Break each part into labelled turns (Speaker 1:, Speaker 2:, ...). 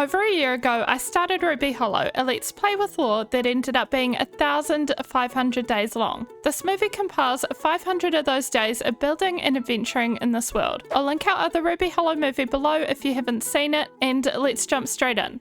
Speaker 1: Over a year ago, I started Ruby Hollow, a Let's Play with lore that ended up being 1,500 days long. This movie compiles 500 of those days of building and adventuring in this world. I'll link our other Ruby Hollow movie below if you haven't seen it, and let's jump straight in.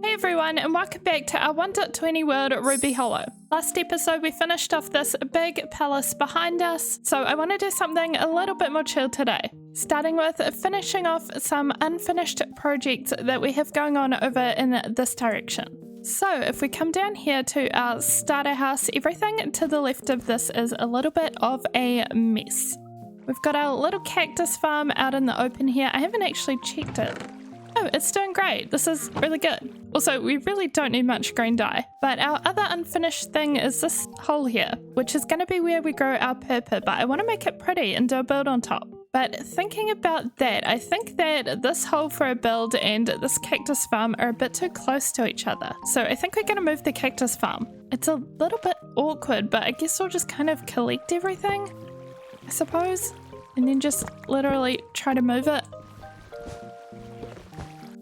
Speaker 1: Hey everyone, and welcome back to our 1.20 world Ruby Hollow. Last episode we finished off this big palace behind us, so I want to do something a little bit more chill today. Starting with finishing off some unfinished projects that we have going on over in this direction. So if we come down here to our starter house, everything to the left of this is a little bit of a mess. We've got our little cactus farm out in the open here. I haven't actually checked it. Oh, it's doing great. This is really good. Also, we really don't need much green dye. But our other unfinished thing is this hole here, which is going to be where we grow our purple, but I want to make it pretty and do a build on top. But thinking about that, I think that this hole for a build and this cactus farm are a bit too close to each other. So I think we're going to move the cactus farm. It's a little bit awkward, but I guess we'll just kind of collect everything, I suppose, and then just literally try to move it.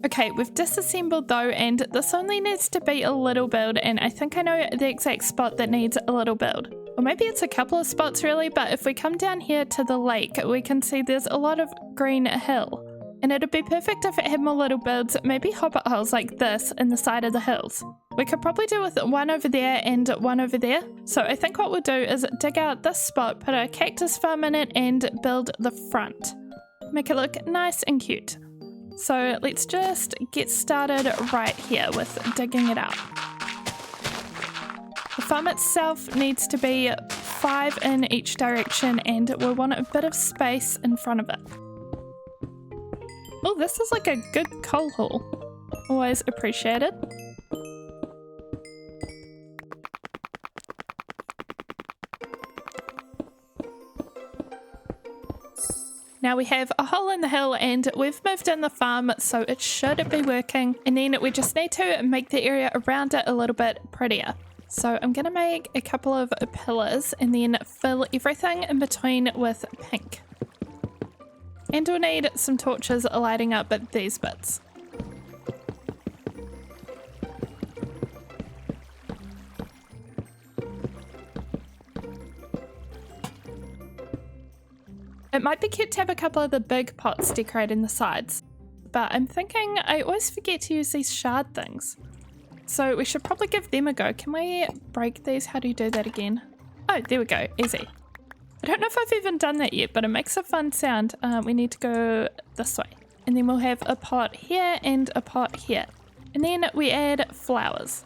Speaker 1: Okay, we've disassembled though, and this only needs to be a little build, and I think I know the exact spot that needs a little build. Or maybe it's a couple of spots really, but if we come down here to the lake, we can see there's a lot of green hill. And it'd be perfect if it had more little builds, maybe hobbit holes like this in the side of the hills. We could probably do with one over there and one over there. So I think what we'll do is dig out this spot, put a cactus farm in it, and build the front. Make it look nice and cute. So let's just get started right here with digging it out. The farm itself needs to be 5 in each direction, and we'll want a bit of space in front of it. Oh, this is like a good coal haul. Always appreciated. Now we have a hole in the hill and we've moved in the farm, so it should be working. And then we just need to make the area around it a little bit prettier. So I'm going to make a couple of pillars and then fill everything in between with pink. And we'll need some torches lighting up at these bits. It might be cute to have a couple of the big pots decorating the sides, but I'm thinking I always forget to use these shard things. So we should probably give them a go. Can we break these? How do you do that again? Oh, there we go. Easy. I don't know if I've even done that yet, but it makes a fun sound. We need to go this way. And then we'll have a pot here and a pot here. And then we add flowers.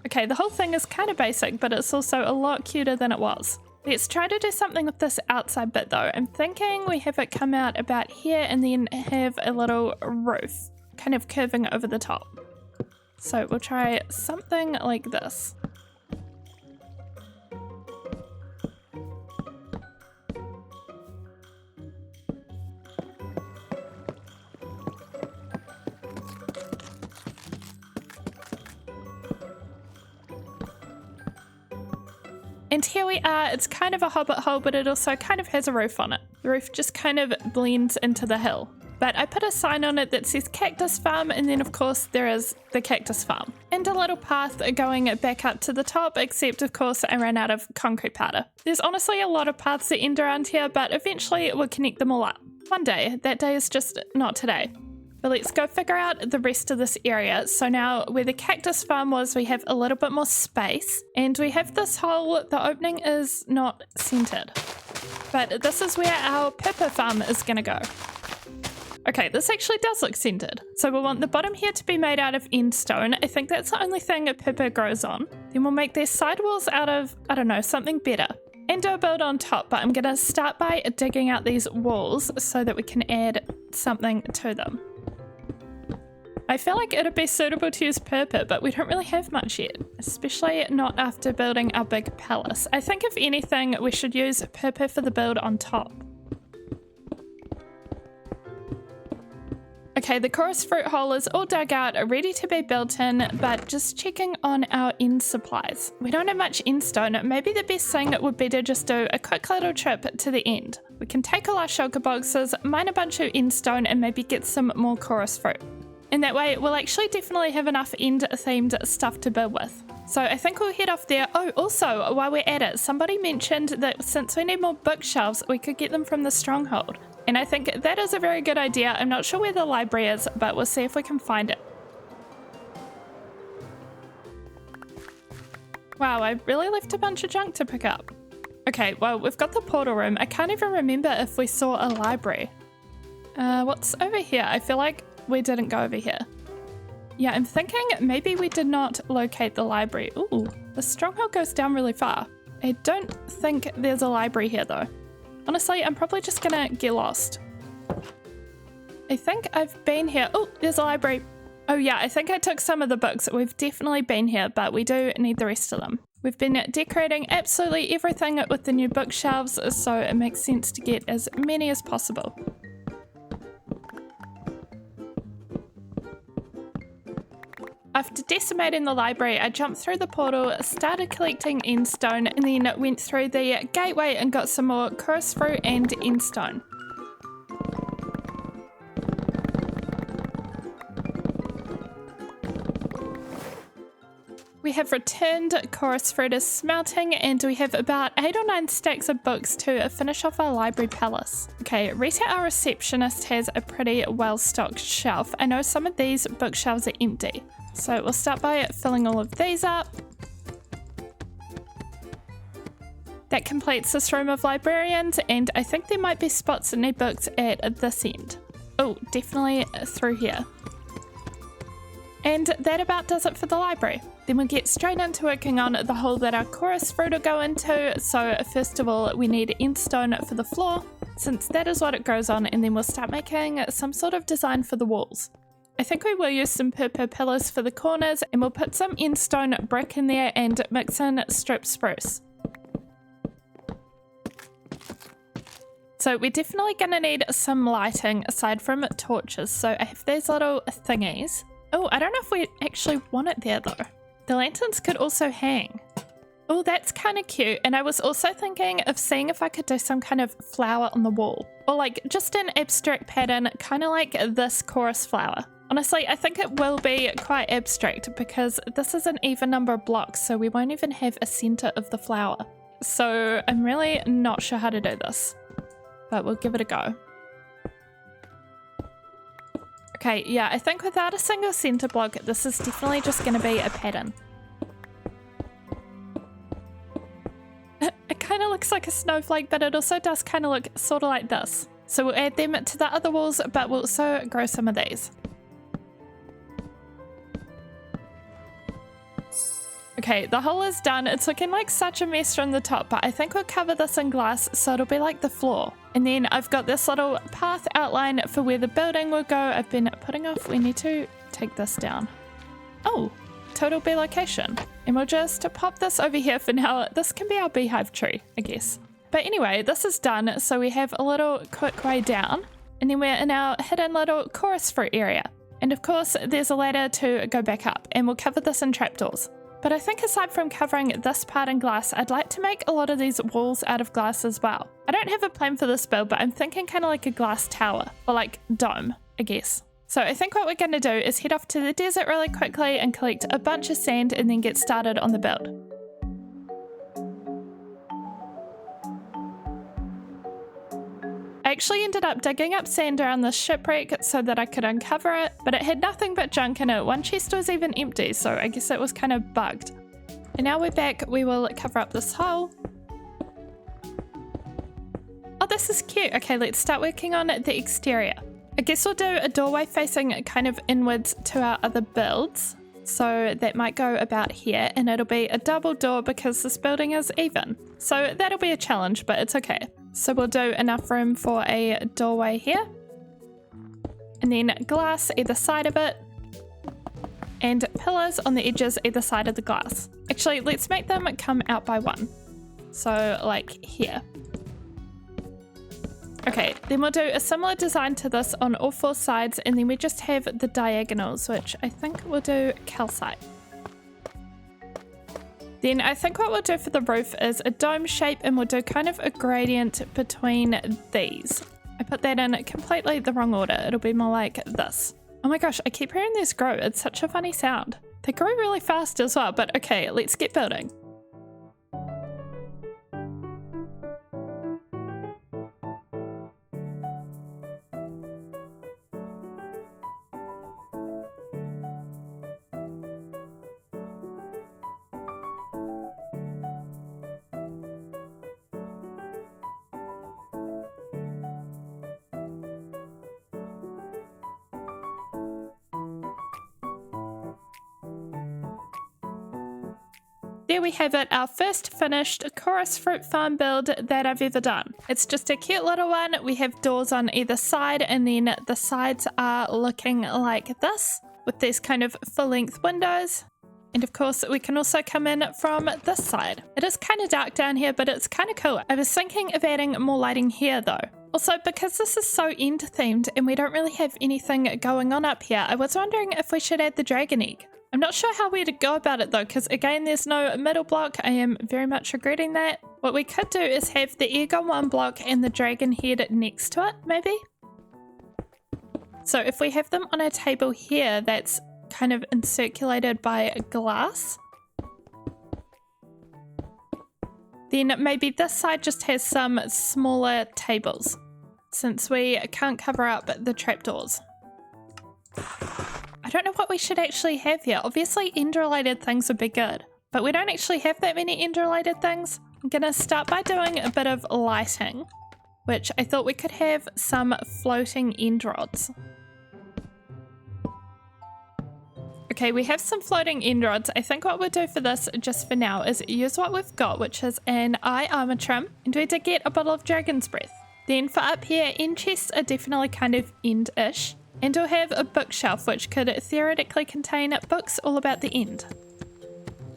Speaker 1: Okay, the whole thing is kind of basic, but it's also a lot cuter than it was. Let's try to do something with this outside bit though. I'm thinking we have it come out about here and then have a little roof kind of curving over the top. So we'll try something like this. And here we are. It's kind of a hobbit hole, but it also kind of has a roof on it. The roof just kind of blends into the hill. But I put a sign on it that says cactus farm, and then of course there is the cactus farm. And a little path going back up to the top, except of course I ran out of concrete powder. There's honestly a lot of paths that end around here, but eventually we'll connect them all up. One day. That day is just not today. But let's go figure out the rest of this area. So now where the cactus farm was, we have a little bit more space, and we have this hole. The opening is not centered, but this is where our pepper farm is gonna go. Okay, this actually does look centered. So we'll want the bottom here to be made out of end stone. I think that's the only thing a pepper grows on. Then we'll make their sidewalls out of, I don't know, something better. And do a build on top, but I'm gonna start by digging out these walls so that we can add something to them. I feel like it'd be suitable to use purple, but we don't really have much yet, especially not after building our big palace. I think if anything, we should use purple for the build on top. Okay, the chorus fruit hole is all dug out, ready to be built in, but just checking on our end supplies. We don't have much end stone. Maybe the best thing would be to just do a quick little trip to the end. We can take all our shulker boxes, mine a bunch of end stone, and maybe get some more chorus fruit. And that way we'll actually definitely have enough end-themed stuff to build with. So I think we'll head off there. Oh, also, while we're at it, somebody mentioned that since we need more bookshelves, we could get them from the stronghold. And I think that is a very good idea. I'm not sure where the library is, but we'll see if we can find it. Wow, I really left a bunch of junk to pick up. Okay, well, we've got the portal room. I can't even remember if we saw a library. What's over here? I feel like we didn't go over here. Yeah, I'm thinking maybe we did not locate the library. Ooh, the stronghold goes down really far. I don't think there's a library here though. Honestly, I'm probably just gonna get lost. I think I've been here. Oh, there's a library. Oh yeah, I think I took some of the books. We've definitely been here, but we do need the rest of them. We've been decorating absolutely everything with the new bookshelves, so it makes sense to get as many as possible. After decimating the library, I jumped through the portal, started collecting endstone, and then went through the gateway and got some more chorus fruit and endstone. We have returned chorus fruit is smelting, and we have about 8 or 9 stacks of books to finish off our library palace. Okay, Rita, our receptionist, has a pretty well-stocked shelf. I know some of these bookshelves are empty. So we'll start by filling all of these up. That completes this room of librarians, and I think there might be spots that need books at this end. Oh, definitely through here. And that about does it for the library. Then we'll get straight into working on the hole that our chorus fruit will go into. So first of all, we need endstone for the floor, since that is what it grows on, and then we'll start making some sort of design for the walls. I think we will use some purple pillars for the corners, and we'll put some endstone brick in there and mix in strip spruce. So we're definitely going to need some lighting aside from torches. So I have these little thingies. Oh, I don't know if we actually want it there though. The lanterns could also hang. Oh, that's kind of cute. And I was also thinking of seeing if I could do some kind of flower on the wall, or like just an abstract pattern, kind of like this chorus flower. Honestly, I think it will be quite abstract because this is an even number of blocks, so we won't even have a center of the flower. So I'm really not sure how to do this, but we'll give it a go. Okay, yeah, I think without a single center block, this is definitely just going to be a pattern. It kind of looks like a snowflake, but it also does kind of look sort of like this. So we'll add them to the other walls, but we'll also grow some of these. Okay, the hole is done. It's looking like such a mess from the top, but I think we'll cover this in glass so it'll be like the floor. And then I've got this little path outline for where the building will go. I've been putting off. We need to take this down. Oh, total bee location. And we'll just pop this over here for now. This can be our beehive tree, I guess. But anyway, this is done. So we have a little quick way down, and then we're in our hidden little chorus fruit area. And of course, there's a ladder to go back up, and we'll cover this in trapdoors. But I think aside from covering this part in glass, I'd like to make a lot of these walls out of glass as well. I don't have a plan for this build, but I'm thinking kind of like a glass tower, or like dome, I guess. So I think what we're going to do is head off to the desert really quickly and collect a bunch of sand and then get started on the build. I actually ended up digging up sand around this shipwreck so that I could uncover it, but it had nothing but junk in it. One chest was even empty, so I guess it was kind of bugged. And now we're back, we will cover up this hole. Oh, this is cute. Okay, let's start working on the exterior. I guess we'll do a doorway facing kind of inwards to our other builds. So that might go about here, and it'll be a double door because this building is even. So that'll be a challenge, but it's okay. So we'll do enough room for a doorway here, and then glass either side of it, and pillars on the edges either side of the glass. Actually, let's make them come out by one. So like here. Okay, then we'll do a similar design to this on all 4 sides, and then we just have the diagonals, which I think we'll do calcite. Then I think what we'll do for the roof is a dome shape, and we'll do kind of a gradient between these. I put that in completely the wrong order. It'll be more like this. Oh my gosh, I keep hearing these grow. It's such a funny sound. They grow really fast as well, but okay, let's get building. There we have it, our first finished chorus fruit farm build that I've ever done. It's just a cute little one. We have doors on either side, and then the sides are looking like this with these kind of full-length windows. And of course, we can also come in from this side. It is kind of dark down here, but it's kind of cool. I was thinking of adding more lighting here though. Also, because this is so end themed and we don't really have anything going on up here, I was wondering if we should add the dragon egg. I'm not sure how we'd go about it though, because again, there's no middle block. I am very much regretting that. What we could do is have the egg on one block and the dragon head next to it, maybe? So if we have them on a table here that's kind of encirculated by glass, then maybe this side just has some smaller tables, since we can't cover up the trapdoors. I don't know what we should actually have here. Obviously end-related things would be good, but we don't actually have that many end-related things. I'm gonna start by doing a bit of lighting, which I thought we could have some floating end rods. Okay, we have some floating end rods. I think what we'll do for this, just for now, is use what we've got, which is an eye armor trim, and we did get a bottle of dragon's breath. Then for up here, end chests are definitely kind of end-ish. And we'll have a bookshelf which could theoretically contain books all about the end.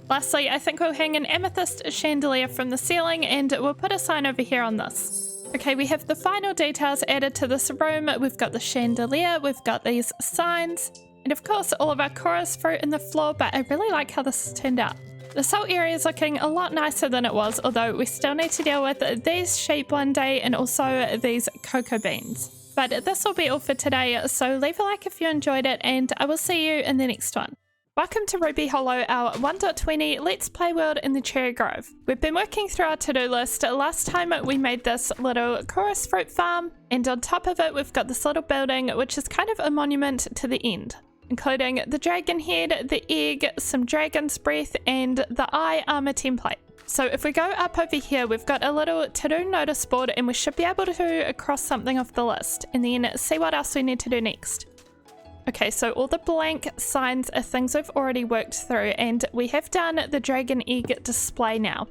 Speaker 1: Lastly, I think we'll hang an amethyst chandelier from the ceiling, and we'll put a sign over here on this. Okay, we have the final details added to this room. We've got the chandelier, we've got these signs, and of course all of our chorus fruit in the floor, but I really like how this has turned out. This whole area is looking a lot nicer than it was, although we still need to deal with these sheep one day and also these cocoa beans. But this will be all for today, so leave a like if you enjoyed it, and I will see you in the next one. Welcome to Ruby Hollow, our 1.20 Let's Play world in the Cherry Grove. We've been working through our to-do list. Last time we made this little chorus fruit farm, and on top of it we've got this little building which is kind of a monument to the end, including the dragon head, the egg, some dragon's breath, and the eye armor template. So if we go up over here, we've got a little to-do notice board, and we should be able to cross something off the list and then see what else we need to do next. Okay, so all the blank signs are things we've already worked through, and we have done the dragon egg display now.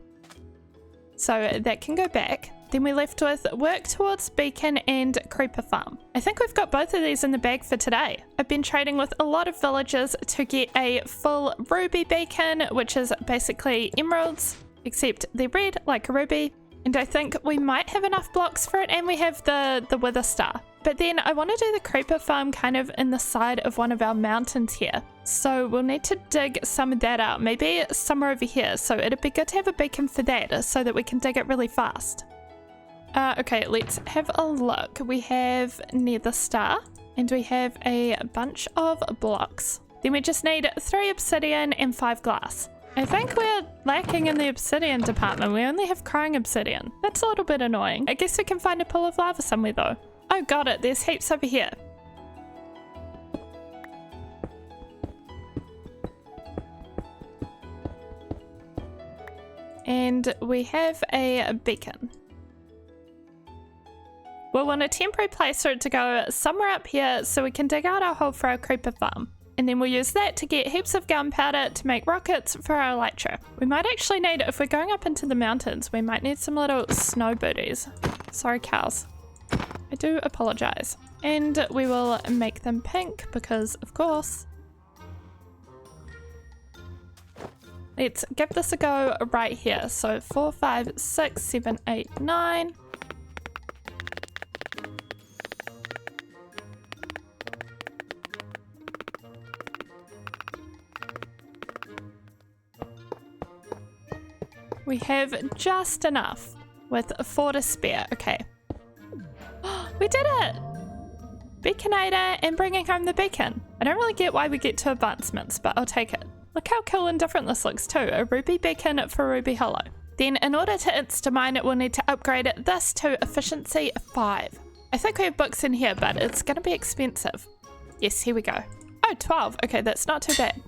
Speaker 1: So that can go back. Then we're left with work towards beacon and creeper farm. I think we've got both of these in the bag for today. I've been trading with a lot of villagers to get a full ruby beacon, which is basically emeralds, except they're red like a ruby, and I think we might have enough blocks for it, and we have the wither star. But then I want to do the creeper farm kind of in the side of one of our mountains here, so we'll need to dig some of that out, maybe somewhere over here. So it'd be good to have a beacon for that so that we can dig it really fast. Okay, let's have a look. We have nether star, and we have a bunch of blocks. Then we just need 3 obsidian and 5 glass. I think we're lacking in the obsidian department. We only have crying obsidian. That's a little bit annoying. I guess we can find a pool of lava somewhere though. Oh, got it. There's heaps over here. And we have a beacon. We'll want a temporary place for it to go somewhere up here so we can dig out our hole for our creeper farm. And then we'll use that to get heaps of gunpowder to make rockets for our elytra. We might actually need, if we're going up into the mountains, we might need some little snow booties. Sorry, cows. I do apologize. And we will make them pink because, of course. Let's give this a go right here. So 4, 5, 6, 7, 8, 9. We have just enough with 4 to spare. Okay. We did it! Beaconator and bringing home the beacon. I don't really get why we get 2 advancements, but I'll take it. Look how cool and different this looks too, a ruby beacon for Ruby Hollow. Then in order to insta-mine, we'll need to upgrade this to efficiency 5. I think we have books in here, but it's going to be expensive. Yes, here we go. Oh, 12. Okay, that's not too bad.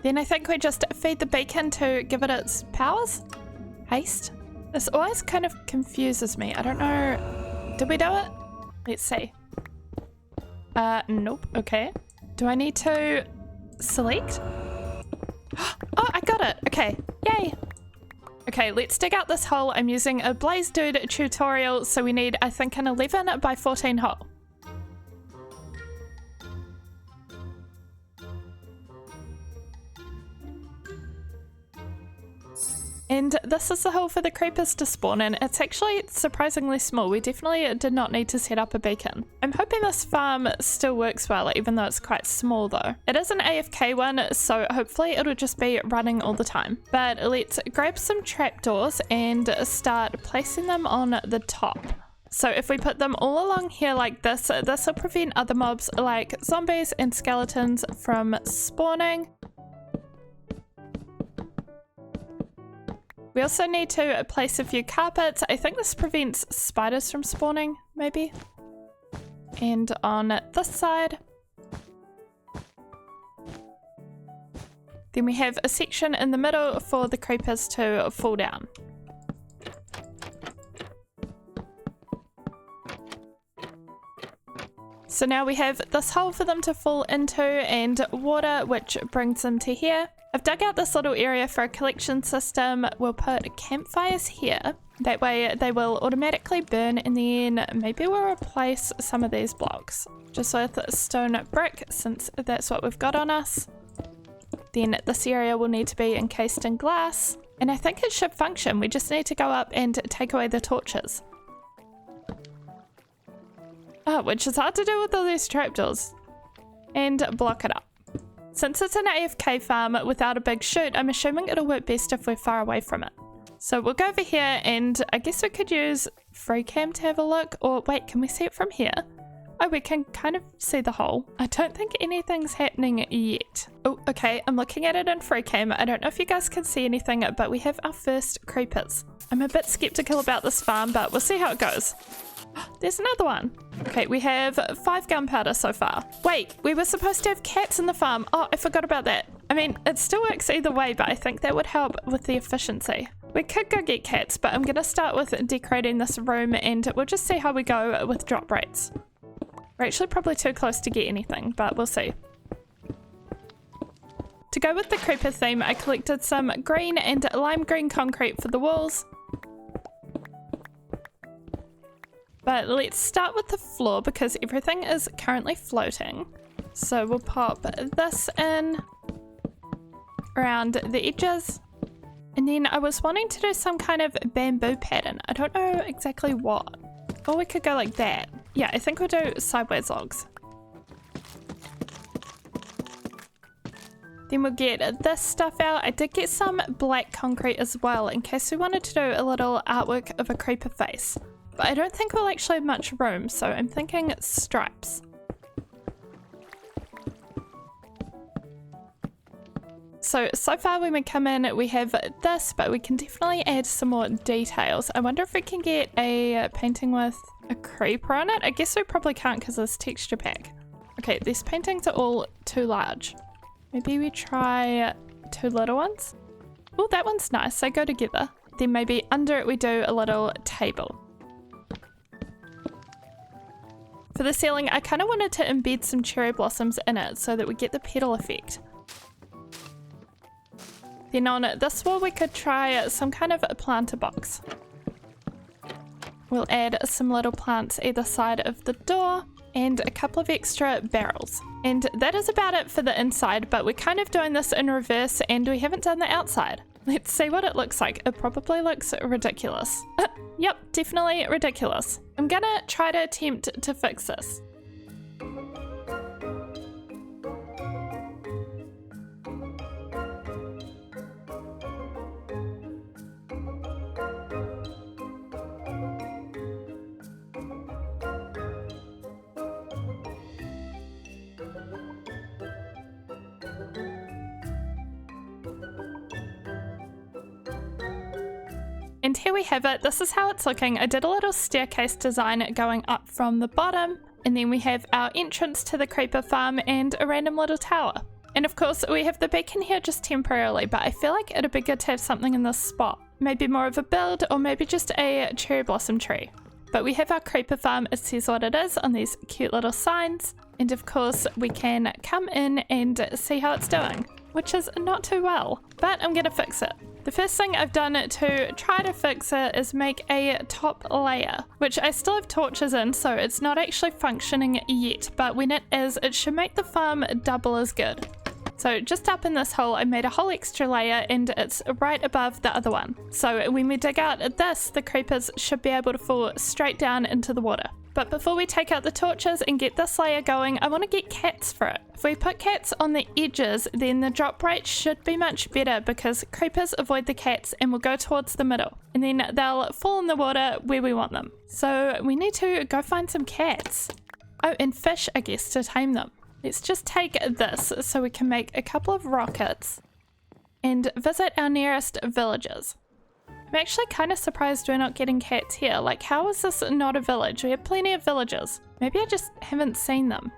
Speaker 1: Then I think we just feed the beacon to give it its powers. Haste. This always kind of confuses me. I don't know. Did we do it? Let's see. Nope. Okay. Do I need to select? Oh, I got it. Okay. Yay. Okay, let's dig out this hole. I'm using a Blaze Dude tutorial, so we need, I think, an 11 by 14 hole. And this is the hole for the creepers to spawn in. It's actually surprisingly small. We definitely did not need to set up a beacon. I'm hoping this farm still works well, even though it's quite small though. It is an AFK one, so hopefully it'll just be running all the time. But let's grab some trapdoors and start placing them on the top. So if we put them all along here like this, this will prevent other mobs like zombies and skeletons from spawning. We also need to place a few carpets. I think this prevents spiders from spawning, maybe. And on this side. Then we have a section in the middle for the creepers to fall down. So now we have this hole for them to fall into and water, which brings them to here. I've dug out this little area for a collection system. We'll put campfires here. That way they will automatically burn, and then maybe we'll replace some of these blocks just with stone brick, since that's what we've got on us. Then this area will need to be encased in glass, and I think it should function. We just need to go up and take away the torches. Oh, which is hard to do with all these trapdoors. And block it up. Since it's an AFK farm without a big chute, I'm assuming it'll work best if we're far away from it. So we'll go over here, and I guess we could use FreeCam to have a look. Or wait, can we see it from here? Oh, we can kind of see the hole. I don't think anything's happening yet. Oh, okay, I'm looking at it in FreeCam. I don't know if you guys can see anything, but we have our first creepers. I'm a bit skeptical about this farm, but we'll see how it goes. There's another one. Okay, we have 5 gunpowder so far. Wait, we were supposed to have cats in the farm. Oh, I forgot about that. I mean, it still works either way, but I think that would help with the efficiency. We could go get cats, but I'm going to start with decorating this room, and we'll just see how we go with drop rates. We're actually probably too close to get anything, but we'll see. To go with the creeper theme, I collected some green and lime green concrete for the walls. But let's start with the floor because everything is currently floating. So we'll pop this in around the edges. And then I was wanting to do some kind of bamboo pattern. I don't know exactly what. Or we could go like that. Yeah, I think we'll do sideways logs. Then we'll get this stuff out. I did get some black concrete as well in case we wanted to do a little artwork of a creeper face. But I don't think we'll actually have much room, so I'm thinking stripes. So far when we come in, we have this, but we can definitely add some more details. I wonder if we can get a painting with a creeper on it. I guess we probably can't because it's texture pack. Okay, these paintings are all too large. Maybe we try 2 little ones. Oh, that one's nice. They go together. Then maybe under it we do a little table. For the ceiling, I kind of wanted to embed some cherry blossoms in it so that we get the petal effect. Then on this wall we could try some kind of a planter box. We'll add some little plants either side of the door and a couple of extra barrels. And that is about it for the inside, but we're kind of doing this in reverse and we haven't done the outside. Let's see what it looks like. It probably looks ridiculous. Yep, definitely ridiculous. I'm gonna try to attempt to fix this. And here we have it. This is how it's looking. I did a little staircase design going up from the bottom, and then we have our entrance to the creeper farm and a random little tower. And of course we have the beacon here just temporarily, but I feel like it'd be good to have something in this spot. Maybe more of a build, or maybe just a cherry blossom tree. But we have our creeper farm, it says what it is on these cute little signs. And of course we can come in and see how it's doing, which is not too well, but I'm gonna fix it. The first thing I've done to try to fix it is make a top layer, which I still have torches in, so it's not actually functioning yet, but when it is, it should make the farm double as good. So just up in this hole, I made a whole extra layer and it's right above the other one. So when we dig out this, the creepers should be able to fall straight down into the water. But before we take out the torches and get this layer going, I want to get cats for it. If we put cats on the edges, then the drop rate should be much better because creepers avoid the cats and will go towards the middle. And then they'll fall in the water where we want them. So we need to go find some cats. Oh, and fish, I guess, to tame them. Let's just take this so we can make a couple of rockets and visit our nearest villages. I'm actually kind of surprised we're not getting cats here. Like, how is this not a village? We have plenty of villages. Maybe I just haven't seen them.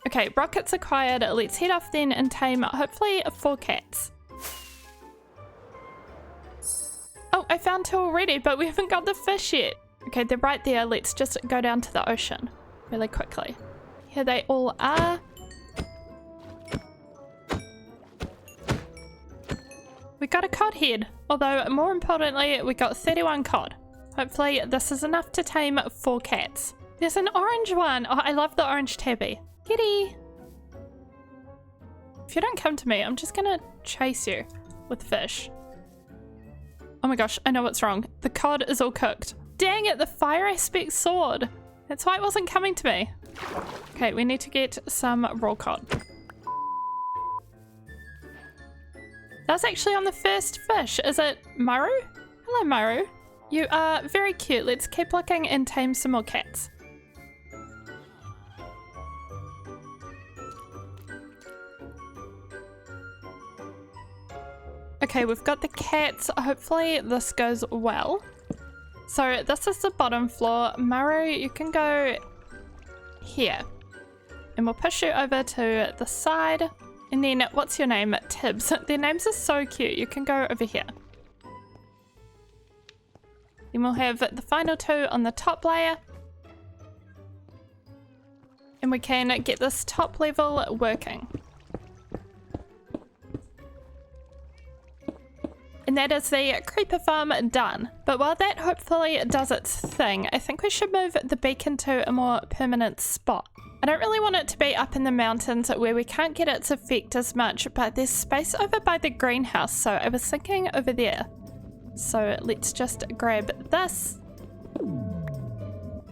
Speaker 1: Okay, rockets acquired. Let's head off then and tame hopefully 4 cats. Oh, I found 2 already, but we haven't got the fish yet. Okay, they're right there. Let's just go down to the ocean really quickly. Here they all are. We got a cod head, although more importantly we got 31 cod. Hopefully this is enough to tame 4 cats. There's an orange one. Oh, I love the orange tabby. Kitty! If you don't come to me, I'm just gonna chase you with fish. Oh my gosh, I know what's wrong. The cod is all cooked. Dang it, the fire aspect sword. That's why it wasn't coming to me. Okay, we need to get some raw cod. That's actually on the first fish. Is it Maru? Hello, Maru. You are very cute. Let's keep looking and tame some more cats. Okay, we've got the cats. Hopefully this goes well. So this is the bottom floor. Maru, you can go here. And we'll push you over to the side. And then, what's your name? Tibbs. Their names are so cute. You can go over here. Then we'll have the final 2 on the top layer. And we can get this top level working. And that is the creeper farm done. But while that hopefully does its thing, I think we should move the beacon to a more permanent spot. I don't really want it to be up in the mountains where we can't get its effect as much, but there's space over by the greenhouse, so I was thinking over there. So let's just grab this.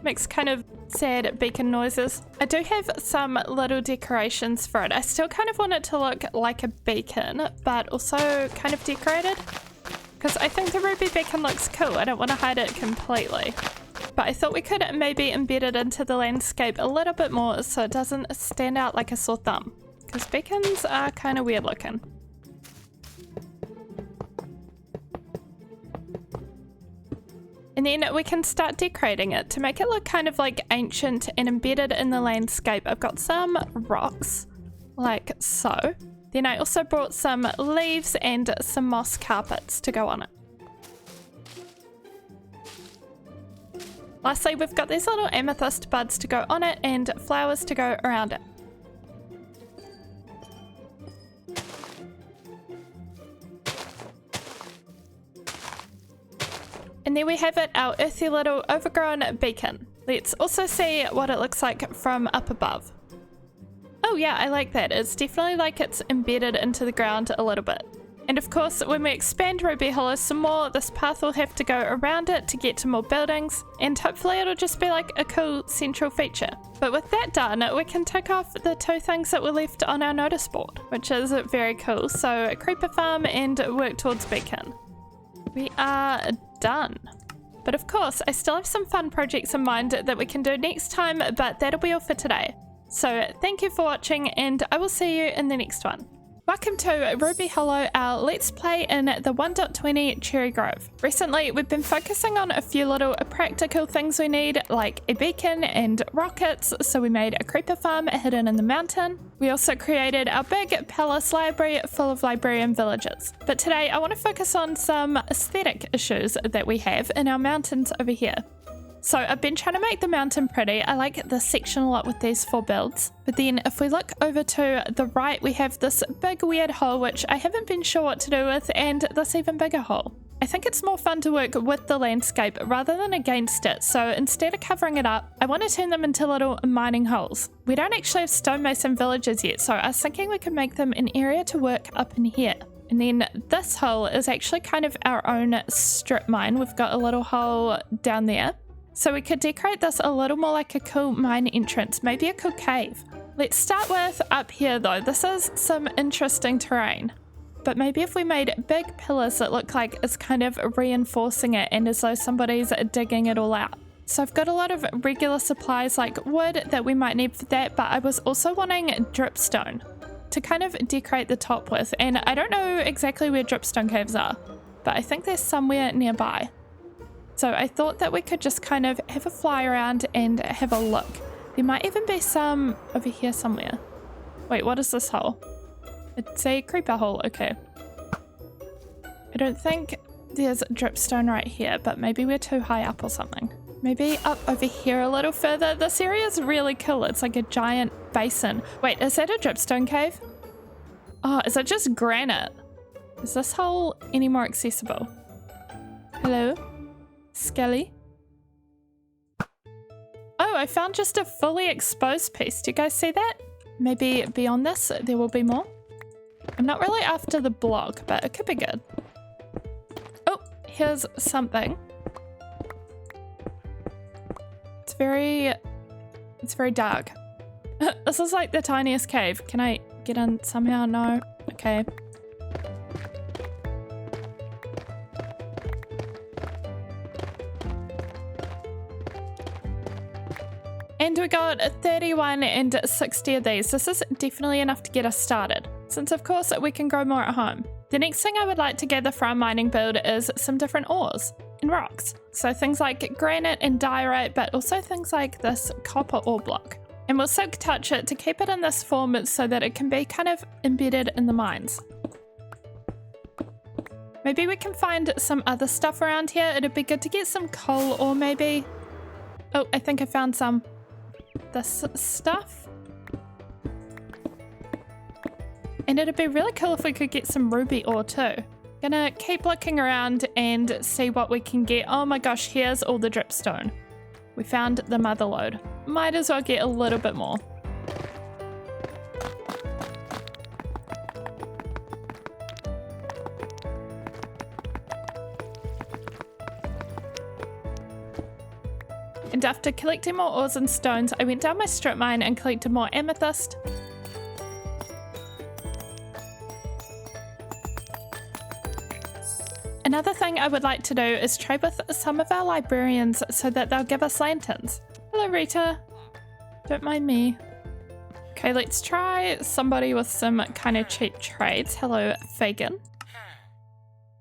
Speaker 1: Makes kind of sad beacon noises. I do have some little decorations for it. I still kind of want it to look like a beacon, but also kind of decorated. Because I think the ruby beacon looks cool. I don't want to hide it completely. But I thought we could maybe embed it into the landscape a little bit more so it doesn't stand out like a sore thumb. Because beacons are kind of weird looking. And then we can start decorating it to make it look kind of like ancient and embedded in the landscape. I've got some rocks, like so. Then I also brought some leaves and some moss carpets to go on it. Lastly, we've got these little amethyst buds to go on it and flowers to go around it. And there we have it, our earthy little overgrown beacon. Let's also see what it looks like from up above. Oh yeah, I like that. It's definitely like it's embedded into the ground a little bit. And of course, when we expand Ruby Hollow some more, this path will have to go around it to get to more buildings, and hopefully it'll just be like a cool central feature. But with that done, we can tick off the 2 things that were left on our notice board, which is very cool. So a creeper farm and work towards beacon. We are done. But of course, I still have some fun projects in mind that we can do next time, but that'll be all for today. So thank you for watching, and I will see you in the next one. Welcome to Ruby Hollow, our Let's Play in the 1.20 Cherry Grove. Recently, we've been focusing on a few little practical things we need, like a beacon and rockets, so we made a creeper farm hidden in the mountain. We also created our big palace library full of librarian villages. But today, I want to focus on some aesthetic issues that we have in our mountains over here. So I've been trying to make the mountain pretty. I like this section a lot with these 4 builds. But then if we look over to the right, we have this big weird hole, which I haven't been sure what to do with, and this even bigger hole. I think it's more fun to work with the landscape rather than against it. So instead of covering it up, I want to turn them into little mining holes. We don't actually have stonemason villages yet, so I was thinking we could make them an area to work up in here. And then this hole is actually kind of our own strip mine. We've got a little hole down there. So we could decorate this a little more like a cool mine entrance, maybe a cool cave. Let's start with up here though. This is some interesting terrain. But maybe if we made big pillars that look like it's kind of reinforcing it and as though somebody's digging it all out. So I've got a lot of regular supplies like wood that we might need for that, but I was also wanting dripstone to kind of decorate the top with. And I don't know exactly where dripstone caves are, but I think they're somewhere nearby. So I thought that we could just kind of have a fly around and have a look. There might even be some over here somewhere. Wait, what is this hole? It's a creeper hole, okay. I don't think there's dripstone right here, but maybe we're too high up or something. Maybe up over here a little further. This area is really cool. It's like a giant basin. Wait, is that a dripstone cave? Oh, is it just granite? Is this hole any more accessible? Hello? Skelly. Oh, I found just a fully exposed piece. Do you guys see that? Maybe beyond this there will be more. I'm not really after the block, but it could be good. Oh, here's something. It's very dark. This is like the tiniest cave. Can I get in somehow? No. Okay. And we got 31 and 60 of these. This is definitely enough to get us started, since of course we can grow more at home. The next thing I would like to gather for our mining build is some different ores and rocks. So things like granite and diorite, but also things like this copper ore block. And we'll silk touch it to keep it in this form so that it can be kind of embedded in the mines. Maybe we can find some other stuff around here. It'd be good to get some coal ore maybe. Oh, I think I found some. This stuff. And it'd be really cool if we could get some ruby ore too. Gonna keep looking around and see what we can get. Oh my gosh, here's all the dripstone. We found the mother lode. Might as well get a little bit more. And after collecting more ores and stones, I went down my strip mine and collected more amethyst. Another thing I would like to do is trade with some of our librarians so that they'll give us lanterns. Hello Rita, don't mind me. Okay, let's try somebody with some kind of cheap trades. Hello Fagin.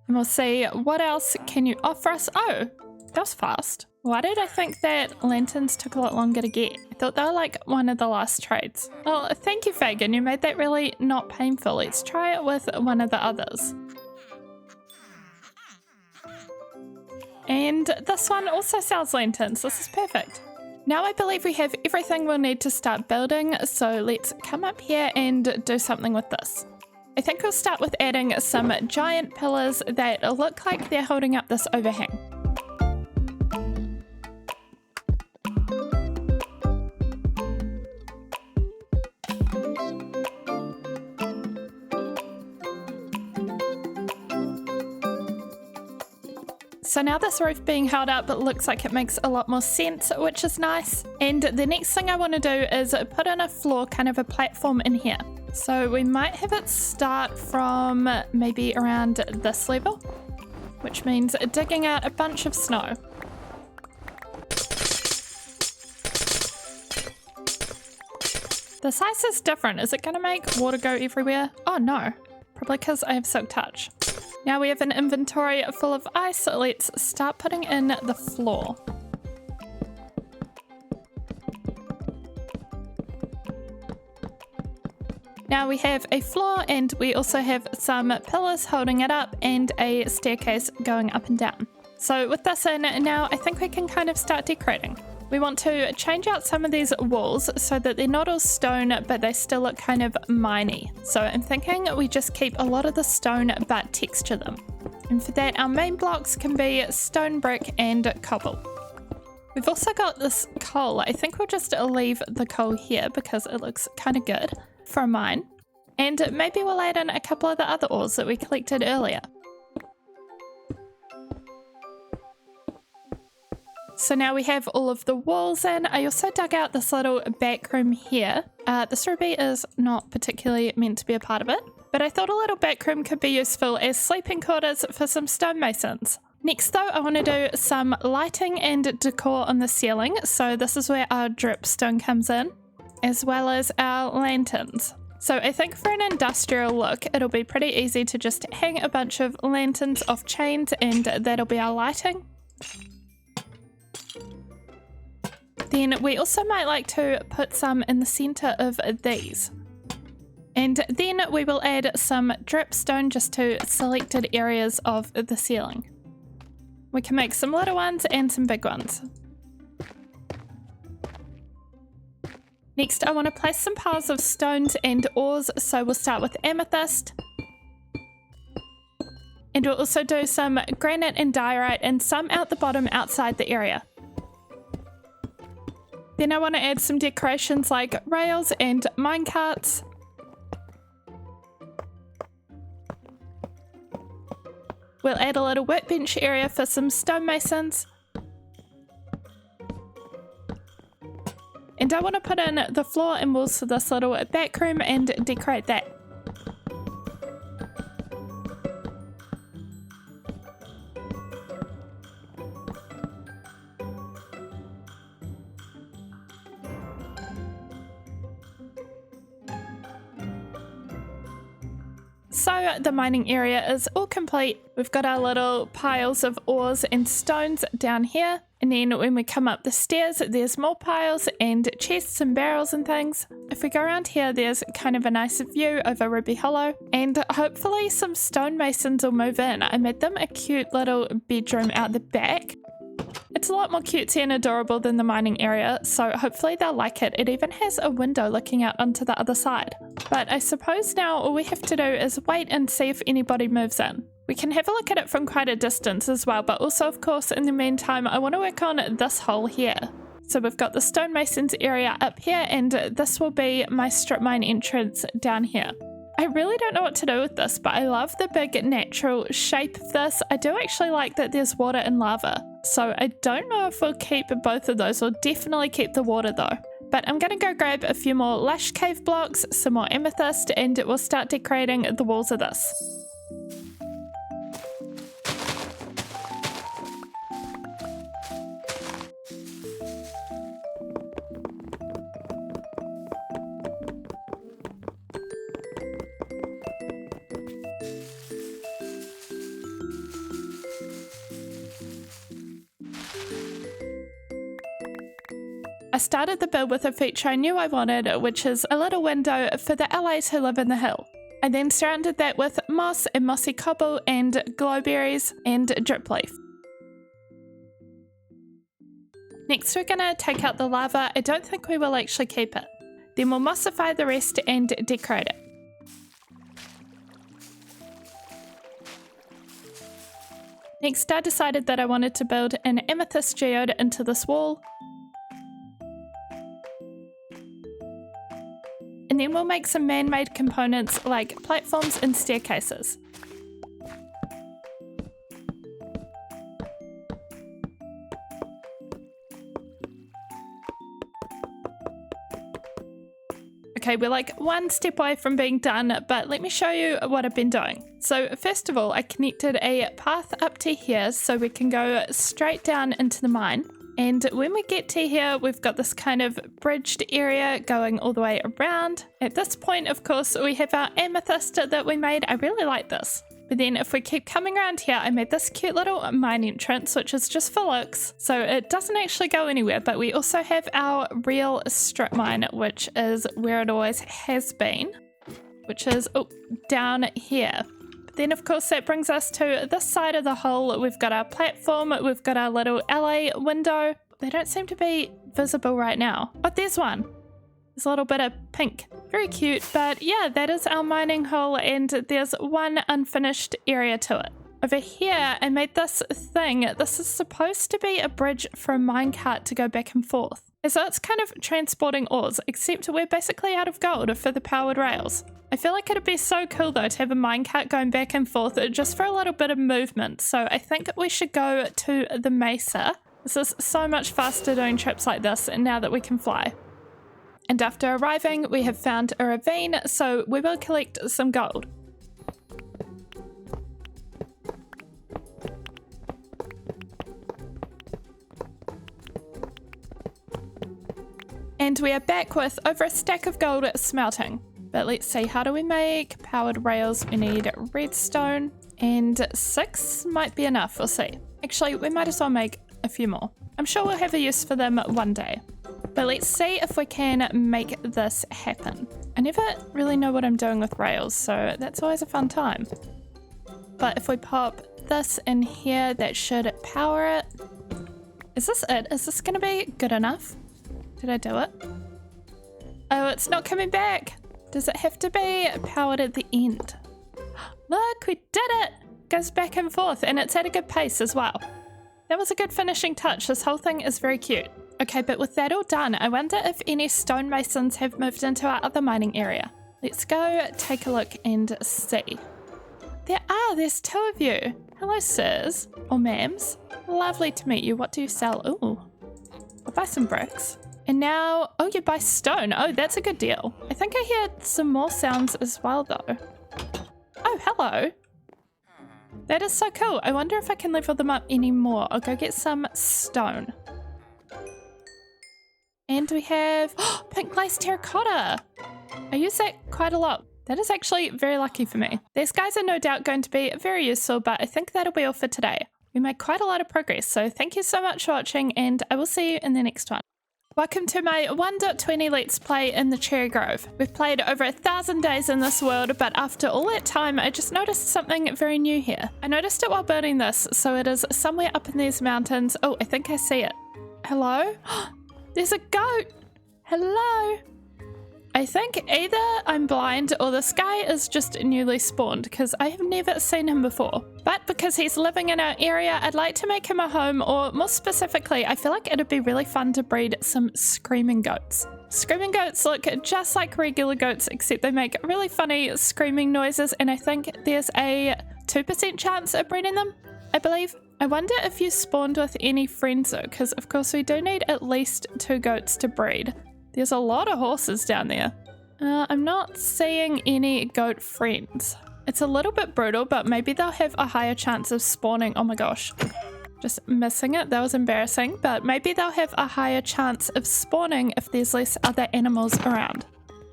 Speaker 1: And we'll see what else can you offer us. Oh, that was fast. Why did I think that lanterns took a lot longer to get? I thought they were like one of the last trades. Well, thank you, Fagin. You made that really not painful. Let's try it with one of the others. And this one also sells lanterns. This is perfect. Now I believe we have everything we'll need to start building. So let's come up here and do something with this. I think we'll start with adding some giant pillars that look like they're holding up this overhang. So now this roof being held up, it looks like it makes a lot more sense, which is nice. And the next thing I want to do is put in a floor, kind of a platform in here. So we might have it start from maybe around this level, which means digging out a bunch of snow. This ice is different. Is it going to make water go everywhere? Oh no, probably because I have Silk Touch. Now we have an inventory full of ice, so let's start putting in the floor. Now we have a floor and we also have some pillars holding it up and a staircase going up and down. So with this in now, I think we can kind of start decorating. We want to change out some of these walls so that they're not all stone, but they still look kind of miney. So I'm thinking we just keep a lot of the stone but texture them. And for that, our main blocks can be stone, brick and cobble. We've also got this coal. I think we'll just leave the coal here because it looks kind of good for a mine. And maybe we'll add in a couple of the other ores that we collected earlier. So now we have all of the walls in. I also dug out this little back room here. This ruby is not particularly meant to be a part of it, but I thought a little back room could be useful as sleeping quarters for some stonemasons. Next though, I want to do some lighting and decor on the ceiling. So this is where our dripstone comes in, as well as our lanterns. So I think for an industrial look, it'll be pretty easy to just hang a bunch of lanterns off chains and that'll be our lighting. Then we also might like to put some in the center of these. And then we will add some dripstone just to selected areas of the ceiling. We can make some little ones and some big ones. Next, I want to place some piles of stones and ores, so we'll start with amethyst. And we'll also do some granite and diorite and some out the bottom outside the area. Then I want to add some decorations like rails and minecarts. We'll add a little workbench area for some stonemasons. And I want to put in the floor and walls for this little back room and decorate that. So the mining area is all complete. We've got our little piles of ores and stones down here. And then when we come up the stairs, there's more piles and chests and barrels and things. If we go around here, there's kind of a nice view over Ruby Hollow. And hopefully some stonemasons will move in. I made them a cute little bedroom out the back. It's a lot more cutesy and adorable than the mining area, so hopefully they'll like it. It even has a window looking out onto the other side. But I suppose now all we have to do is wait and see if anybody moves in. We can have a look at it from quite a distance as well, but also of course in the meantime I want to work on this hole here. So we've got the stonemasons area up here and this will be my strip mine entrance down here. I really don't know what to do with this, but I love the big natural shape of this. I do actually like that there's water and lava. So I don't know if we'll keep both of those. We'll definitely keep the water though. But I'm going to go grab a few more lush cave blocks, some more amethyst, and we'll start decorating the walls of this. I started the build with a feature I knew I wanted, which is a little window for the Allays who live in the hill. I then surrounded that with moss and mossy cobble and glowberries and drip leaf. Next we're going to take out the lava. I don't think we will actually keep it. Then we'll mossify the rest and decorate it. Next I decided that I wanted to build an amethyst geode into this wall. And then we'll make some man-made components like platforms and staircases. Okay, we're like one step away from being done, but let me show you what I've been doing. So first of all, I connected a path up to here so we can go straight down into the mine. And when we get to here, we've got this kind of bridged area going all the way around. At this point, of course, we have our amethyst that we made. I really like this. But then if we keep coming around here, I made this cute little mine entrance, which is just for looks. So it doesn't actually go anywhere, but we also have our real strip mine, which is where it always has been, which is down here. Then, of course, that brings us to this side of the hole. We've got our platform. We've got our little Allay window. They don't seem to be visible right now. Oh, there's one. There's a little bit of pink. Very cute. But yeah, that is our mining hole, and there's one unfinished area to it. Over here, I made this thing. This is supposed to be a bridge for a minecart to go back and forth. So it's kind of transporting ores, except we're basically out of gold for the powered rails. I feel like it'd be so cool though to have a minecart going back and forth just for a little bit of movement. So I think we should go to the mesa. This is so much faster doing trips like this now that we can fly. And after arriving, we have found a ravine, so we will collect some gold. And we are back with over a stack of gold smelting. But let's see, how do we make powered rails? We need redstone, and 6 might be enough. We'll see. Actually, we might as well make a few more. I'm sure we'll have a use for them one day. But let's see if we can make this happen. I never really know what I'm doing with rails, so that's always a fun time. But if we pop this in here, that should power it. Is this it? Is this going to be good enough? Did I do it? Oh, it's not coming back. Does it have to be powered at the end? Look, we did it! Goes back and forth, and it's at a good pace as well. That was a good finishing touch. This whole thing is very cute. Okay, but with that all done, I wonder if any stonemasons have moved into our other mining area. Let's go take a look and see. There's 2 of you. Hello, sirs or ma'ams. Lovely to meet you. What do you sell? Ooh, I'll buy some bricks. And now, oh, you buy stone. Oh, that's a good deal. I think I heard some more sounds as well, though. Oh, hello. That is so cool. I wonder if I can level them up anymore. I'll go get some stone. And we have pink glazed terracotta. I use that quite a lot. That is actually very lucky for me. These guys are no doubt going to be very useful, but I think that'll be all for today. We made quite a lot of progress, so thank you so much for watching, and I will see you in the next one. Welcome to my 1.20 Let's Play in the Cherry Grove. We've played over 1,000 days in this world, but after all that time, I just noticed something very new here. I noticed it while building this, so it is somewhere up in these mountains. Oh, I think I see it. Hello? There's a goat! Hello? I think either I'm blind or this guy is just newly spawned, because I have never seen him before. But because he's living in our area, I'd like to make him a home, or more specifically, I feel like it'd be really fun to breed some screaming goats. Screaming goats look just like regular goats, except they make really funny screaming noises, and I think there's a 2% chance of breeding them, I believe. I wonder if you spawned with any friends though, because of course we do need at least 2 goats to breed. There's a lot of horses down there. I'm not seeing any goat friends. It's a little bit brutal, but maybe they'll have a higher chance of spawning. Oh my gosh. Just missing it. That was embarrassing. But maybe they'll have a higher chance of spawning if there's less other animals around.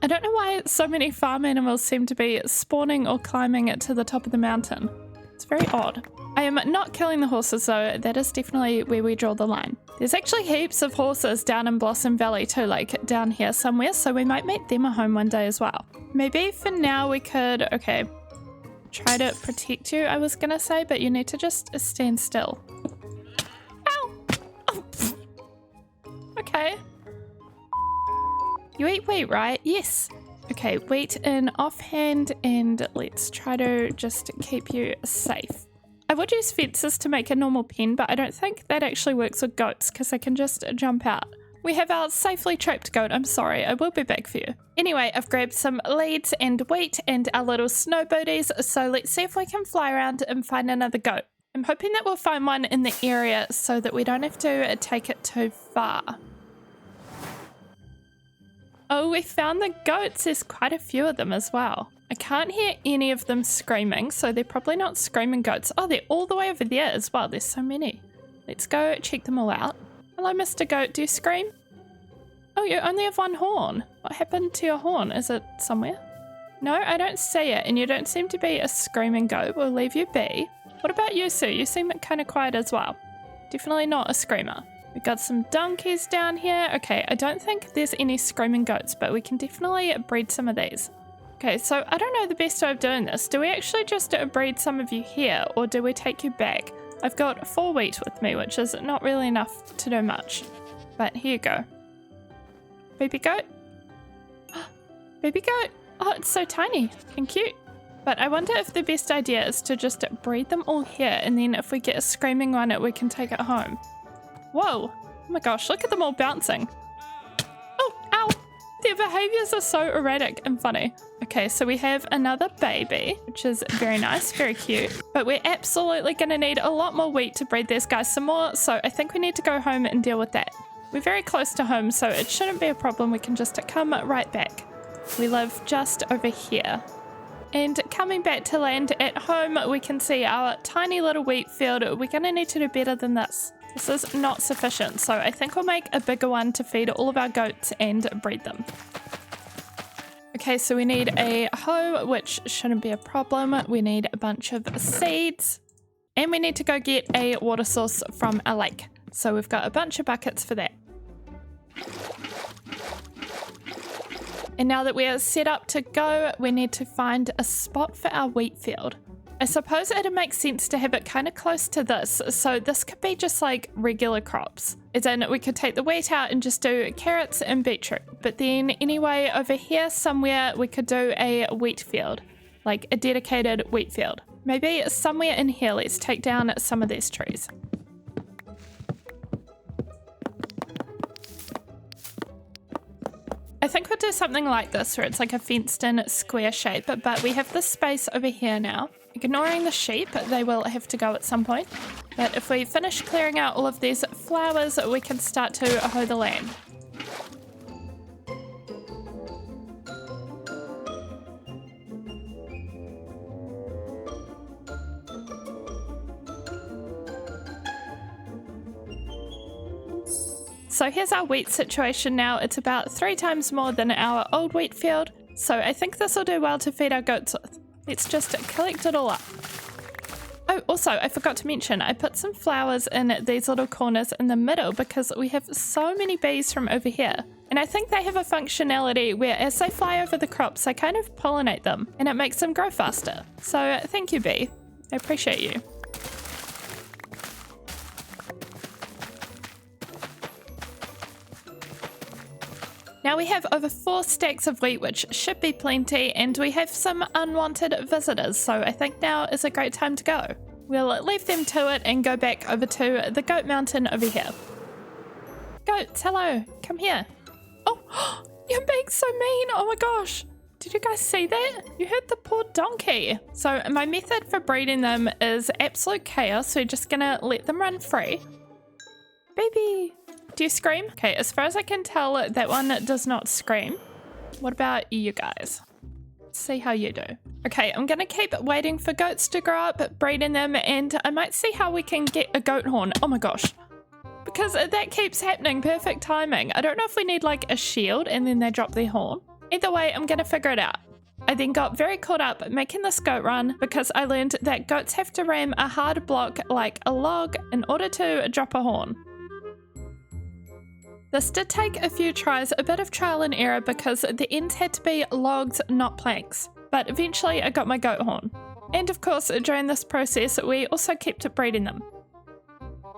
Speaker 1: I don't know why so many farm animals seem to be spawning or climbing it to the top of the mountain. It's very odd. I am not killing the horses though. That is definitely where we draw the line. There's actually heaps of horses down in Blossom Valley too, like down here somewhere, so we might make them a home one day as well. Maybe for now we could, okay, try to protect you, I was gonna say, but you need to just stand still. Ow! Oh. Okay. You eat wheat, right? Yes. Okay, wheat in offhand, and let's try to just keep you safe. I would use fences to make a normal pen, but I don't think that actually works with goats because they can just jump out. We have our safely trapped goat. I'm sorry, I will be back for you. Anyway, I've grabbed some leads and wheat and our little snow booties, so let's see if we can fly around and find another goat. I'm hoping that we'll find one in the area so that we don't have to take it too far. Oh, we found the goats. There's quite a few of them as well. I can't hear any of them screaming, so they're probably not screaming goats. Oh, they're all the way over there as well. There's so many. Let's go check them all out. Hello, Mr. Goat. Do you scream? Oh, you only have one horn. What happened to your horn? Is it somewhere? No, I don't see it, and you don't seem to be a screaming goat. We'll leave you be. What about you, Sue? You seem kind of quiet as well. Definitely not a screamer. We've got some donkeys down here. Okay, I don't think there's any screaming goats, but we can definitely breed some of these. Okay, so I don't know the best way of doing this. Do we actually just breed some of you here, or do we take you back? I've got 4 wheat with me, which is not really enough to do much. But here you go. Baby goat? Baby goat! Oh, it's so tiny and cute. But I wonder if the best idea is to just breed them all here, and then if we get a screaming one, we can take it home. Whoa! Oh my gosh, look at them all bouncing. Oh, ow! Their behaviors are so erratic and funny. Okay, so we have another baby, which is very nice, very cute. But we're absolutely going to need a lot more wheat to breed these guys some more, so I think we need to go home and deal with that. We're very close to home, so it shouldn't be a problem. We can just come right back. We live just over here. And coming back to land at home, we can see our tiny little wheat field. We're going to need to do better than this. This is not sufficient, so I think we'll make a bigger one to feed all of our goats and breed them. Okay, so we need a hoe, which shouldn't be a problem. We need a bunch of seeds, and we need to go get a water source from a lake. So we've got a bunch of buckets for that. And now that we are set up to go, we need to find a spot for our wheat field. I suppose it'd make sense to have it kind of close to this, so this could be just like regular crops. As in, we could take the wheat out and just do carrots and beetroot. But then anyway, over here somewhere we could do a wheat field, like a dedicated wheat field. Maybe somewhere in here, let's take down some of these trees. I think we'll do something like this, where it's like a fenced-in square shape, but we have this space over here now. Ignoring the sheep, they will have to go at some point. But if we finish clearing out all of these flowers, we can start to hoe the land. So here's our wheat situation now. It's about 3 times more than our old wheat field, so I think this will do well to feed our goats with. Let's just collect it all up. Oh, also, I forgot to mention, I put some flowers in these little corners in the middle because we have so many bees from over here. And I think they have a functionality where as they fly over the crops, they kind of pollinate them and it makes them grow faster. So thank you, bee. I appreciate you. Now we have over 4 stacks of wheat, which should be plenty, and we have some unwanted visitors, so I think now is a great time to go. We'll leave them to it and go back over to the goat mountain over here. Goats, hello, come here. Oh, you're being so mean, oh my gosh. Did you guys see that? You heard the poor donkey. So my method for breeding them is absolute chaos, so we're just gonna let them run free. Baby. Do you scream? Okay, as far as I can tell, that one does not scream. What about you guys? Let's see how you do. Okay, I'm gonna keep waiting for goats to grow up, breeding them, and I might see how we can get a goat horn. Oh my gosh. Because that keeps happening, perfect timing. I don't know if we need like a shield and then they drop their horn. Either way, I'm gonna figure it out. I then got very caught up making this goat run because I learned that goats have to ram a hard block like a log in order to drop a horn. This did take a few tries, a bit of trial and error because the ends had to be logs, not planks. But eventually I got my goat horn. And of course, during this process, we also kept breeding them.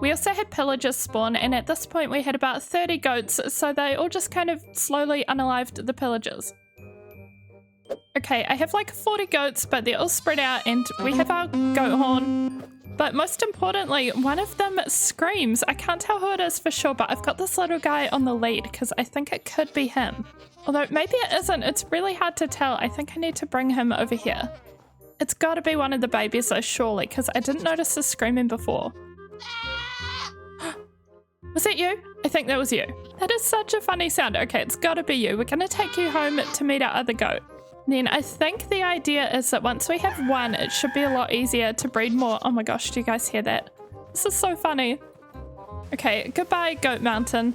Speaker 1: We also had pillagers spawn, and at this point we had about 30 goats, so they all just kind of slowly unalived the pillagers. Okay, I have like 40 goats, but they're all spread out, and we have our goat horn. But most importantly, one of them screams. I can't tell who it is for sure, but I've got this little guy on the lead because I think it could be him. Although maybe it isn't. It's really hard to tell. I think I need to bring him over here. It's got to be one of the babies though, surely, because I didn't notice the screaming before. Was that you? I think that was you. That is such a funny sound. Okay, it's got to be you. We're going to take you home to meet our other goat. Then I think the idea is that once we have one, it should be a lot easier to breed more. Oh my gosh, do you guys hear that? This is so funny. Okay, goodbye, Goat Mountain.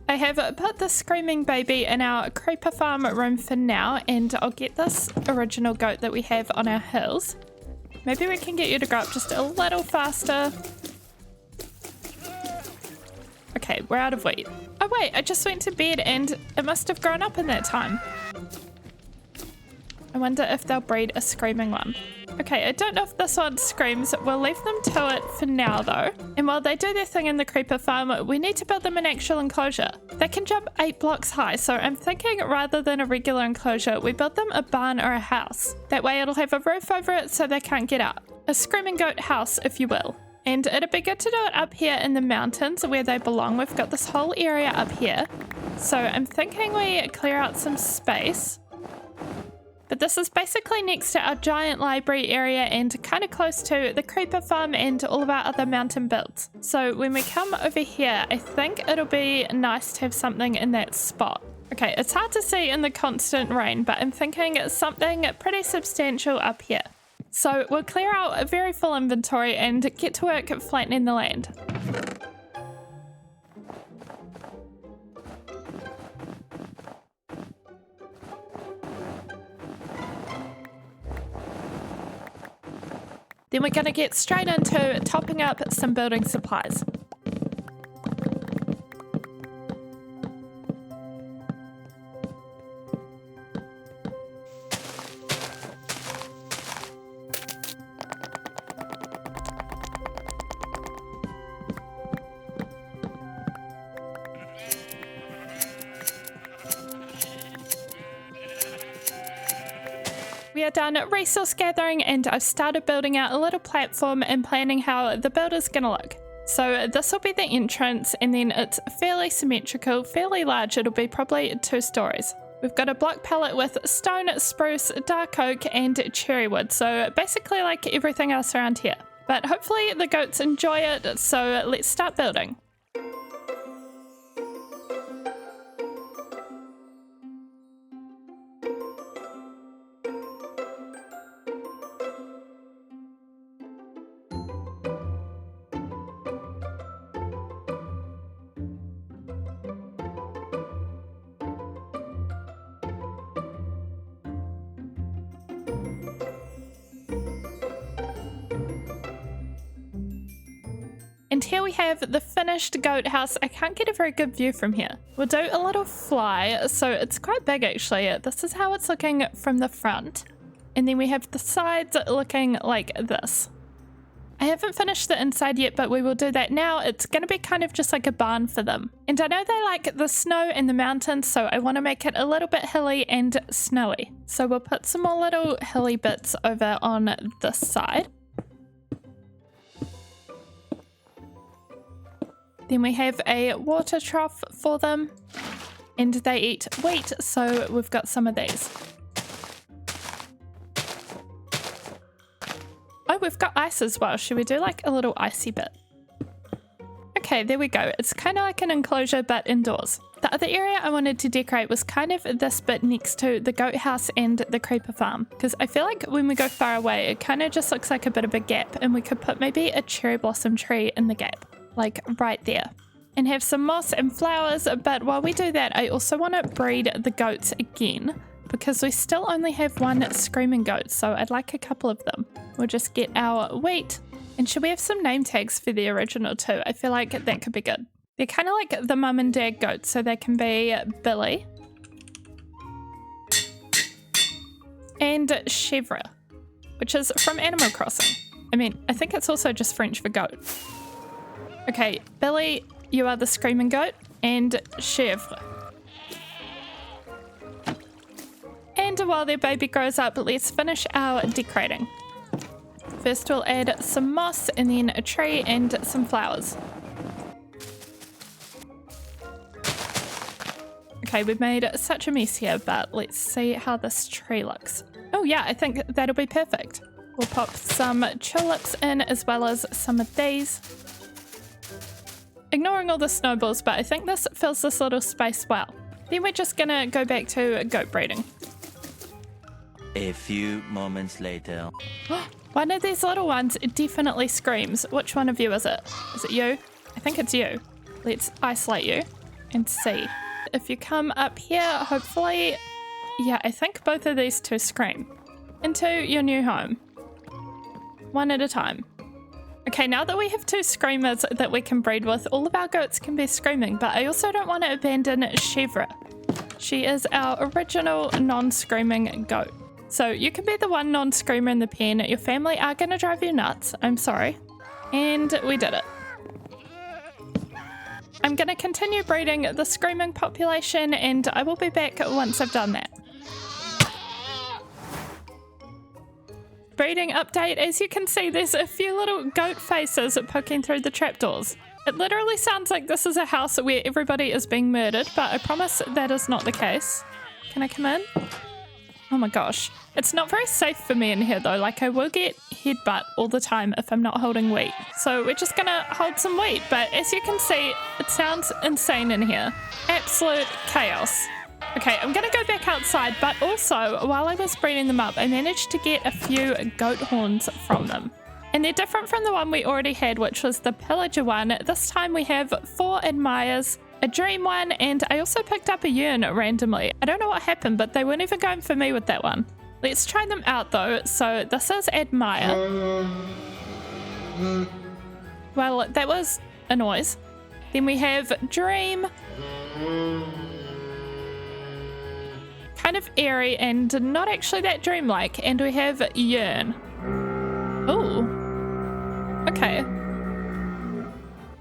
Speaker 1: I have put the screaming baby in our creeper farm room for now, and I'll get this original goat that we have on our hills. Maybe we can get you to grow up just a little faster. Okay, we're out of wheat. Oh wait, I just went to bed and it must have grown up in that time. I wonder if they'll breed a screaming one. Okay, I don't know if this one screams. We'll leave them to it for now though. And while they do their thing in the creeper farm, we need to build them an actual enclosure. They can jump 8 blocks high, so I'm thinking rather than a regular enclosure, we build them a barn or a house. That way it'll have a roof over it so they can't get out. A screaming goat house, if you will. And it'd be good to do it up here in the mountains where they belong. We've got this whole area up here. So I'm thinking we clear out some space. But this is basically next to our giant library area and kind of close to the creeper farm and all of our other mountain builds. So when we come over here, I think it'll be nice to have something in that spot. Okay, it's hard to see in the constant rain, but I'm thinking something pretty substantial up here. So we'll clear out a very full inventory and get to work flattening the land. Then we're going to get straight into topping up some building supplies. We are done resource gathering and I've started building out a little platform and planning how the build is going to look. So this will be the entrance and then it's fairly symmetrical, fairly large. It'll be probably 2 stories. We've got a block palette with stone, spruce, dark oak and cherry wood. So basically like everything else around here. But hopefully the goats enjoy it. So let's start building. And here we have the finished goat house. I can't get a very good view from here. We'll do a little fly. So it's quite big actually. This is how it's looking from the front. And then we have the sides looking like this. I haven't finished the inside yet, but we will do that now. It's going to be kind of just like a barn for them. And I know they like the snow and the mountains, so I want to make it a little bit hilly and snowy. So we'll put some more little hilly bits over on this side. Then we have a water trough for them, and they eat wheat, so we've got some of these. Oh, we've got ice as well. Should we do like a little icy bit? Okay, there we go. It's kind of like an enclosure, but indoors. The other area I wanted to decorate was kind of this bit next to the goat house and the creeper farm, because I feel like when we go far away, it kind of just looks like a bit of a gap, and we could put maybe a cherry blossom tree in the gap. Like right there, and have some moss and flowers. But while we do that, I also want to breed the goats again because we still only have 1 screaming goat, so I'd like a couple of them. We'll just get our wheat. And should we have some name tags for the original too? I feel like that could be good. They're kind of like the mum and dad goats, so they can be Billy and Chèvre, which is from Animal Crossing. I mean, I think it's also just French for goat. Okay, Billy, you are the screaming goat, and Chèvre. And while their baby grows up, let's finish our decorating. First we'll add some moss and then a tree and some flowers. Okay, we've made such a mess here, but let's see how this tree looks. Oh yeah, I think that'll be perfect. We'll pop some tulips in as well as some of these. Ignoring all the snowballs, but I think this fills this little space well. Then we're just gonna go back to goat breeding.
Speaker 2: A few moments later.
Speaker 1: One of these little ones definitely screams. Which one of you is it? Is it you? I think it's you. Let's isolate you and see. If you come up here, hopefully, yeah, I think both of these two scream. Into your new home. One at a time. Okay, now that we have two screamers that we can breed with, all of our goats can be screaming, but I also don't want to abandon Chevra. She is our original non-screaming goat. So you can be the one non-screamer in the pen. Your family are going to drive you nuts. I'm sorry. And we did it. I'm going to continue breeding the screaming population, and I will be back once I've done that. Breeding update. As you can see, there's a few little goat faces poking through the trapdoors. It literally sounds like this is a house where everybody is being murdered, but I promise that is not the case. Can I come in? Oh my gosh. It's not very safe for me in here though. Like, I will get headbutt all the time if I'm not holding wheat. So we're just gonna hold some wheat, but as you can see, it sounds insane in here. Absolute chaos. Okay, I'm gonna go back outside, but also while I was breeding them up, I managed to get a few goat horns from them. And they're different from the one we already had, which was the pillager one. This time we have 4 admires, a dream one, and I also picked up a yearn randomly. I don't know what happened, but they weren't even going for me with that one. Let's try them out though. So this is admire. Well, that was a noise. Then we have dream. Kind of airy and not actually that dreamlike. And we have yearn. Ooh. Okay.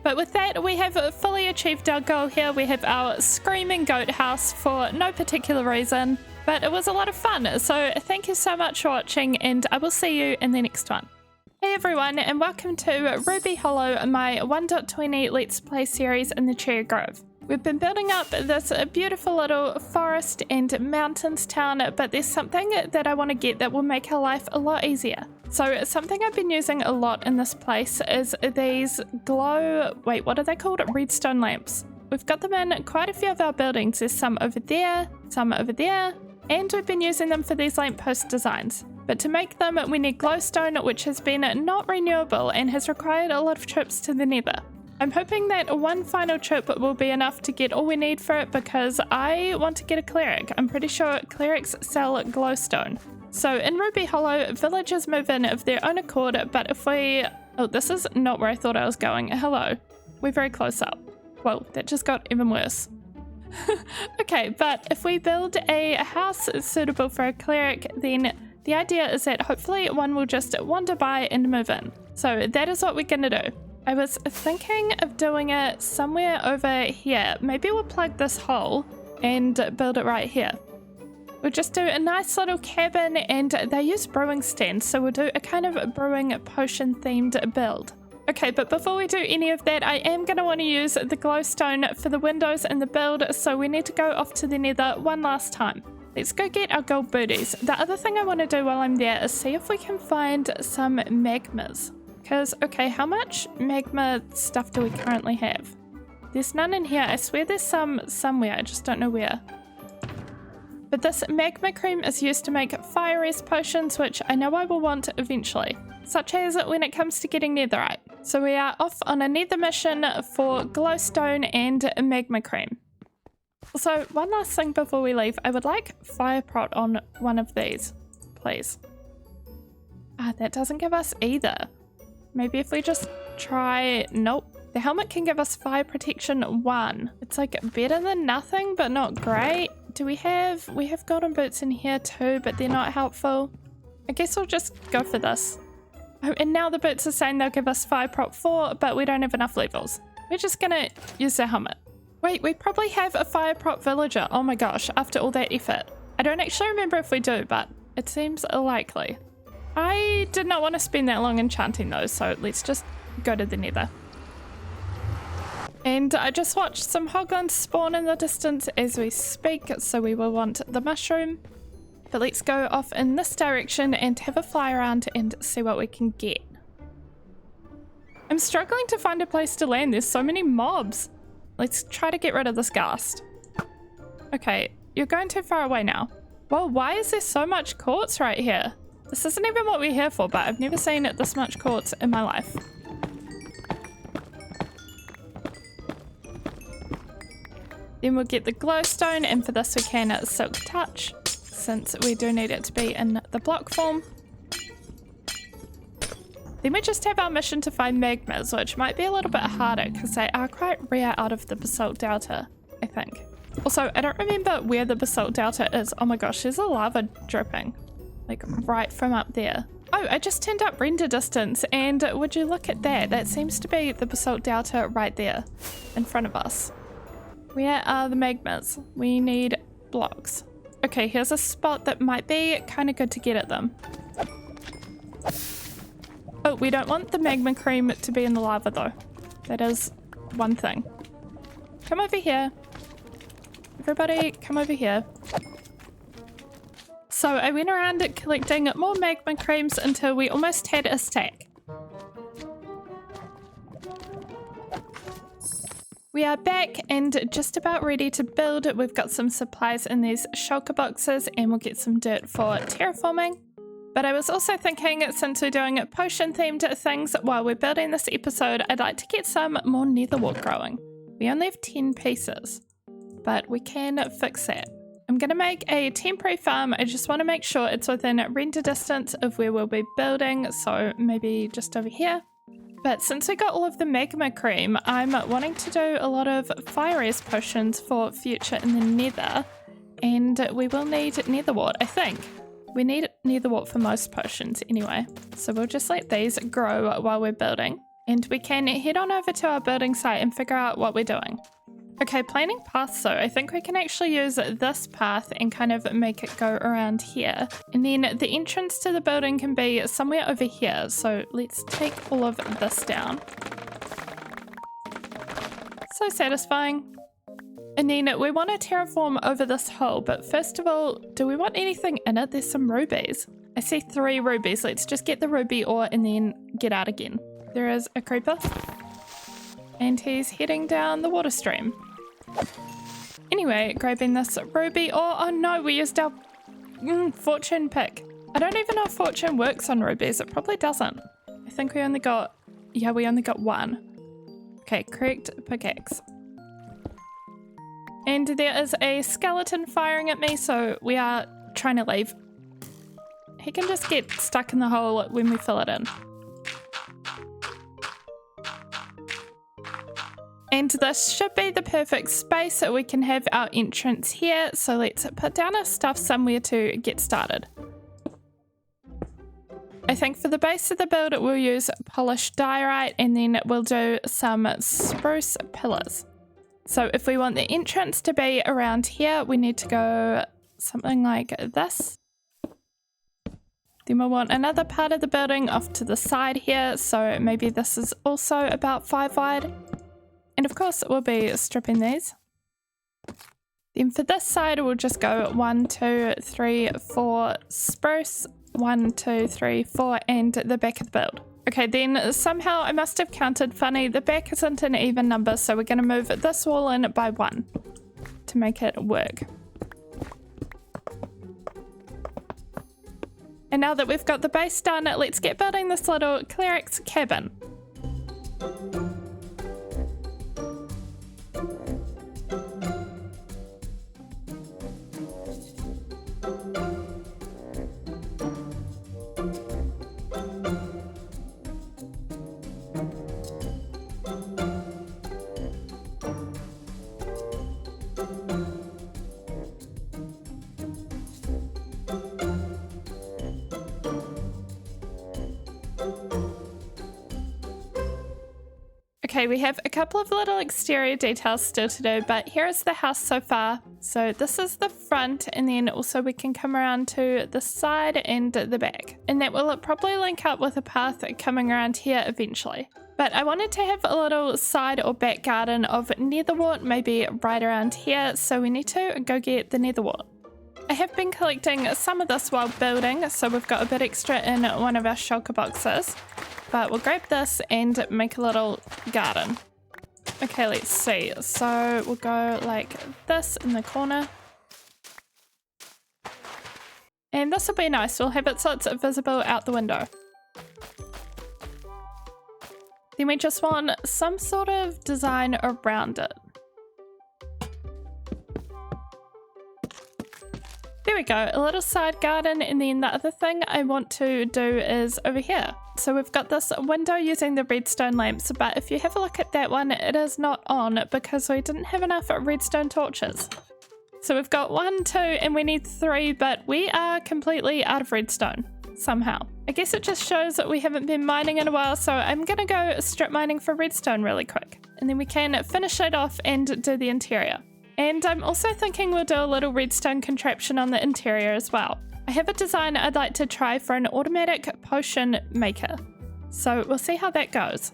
Speaker 1: But with that, we have fully achieved our goal here. We have our screaming goat house for no particular reason, but it was a lot of fun. So thank you so much for watching, and I will see you in the next one. Hey everyone, and welcome to Ruby Hollow, my 1.20 Let's Play series in the Cherry Grove. We've been building up this beautiful little forest and mountains town, but there's something that I want to get that will make our life a lot easier. So something I've been using a lot in this place is these wait, what are they called? Redstone lamps. We've got them in quite a few of our buildings. There's some over there, and we've been using them for these lamppost designs. But to make them, we need glowstone, which has been not renewable and has required a lot of trips to the nether. I'm hoping that one final trip will be enough to get all we need for it, because I want to get a cleric. I'm pretty sure clerics sell glowstone. So in Ruby Hollow, villagers move in of their own accord, but if we... Oh, this is not where I thought I was going. Hello. We're very close up. Whoa, that just got even worse. Okay, but if we build a house suitable for a cleric, then the idea is that hopefully one will just wander by and move in. So that is what we're gonna do. I was thinking of doing it somewhere over here. Maybe we'll plug this hole and build it right here. We'll just do a nice little cabin, and they use brewing stands, so we'll do a kind of brewing potion themed build. Okay, but before we do any of that, I am going to want to use the glowstone for the windows and the build, so we need to go off to the nether one last time. Let's go get our gold booties. The other thing I want to do while I'm there is see if we can find some magmas. Because, okay, how much magma stuff do we currently have? There's none in here. I swear there's some somewhere. I just don't know where. But this magma cream is used to make fire res potions, which I know I will want eventually, such as when it comes to getting netherite. So we are off on a nether mission for glowstone and magma cream. Also, one last thing before we leave, I would like fire prot on one of these, please. That doesn't give us either. Maybe if we just try... Nope. The helmet can give us fire protection 1. It's like better than nothing, but not great. Do we have golden boots in here too, but they're not helpful. I guess we'll just go for this. Oh, and now the boots are saying they'll give us fire prot 4, but we don't have enough levels. We're just gonna use the helmet. Wait, we probably have a fire prot villager. Oh my gosh, after all that effort. I don't actually remember if we do, but it seems likely. I did not want to spend that long enchanting those, so let's just go to the nether. And I just watched some hoglins spawn in the distance as we speak, so we will want the mushroom. But let's go off in this direction and have a fly around and see what we can get. I'm struggling to find a place to land. There's so many mobs. Let's try to get rid of this ghast. Okay, you're going too far away now. Well, why is there so much quartz right here? This isn't even what we're here for, but I've never seen this much quartz in my life. Then we'll get the glowstone, and for this we can silk touch, since we do need it to be in the block form. Then we just have our mission to find magmas, which might be a little bit harder because they are quite rare out of the basalt delta, I think. Also, I don't remember where the basalt delta is. Oh my gosh, there's a lava dripping, like right from up there. Oh, I just turned up render distance, and would you look at that? That seems to be the basalt delta right there in front of us. Where are the magmas? We need blocks. Okay, here's a spot that might be kind of good to get at them. Oh, we don't want the magma cream to be in the lava though. That is one thing. Come over here. Everybody, come over here. So I went around collecting more magma creams until we almost had a stack. We are back and just about ready to build. We've got some supplies in these shulker boxes and we'll get some dirt for terraforming. But I was also thinking, since we're doing potion themed things while we're building this episode, I'd like to get some more netherwort growing. We only have 10 pieces, but we can fix that. I'm going to make a temporary farm. I just want to make sure it's within render distance of where we'll be building, so maybe just over here. But since we got all of the magma cream, I'm wanting to do a lot of fire res potions for future in the nether, and we will need netherwort, I think. We need netherwort for most potions anyway, so we'll just let these grow while we're building, and we can head on over to our building site and figure out what we're doing. Okay, planning paths though. I think we can actually use this path and kind of make it go around here. And then the entrance to the building can be somewhere over here. So let's take all of this down. So satisfying. And then we want to terraform over this hole. But first of all, do we want anything in it? There's some rubies. I see 3 rubies. Let's just get the ruby ore and then get out again. There is a creeper. And he's heading down the water stream. Anyway, grabbing this ruby ore. Oh no, we used our fortune pick. I don't even know if fortune works on rubies. It probably doesn't. I think we only got 1. Okay, correct pickaxe. And there is a skeleton firing at me, so we are trying to leave. He can just get stuck in the hole when we fill it in. And this should be the perfect space so we can have our entrance here. So let's put down our stuff somewhere to get started. I think for the base of the build we'll use polished diorite, and then we'll do some spruce pillars. So if we want the entrance to be around here, we need to go something like this. Then we'll want another part of the building off to the side here. So maybe this is also about 5 wide. And of course we'll be stripping these. Then for this side we'll just go 1, 2, 3, 4 spruce, 1, 2, 3, 4, and the back of the build. Okay, then somehow I must have counted funny. The back isn't an even number, so we're going to move this wall in by 1 to make it work. And now that we've got the base done, let's get building this little cleric's cabin. Okay, we have a couple of little exterior details still to do, but here is the house so far. So this is the front, and then also we can come around to the side and the back. And that will probably link up with a path coming around here eventually. But I wanted to have a little side or back garden of netherwort, maybe right around here, so we need to go get the netherwort. I have been collecting some of this while building, so we've got a bit extra in one of our shulker boxes. But we'll grab this and make a little garden. Okay, let's see. So we'll go like this in the corner. And this will be nice. We'll have it so it's visible out the window. Then we just want some sort of design around it. There we go, a little side garden, and then the other thing I want to do is over here. So we've got this window using the redstone lamps, but if you have a look at that one, it is not on because we didn't have enough redstone torches. So we've got 1, 2, and we need 3, but we are completely out of redstone somehow. I guess it just shows that we haven't been mining in a while, so I'm gonna go strip mining for redstone really quick. And then we can finish it off and do the interior. And I'm also thinking we'll do a little redstone contraption on the interior as well. I have a design I'd like to try for an automatic potion maker. So we'll see how that goes.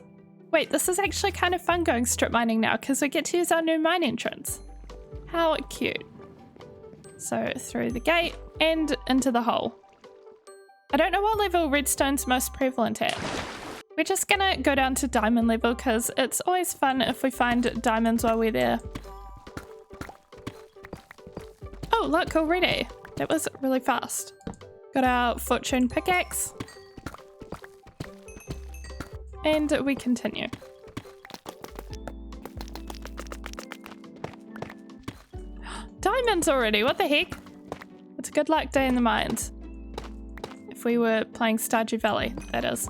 Speaker 1: Wait, this is actually kind of fun going strip mining now because we get to use our new mine entrance. How cute. So through the gate and into the hole. I don't know what level redstone's most prevalent at. We're just gonna go down to diamond level because it's always fun if we find diamonds while we're there. Oh, look, already. That was really fast. Got our fortune pickaxe. And we continue. Diamonds already, what the heck? It's a good luck day in the mines. If we were playing Stardew Valley, that is.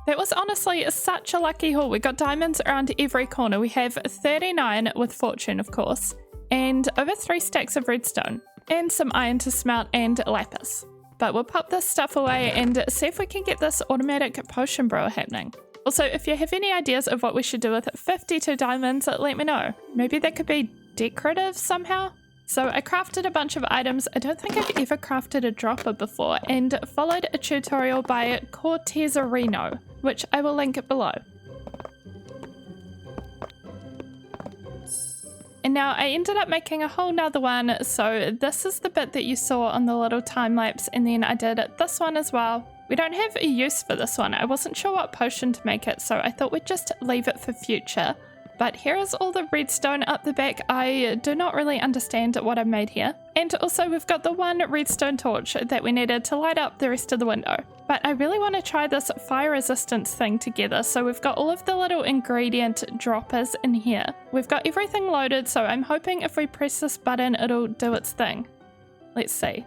Speaker 1: That was honestly such a lucky haul. We got diamonds around every corner. We have 39 with fortune, of course, and over 3 stacks of redstone, and some iron to smelt and lapis. But we'll pop this stuff away and see if we can get this automatic potion brewer happening. Also, if you have any ideas of what we should do with 52 diamonds, let me know. Maybe that could be decorative somehow? So I crafted a bunch of items. I don't think I've ever crafted a dropper before, and followed a tutorial by cottagecore, which I will link below. And now I ended up making a whole nother one, so this is the bit that you saw on the little time lapse, and then I did this one as well. We don't have a use for this one. I wasn't sure what potion to make it, so I thought we'd just leave it for future. But here is all the redstone up the back. I do not really understand what I made here. And also we've got the one redstone torch that we needed to light up the rest of the window. But I really want to try this fire resistance thing together. So we've got all of the little ingredient droppers in here. We've got everything loaded, so I'm hoping if we press this button, it'll do its thing. Let's see.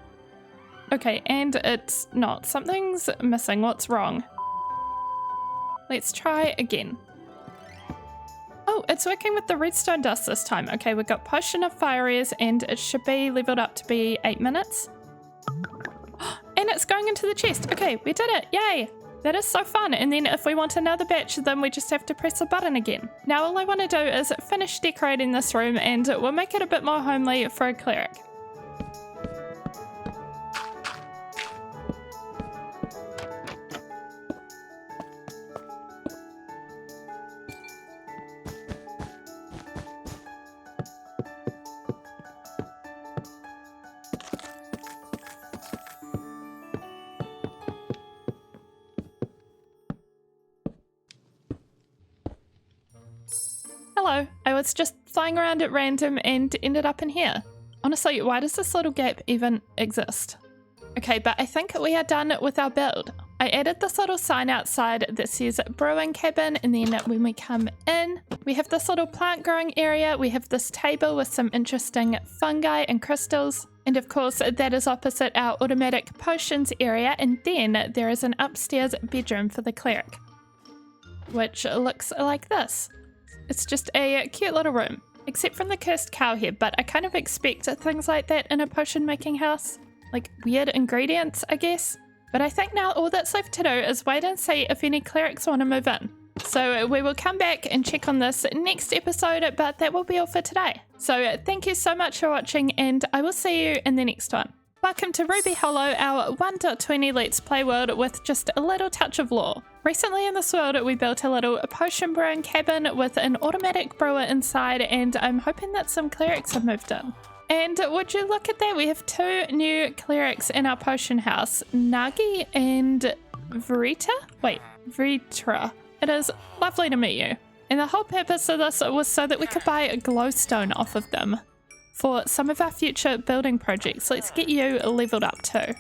Speaker 1: Okay, and it's not. Something's missing. What's wrong? Let's try again. Oh, it's working with the redstone dust this time. Okay, we've got potion of fire res, and it should be leveled up to be 8 minutes. And it's going into the chest. Okay, we did it. Yay. That is so fun. And then if we want another batch, then we just have to press a button again. Now all I want to do is finish decorating this room, and we'll make it a bit more homely for a cleric. Hello, I was just flying around at random and ended up in here. Honestly, why does this little gap even exist? Okay, but I think we are done with our build. I added this little sign outside that says brewing cabin, and then when we come in, we have this little plant growing area. We have this table with some interesting fungi and crystals. And of course, that is opposite our automatic potions area. And then there is an upstairs bedroom for the cleric, which looks like this. It's just a cute little room, except from the cursed cow head, but I kind of expect things like that in a potion making house. Like weird ingredients, I guess. But I think now all that's left to do is wait and see if any clerics want to move in. So we will come back and check on this next episode, but that will be all for today. So thank you so much for watching, and I will see you in the next one. Welcome to Ruby Hollow, our 1.20 Let's Play world with just a little touch of lore. Recently in this world we built a little potion brewing cabin with an automatic brewer inside, and I'm hoping that some clerics have moved in. And would you look at that, we have 2 new clerics in our potion house, Nagi and Vritra. It is lovely to meet you. And the whole purpose of this was so that we could buy a glowstone off of them for some of our future building projects. Let's get you leveled up too,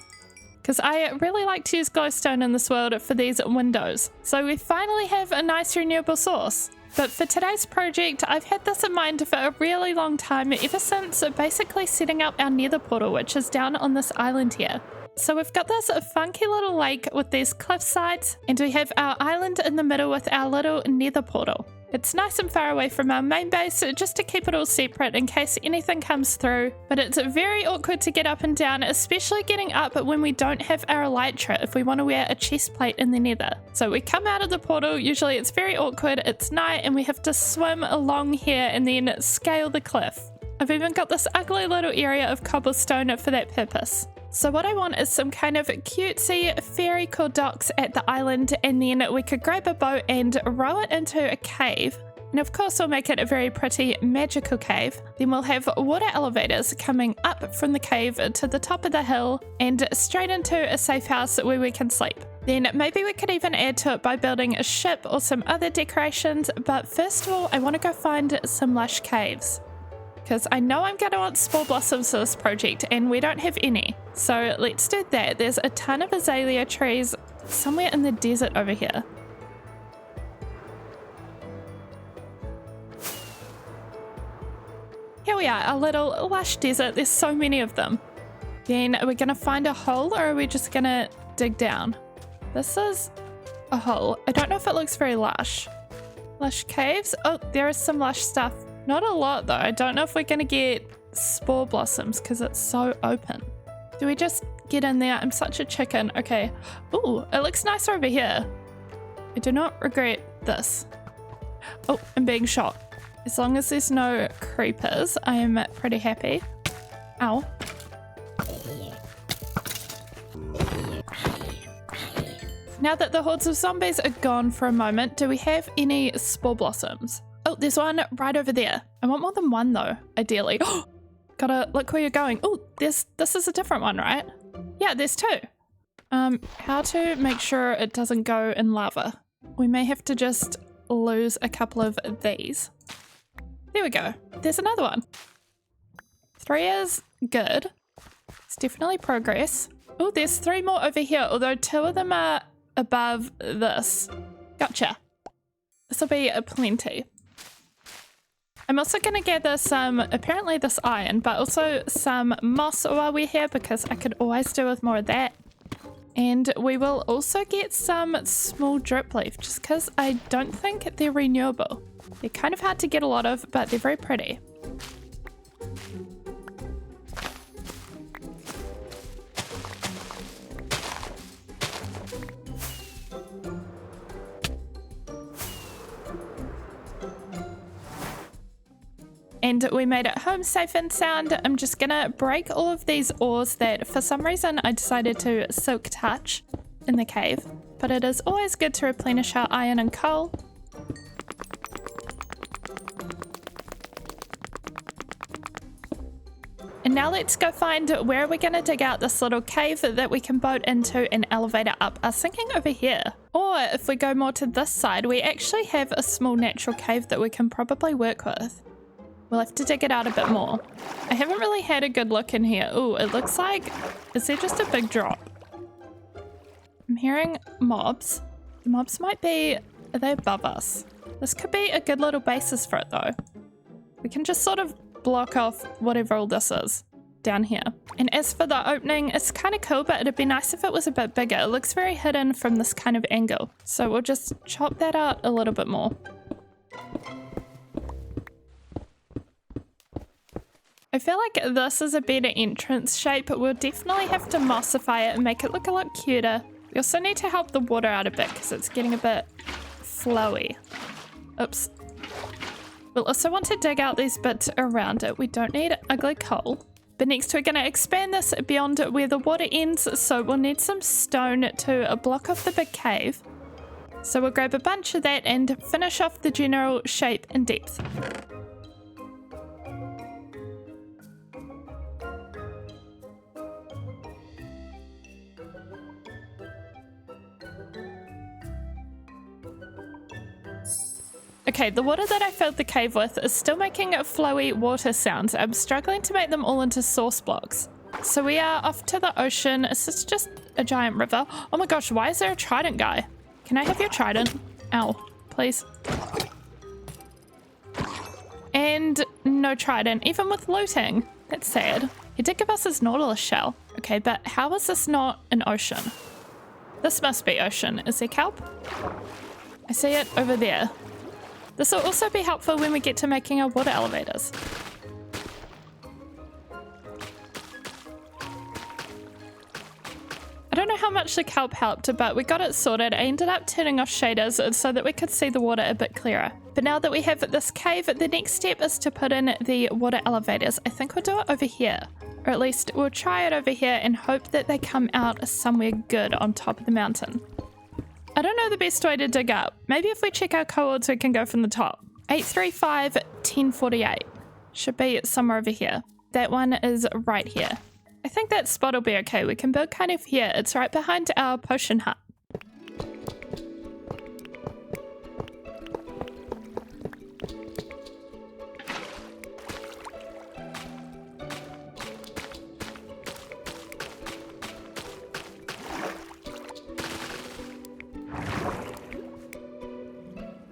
Speaker 1: because I really like to use glowstone in this world for these windows. So we finally have a nice renewable source. But for today's project, I've had this in mind for a really long time, ever since basically setting up our nether portal, which is down on this island here. So we've got this funky little lake with these cliff sides, and we have our island in the middle with our little nether portal. It's nice and far away from our main base, just to keep it all separate in case anything comes through, but it's very awkward to get up and down, especially getting up when we don't have our elytra if we want to wear a chest plate in the nether. So we come out of the portal, usually it's very awkward, it's night, and we have to swim along here and then scale the cliff. I've even got this ugly little area of cobblestone for that purpose. So what I want is some kind of cutesy fairy cool docks at the island, and then we could grab a boat and row it into a cave. And of course we'll make it a very pretty magical cave. Then we'll have water elevators coming up from the cave to the top of the hill and straight into a safe house where we can sleep. Then maybe we could even add to it by building a ship or some other decorations, but first of all I want to go find some lush caves, because I know I'm going to want spore blossoms for this project and we don't have any. So let's do that. There's a ton of azalea trees somewhere in the desert over here. Here we are, our little lush desert. There's so many of them. Then are we going to find a hole, or are we just going to dig down? This is a hole. I don't know if it looks very lush. Lush caves. Oh, there is some lush stuff. Not a lot though. I don't know if we're going to get spore blossoms because it's so open. Do we just get in there? I'm such a chicken. Okay. Ooh, it looks nicer over here. I do not regret this. Oh, I'm being shot. As long as there's no creepers, I am pretty happy. Ow. Now that the hordes of zombies are gone for a moment, do we have any spore blossoms? Oh, there's one right over there. I want more than one though, ideally. Gotta look where you're going. Oh, this is a different one, right? Yeah, there's 2. How to make sure it doesn't go in lava. We may have to just lose a couple of these. There we go. There's another one. 3 is good. It's definitely progress. Oh, there's 3 more over here, although 2 of them are above this. Gotcha. This will be a plenty. I'm also going to gather some, apparently this iron, but also some moss while we're here, because I could always do with more of that. And we will also get some small drip leaf, just because I don't think they're renewable. They're kind of hard to get a lot of, but they're very pretty. And we made it home safe and sound. I'm just gonna break all of these ores that for some reason I decided to silk touch in the cave. But it is always good to replenish our iron and coal. And now let's go find where we're gonna dig out this little cave that we can boat into an elevator up. I was thinking over here. Or if we go more to this side, we actually have a small natural cave that we can probably work with. We'll have to dig it out a bit more. I haven't really had a good look in here. Ooh, it looks like, is there just a big drop? I'm hearing mobs. The mobs might be, are they above us? This could be a good little basis for it though. We can just sort of block off whatever all this is down here. And as for the opening, it's kind of cool, but it'd be nice if it was a bit bigger. It looks very hidden from this kind of angle. So we'll just chop that out a little bit more. I feel like this is a better entrance shape, but we'll definitely have to mossify it and make it look a lot cuter. We also need to help the water out a bit because it's getting a bit flowy. Oops. We'll also want to dig out these bits around it. We don't need ugly coal. But next we're going to expand this beyond where the water ends, so we'll need some stone to block off the big cave. So we'll grab a bunch of that and finish off the general shape and depth. Okay, the water that I filled the cave with is still making flowy water sounds. I'm struggling to make them all into source blocks. So we are off to the ocean. Is this just a giant river? Oh my gosh, why is there a trident guy? Can I have your trident? Ow, please. And no trident, even with looting. That's sad. He did give us his nautilus shell. Okay, but how is this not an ocean? This must be ocean. Is there kelp? I see it over there. This will also be helpful when we get to making our water elevators. I don't know how much the kelp helped, but we got it sorted. I ended up turning off shaders so that we could see the water a bit clearer. But now that we have this cave, the next step is to put in the water elevators. I think we'll do it over here. Or at least we'll try it over here and hope that they come out somewhere good on top of the mountain. I don't know the best way to dig up. Maybe if we check our coords, we can go from the top. 835, 1048. Should be somewhere over here. That one is right here. I think that spot will be okay. We can build kind of here. It's right behind our potion hut.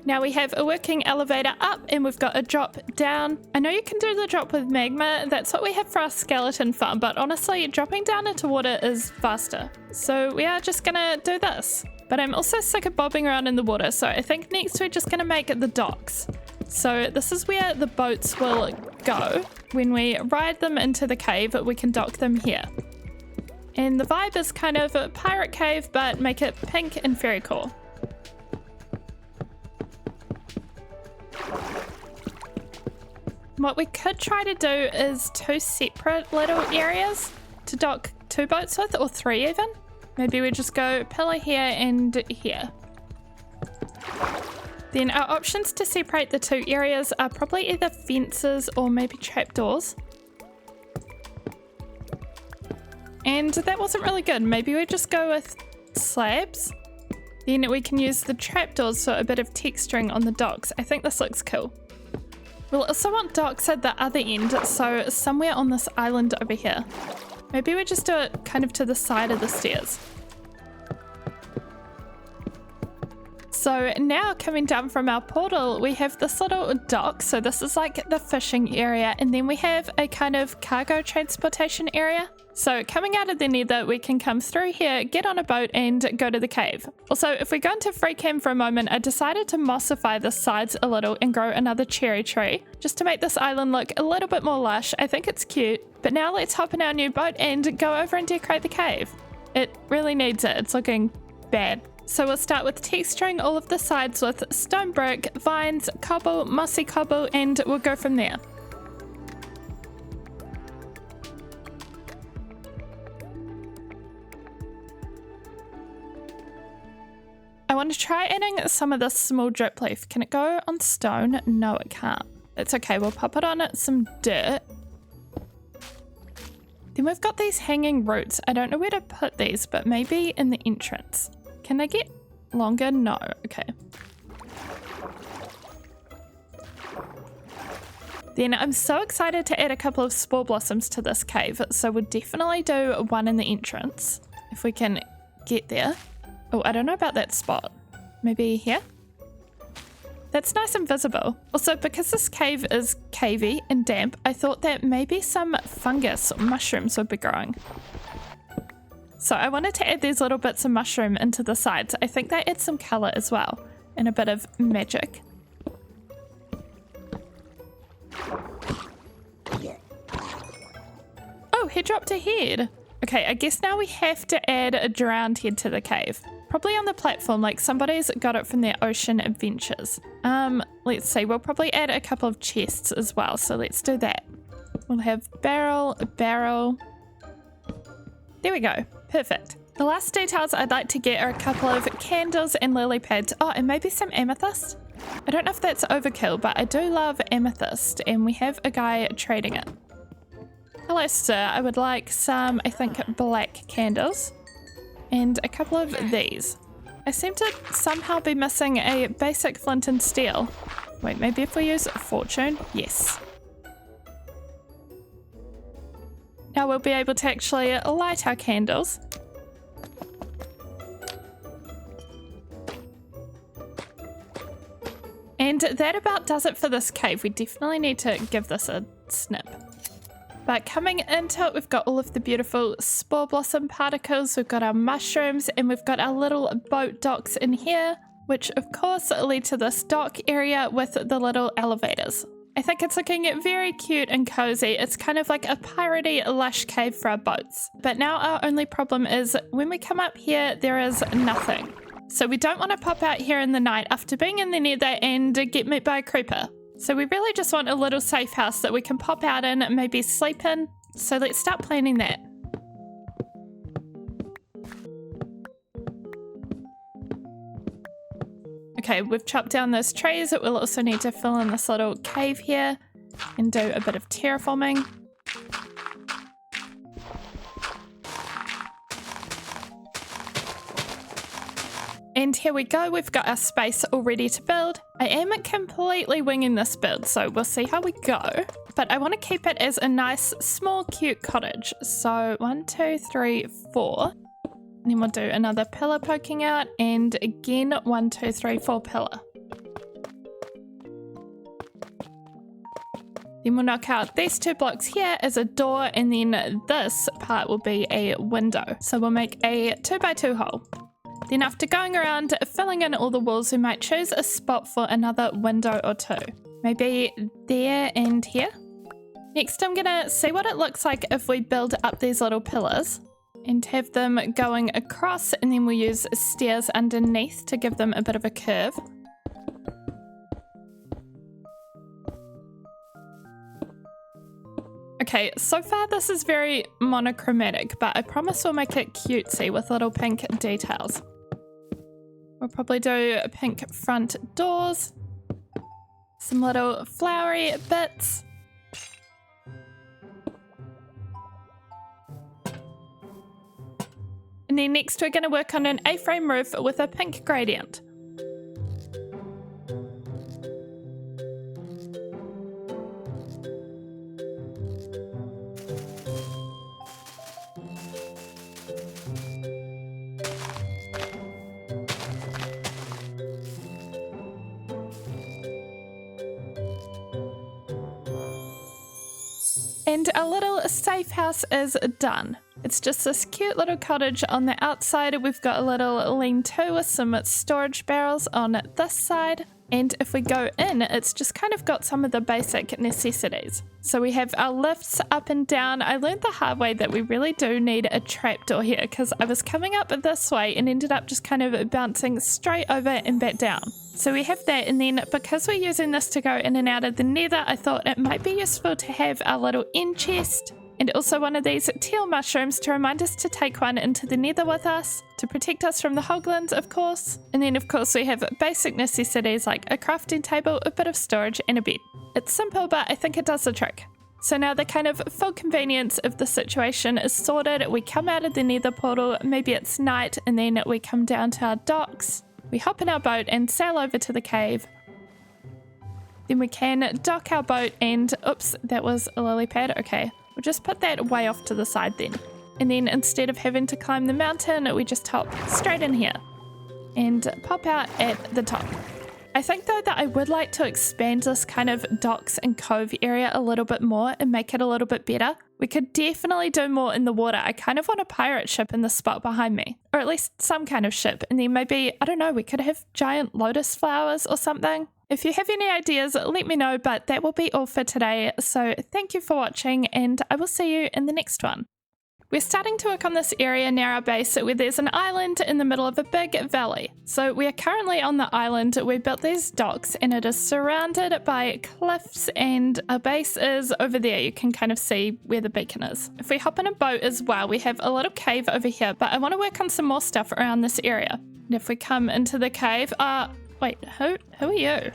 Speaker 1: Now we have a working elevator up and we've got a drop down. I know you can do the drop with magma. That's what we have for our skeleton farm, but honestly, dropping down into water is faster. So we are just gonna do this. But I'm also sick of bobbing around in the water, so I think next we're just gonna make the docks. So this is where the boats will go. When we ride them into the cave, we can dock them here. And the vibe is kind of a pirate cave, but make it pink and fairy core. What we could try to do is 2 separate little areas to dock 2 boats with, or 3 even. Maybe we just go pillar here and here. Then our options to separate the 2 areas are probably either fences or maybe trapdoors. And that wasn't really good. Maybe we just go with slabs. Then we can use the trapdoors for a bit of texturing on the docks. I think this looks cool. We'll also want docks at the other end, so somewhere on this island over here. Maybe we just do it kind of to the side of the stairs. So now coming down from our portal, we have this little dock. So this is like the fishing area, and then we have a kind of cargo transportation area. So coming out of the nether, we can come through here, get on a boat and go to the cave. Also, if we go into free cam for a moment, I decided to mossify the sides a little and grow another cherry tree just to make this island look a little bit more lush. I think it's cute. But now let's hop in our new boat and go over and decorate the cave. It really needs it. It's looking bad. So we'll start with texturing all of the sides with stone brick, vines, cobble, mossy cobble, and we'll go from there. I want to try adding some of this small drip leaf. Can it go on stone? No, it can't. It's okay, we'll pop it on some dirt. Then we've got these hanging roots. I don't know where to put these, but maybe in the entrance. Can they get longer? No, okay. Then I'm so excited to add a couple of spore blossoms to this cave, so we'll definitely do one in the entrance, if we can get there. Oh, I don't know about that spot. Maybe here? That's nice and visible. Also, because this cave is cavey and damp, I thought that maybe some fungus or mushrooms would be growing. So I wanted to add these little bits of mushroom into the sides. I think they add some color as well, and a bit of magic. Oh, he dropped a head. Okay, I guess now we have to add a drowned head to the cave. Probably on the platform, like somebody's got it from their ocean adventures. Let's see, we'll probably add a couple of chests as well, so let's do that. we'll have barrel, barrel. There we go. Perfect. The last details I'd like to get are a couple of candles and lily pads. Oh, and maybe some amethyst. I don't know if that's overkill, but I do love amethyst, and we have a guy trading it. Hello, sir. I would like some, I think, black candles and a couple of these. I seem to somehow be missing a basic flint and steel. Wait, maybe if we use fortune? Yes. Now we'll be able to actually light our candles. And that about does it for this cave. We definitely need to give this a snip. But coming into it, we've got all of the beautiful spore blossom particles, we've got our mushrooms, and we've got our little boat docks in here, which of course lead to this dock area with the little elevators. I think it's looking very cute and cozy. It's kind of like a piratey lush cave for our boats. But now our only problem is when we come up here, there is nothing. So we don't want to pop out here in the night after being in the nether and get met by a creeper. So we really just want a little safe house that we can pop out in and maybe sleep in. So let's start planning that. Okay, we've chopped down those trees. We'll also need to fill in this little cave here and do a bit of terraforming. And here we go, we've got our space all ready to build. I am completely winging this build, so we'll see how we go. But I want to keep it as a nice, small, cute cottage. So 1, 2, 3, 4. And then we'll do another pillar poking out, and again 1, 2, 3, 4 pillar. Then we'll knock out these 2 blocks here as a door, and then this part will be a window. So we'll make a 2x2 hole. Then after going around filling in all the walls, we might choose a spot for another window or 2. Maybe there and here. Next I'm gonna see what it looks like if we build up these little pillars and have them going across, and then we'll use stairs underneath to give them a bit of a curve. Okay, so far this is very monochromatic, but I promise we'll make it cutesy with little pink details. We'll probably do pink front doors, some little flowery bits. And then next we're going to work on an A-frame roof with a pink gradient. And our little safe house is done. It's just this cute little cottage on the outside. We've got a little lean-to with some storage barrels on this side. And if we go in, it's just kind of got some of the basic necessities. So we have our lifts up and down. I learned the hard way that we really do need a trapdoor here, because I was coming up this way and ended up just kind of bouncing straight over and back down. So we have that, and then because we're using this to go in and out of the nether, I thought it might be useful to have our little end chest and also one of these teal mushrooms to remind us to take one into the nether with us to protect us from the hoglins, of course. And then of course we have basic necessities like a crafting table, a bit of storage and a bed. It's simple, but I think it does the trick. So now the kind of full convenience of the situation is sorted. We come out of the nether portal, maybe it's night, and then we come down to our docks. We hop in our boat and sail over to the cave. Then we can dock our boat and, oops, that was a lily pad. Okay, we'll just put that way off to the side then. And then instead of having to climb the mountain, we just hop straight in here and pop out at the top. I think though that I would like to expand this kind of docks and cove area a little bit more and make it a little bit better. We could definitely do more in the water. I kind of want a pirate ship in the spot behind me, or at least some kind of ship. And then maybe, I don't know, we could have giant lotus flowers or something. If you have any ideas, let me know, but that will be all for today. So thank you for watching, and I will see you in the next one. We're starting to work on this area near our base where there's an island in the middle of a big valley. So we are currently on the island. We built these docks and it is surrounded by cliffs and our base is over there. You can kind of see where the beacon is. If we hop in a boat as well, we have a little cave over here, but I want to work on some more stuff around this area. And if we come into the cave, wait, who are you?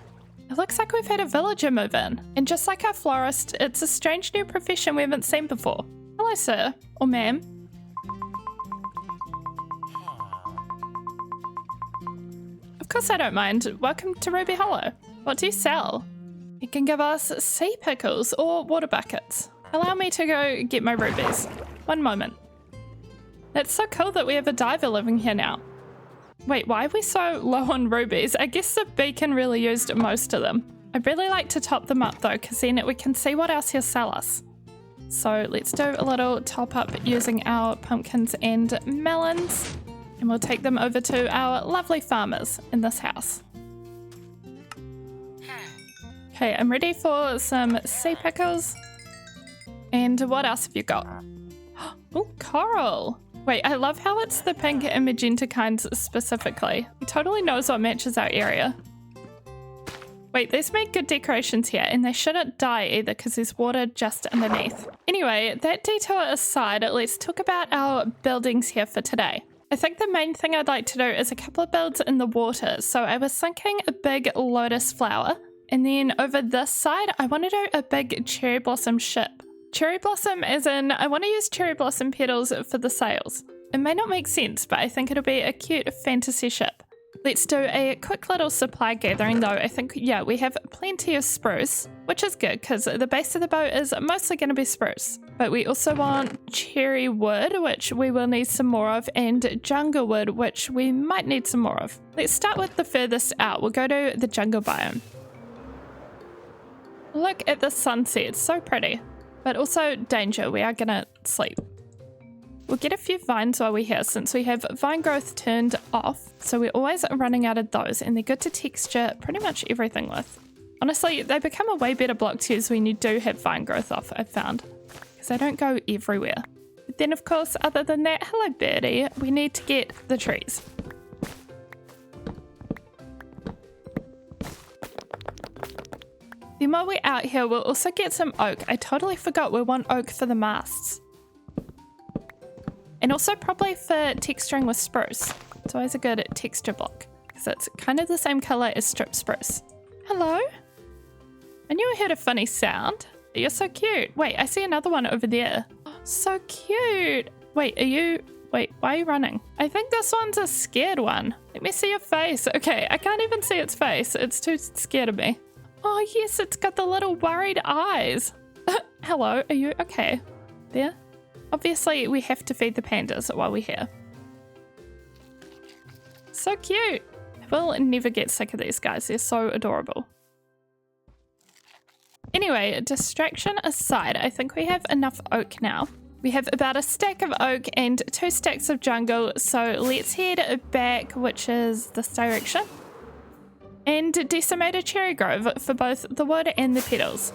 Speaker 1: It looks like we've had a villager move in. And just like our florist, it's a strange new profession we haven't seen before. Hello, sir. Or ma'am. Of course I don't mind. Welcome to Ruby Hollow. What do you sell? You can give us sea pickles or water buckets. Allow me to go get my rubies. One moment. It's so cool that we have a diver living here now. Wait, why are we so low on rubies? I guess the beacon really used most of them. I'd really like to top them up though, because then we can see what else he'll sell us. So let's do a little top up using our pumpkins and melons, and we'll take them over to our lovely farmers in this house. Okay, I'm ready for some sea pickles. And what else have you got? Oh, coral. Wait, I love how it's the pink and magenta kinds specifically. It totally knows what matches our area. Wait, these make good decorations here, and they shouldn't die either because there's water just underneath. Anyway, that detour aside, let's talk about our buildings here for today. I think the main thing I'd like to do is a couple of builds in the water. So I was thinking a big lotus flower, and then over this side, I want to do a big cherry blossom ship. Cherry blossom as in, I want to use cherry blossom petals for the sails. It may not make sense, but I think it'll be a cute fantasy ship. Let's do a quick little supply gathering though. I think, yeah, we have plenty of spruce, which is good because the base of the boat is mostly going to be spruce. But we also want cherry wood, which we will need some more of, and jungle wood, which we might need some more of. Let's start with the furthest out. We'll go to the jungle biome. Look at the sunset, it's so pretty. But also danger, we are going to sleep. We'll get a few vines while we're here since we have vine growth turned off. So we're always running out of those and they're good to texture pretty much everything with. Honestly, they become a way better block to use when you do have vine growth off, I've found. Because they don't go everywhere. But then of course, other than that, hello birdie, we need to get the trees. Then while we're out here, we'll also get some oak. I totally forgot we want oak for the masts. And also probably for texturing with spruce. It's always a good texture block because it's kind of the same color as strip spruce. Hello? I knew I heard a funny sound. You're so cute. Wait, I see another one over there. Oh, so cute. Wait, why are you running? I think this one's a scared one. Let me see your face. Okay, I can't even see its face. It's too scared of me. Oh yes, it's got the little worried eyes. Hello, are you okay? There? Obviously, we have to feed the pandas while we're here. So cute. We'll never get sick of these guys. They're so adorable. Anyway, distraction aside, I think we have enough oak now. We have about a stack of oak and 2 stacks of jungle. So let's head back, which is this direction. And decimate a cherry grove for both the wood and the petals.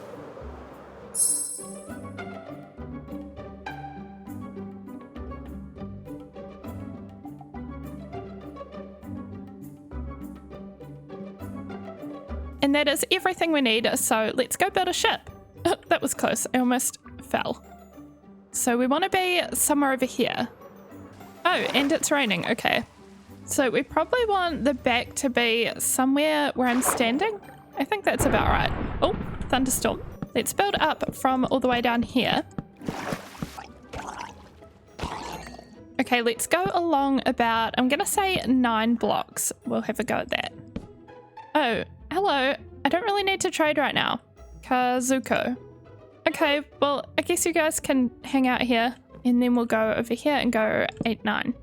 Speaker 1: And that is everything we need, so let's go build a ship. Oh, that was close, I almost fell. So we want to be somewhere over here. Oh, and it's raining, okay. So we probably want the back to be somewhere where I'm standing. I think that's about right. Oh, thunderstorm. Let's build up from all the way down here. Okay, let's go along about, I'm gonna say 9 blocks. We'll have a go at that. Oh, hello. I don't really need to trade right now. Kazuko. Okay, well, I guess you guys can hang out here and then we'll go over here and go 8, 9.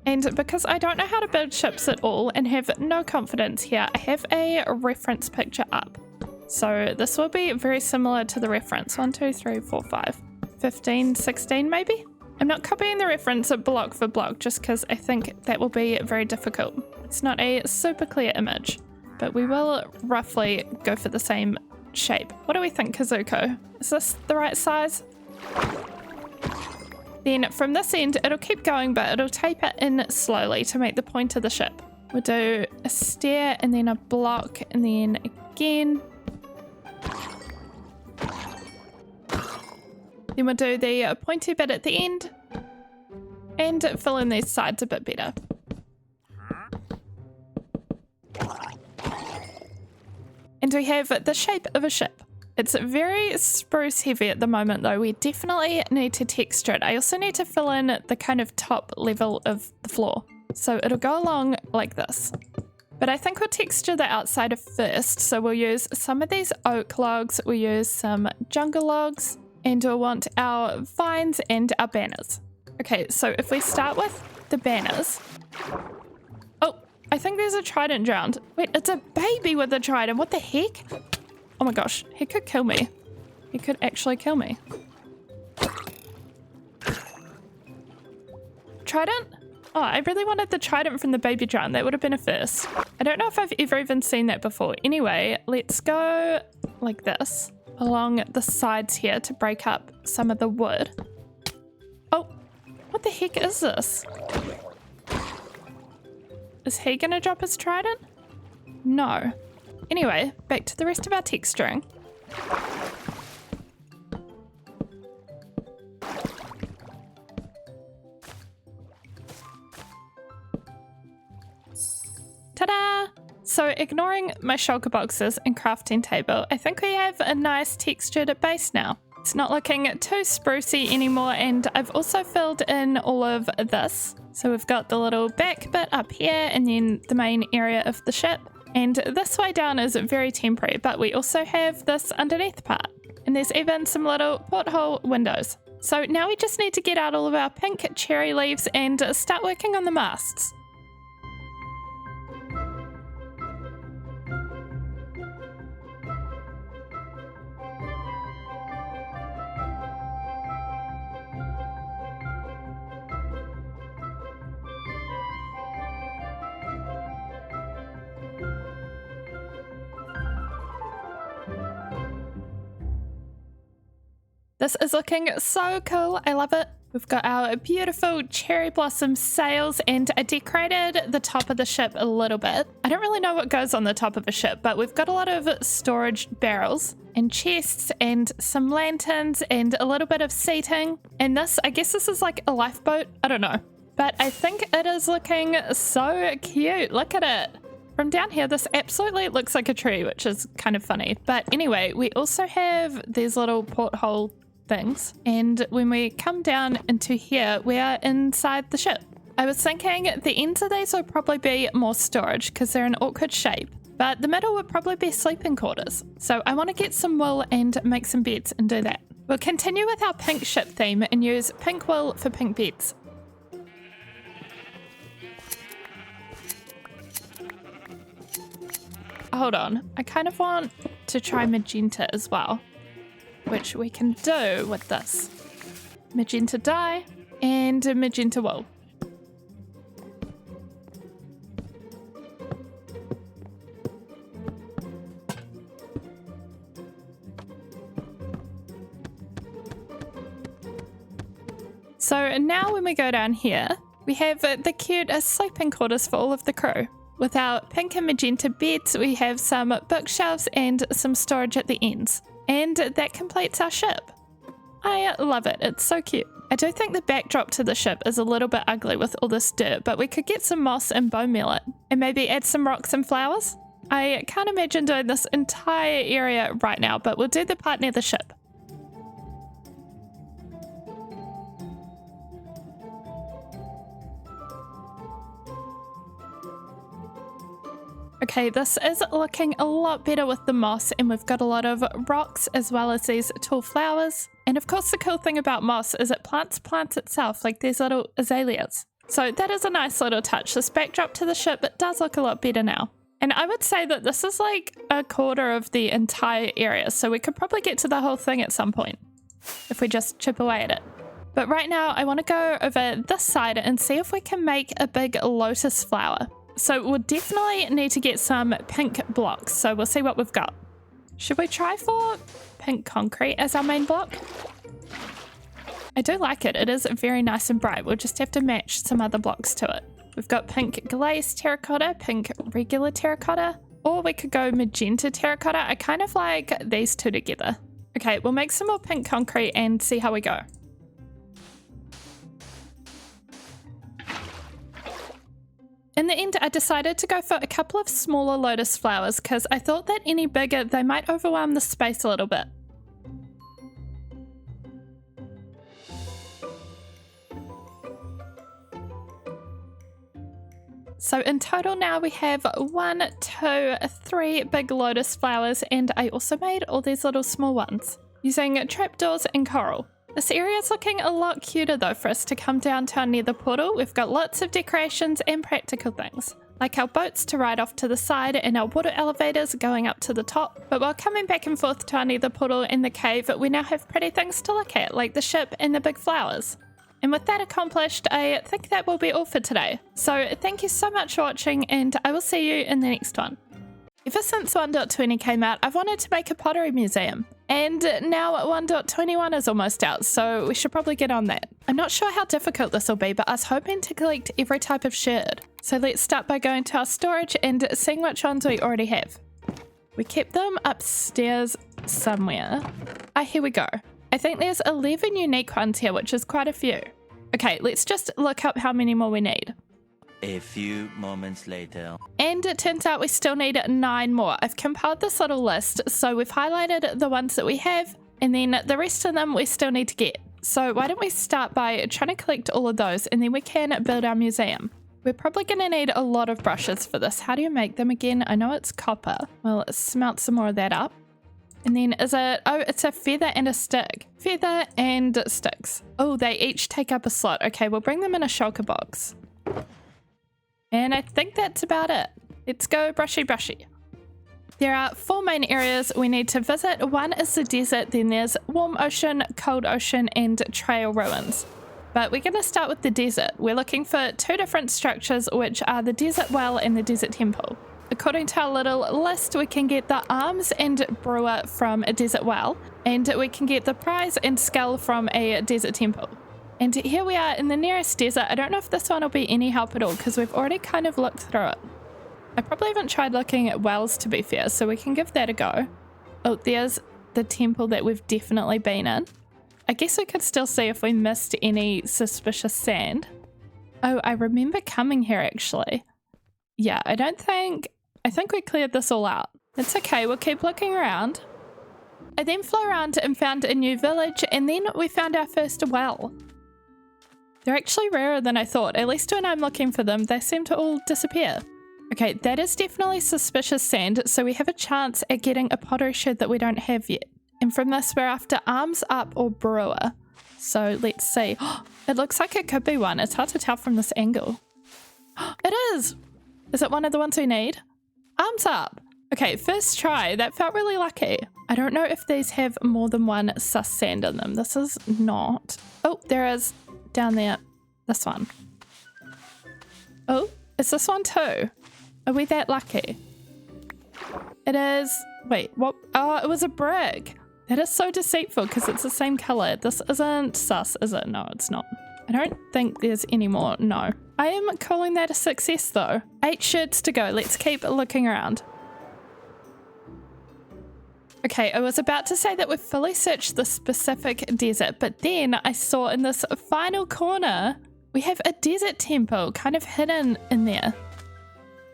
Speaker 1: And because I don't know how to build ships at all and have no confidence here, I have a reference picture up. So this will be very similar to the reference. 1, 2, 3, 4, 5, 15, 16 maybe? I'm not copying the reference block for block just because I think that will be very difficult. It's not a super clear image, but we will roughly go for the same shape. What do we think, Kazuko? Is this the right size? Then from this end, it'll keep going, but it'll taper in slowly to make the point of the ship. We'll do a stair and then a block and then again. Then we'll do the pointy bit at the end and fill in these sides a bit better. And we have the shape of a ship. It's very spruce heavy at the moment though. We definitely need to texture it. I also need to fill in the kind of top level of the floor. So it'll go along like this. But I think we'll texture the outside first. So we'll use some of these oak logs, we'll use some jungle logs, and we'll want our vines and our banners. Okay, so if we start with the banners. Oh, I think there's a trident drowned. Wait, it's a baby with a trident. What the heck? Oh my gosh, he could kill me. He could actually kill me. Trident? Oh, I really wanted the trident from the baby drown. That would have been a first. I don't know if I've ever even seen that before. Anyway, let's go like this along the sides here to break up some of the wood. Oh, what the heck is this? Is he gonna drop his trident? No. Anyway, back to the rest of our texturing. Ta-da! So ignoring my shulker boxes and crafting table, I think we have a nice textured base now. It's not looking too sprucey anymore, and I've also filled in all of this. So we've got the little back bit up here and then the main area of the ship. And this way down is very temporary, but we also have this underneath part. And there's even some little porthole windows. So now we just need to get out all of our pink cherry leaves and start working on the masts. This is looking so cool. I love it. We've got our beautiful cherry blossom sails, and I decorated the top of the ship a little bit. I don't really know what goes on the top of a ship, but we've got a lot of storage barrels and chests and some lanterns and a little bit of seating. And this, I guess this is like a lifeboat. I don't know. But I think it is looking so cute. Look at it. From down here, this absolutely looks like a tree, which is kind of funny. But anyway, we also have these little porthole things, and when we come down into here, we are inside the ship. I was thinking the ends of these would probably be more storage because they're an awkward shape, but the middle would probably be sleeping quarters. So I want to get some wool and make some beds and do that. We'll continue with our pink ship theme and use pink wool for pink beds. Hold on, I kind of want to try magenta as well, which we can do with this. Magenta dye and magenta wool. So now when we go down here, we have the cute sleeping quarters for all of the crew. With our pink and magenta beds, we have some bookshelves and some storage at the ends. And that completes our ship. I love it. It's so cute. I do think the backdrop to the ship is a little bit ugly with all this dirt, but we could get some moss and bone meal it. And maybe add some rocks and flowers. I can't imagine doing this entire area right now, but we'll do the part near the ship. Okay, this is looking a lot better with the moss, and we've got a lot of rocks as well as these tall flowers. And of course the cool thing about moss is it plants itself, like these little azaleas. So that is a nice little touch. This backdrop to the ship, it does look a lot better now. And I would say that this is like a quarter of the entire area, so we could probably get to the whole thing at some point if we just chip away at it. But right now I want to go over this side and see if we can make a big lotus flower. So we'll definitely need to get some pink blocks, so we'll see what we've got. Should we try for pink concrete as our main block? I do like it. It is very nice and bright. We'll just have to match some other blocks to it. We've got pink glazed terracotta, pink regular terracotta, or we could go magenta terracotta. I kind of like these two together. Okay, we'll make some more pink concrete and see how we go. In the end, I decided to go for a couple of smaller lotus flowers because I thought that any bigger, they might overwhelm the space a little bit. So in total now we have 1, 2, 3 big lotus flowers, and I also made all these little small ones using trapdoors and coral. This area is looking a lot cuter though for us to come downtown near the portal. We've got lots of decorations and practical things, like our boats to ride off to the side and our water elevators going up to the top. But while coming back and forth to our nether portal and the cave, we now have pretty things to look at, like the ship and the big flowers. And with that accomplished, I think that will be all for today. So thank you so much for watching, and I will see you in the next one. Ever since 1.20 came out, I've wanted to make a pottery museum. And now 1.21 is almost out, so we should probably get on that. I'm not sure how difficult this will be, but I was hoping to collect every type of sherd. So let's start by going to our storage and seeing which ones we already have. We kept them upstairs somewhere. Ah, here we go. I think there's 11 unique ones here, which is quite a few. Okay, let's just look up how many more we need.
Speaker 2: A few moments later.
Speaker 1: And it turns out we still need 9 more. I've compiled this little list, so we've highlighted the ones that we have, and then the rest of them we still need to get. So why don't we start by trying to collect all of those, and then we can build our museum. We're probably going to need a lot of brushes for this. How do you make them again? I know it's copper. Well, let's smelt some more of that up. And then is it, oh, it's a feather and a stick. Feather and sticks. Oh, they each take up a slot. Okay, we'll bring them in a shulker box. And I think that's about it. Let's go brushy brushy. There are 4 main areas we need to visit. One is the desert, then there's warm ocean, cold ocean, and trail ruins. But we're going to start with the desert. We're looking for 2 different structures, which are the desert well and the desert temple. According to our little list, we can get the arms and brewer from a desert well, and we can get the prize and skull from a desert temple. And here we are in the nearest desert. I don't know if this one will be any help at all because we've already kind of looked through it. I probably haven't tried looking at wells, to be fair, so we can give that a go. Oh, there's the temple that we've definitely been in. I guess we could still see if we missed any suspicious sand. Oh, I remember coming here actually. Yeah, I think we cleared this all out. It's okay, we'll keep looking around. I then flew around and found a new village, and then we found our first well. They're actually rarer than I thought. At least when I'm looking for them, they seem to all disappear. Okay, that is definitely suspicious sand, so we have a chance at getting a pottery sherd that we don't have yet. And from this, we're after arms up or brewer. So let's see. It looks like it could be one. It's hard to tell from this angle. It is! Is it one of the ones we need? Arms up. Okay, first try. That felt really lucky. I don't know if these have more than one sus sand in them. This is not. Oh, there is down there. This one. Oh, is this one too? Are we that lucky? It is. Wait, what? Oh, it was a brick. That is so deceitful because it's the same color. This isn't sus, is it? No, it's not. I don't think there's any more. No. I am calling that a success though. 8 sherds to go. Let's keep looking around. Okay, I was about to say that we've fully searched the specific desert, but then I saw in this final corner, we have a desert temple kind of hidden in there.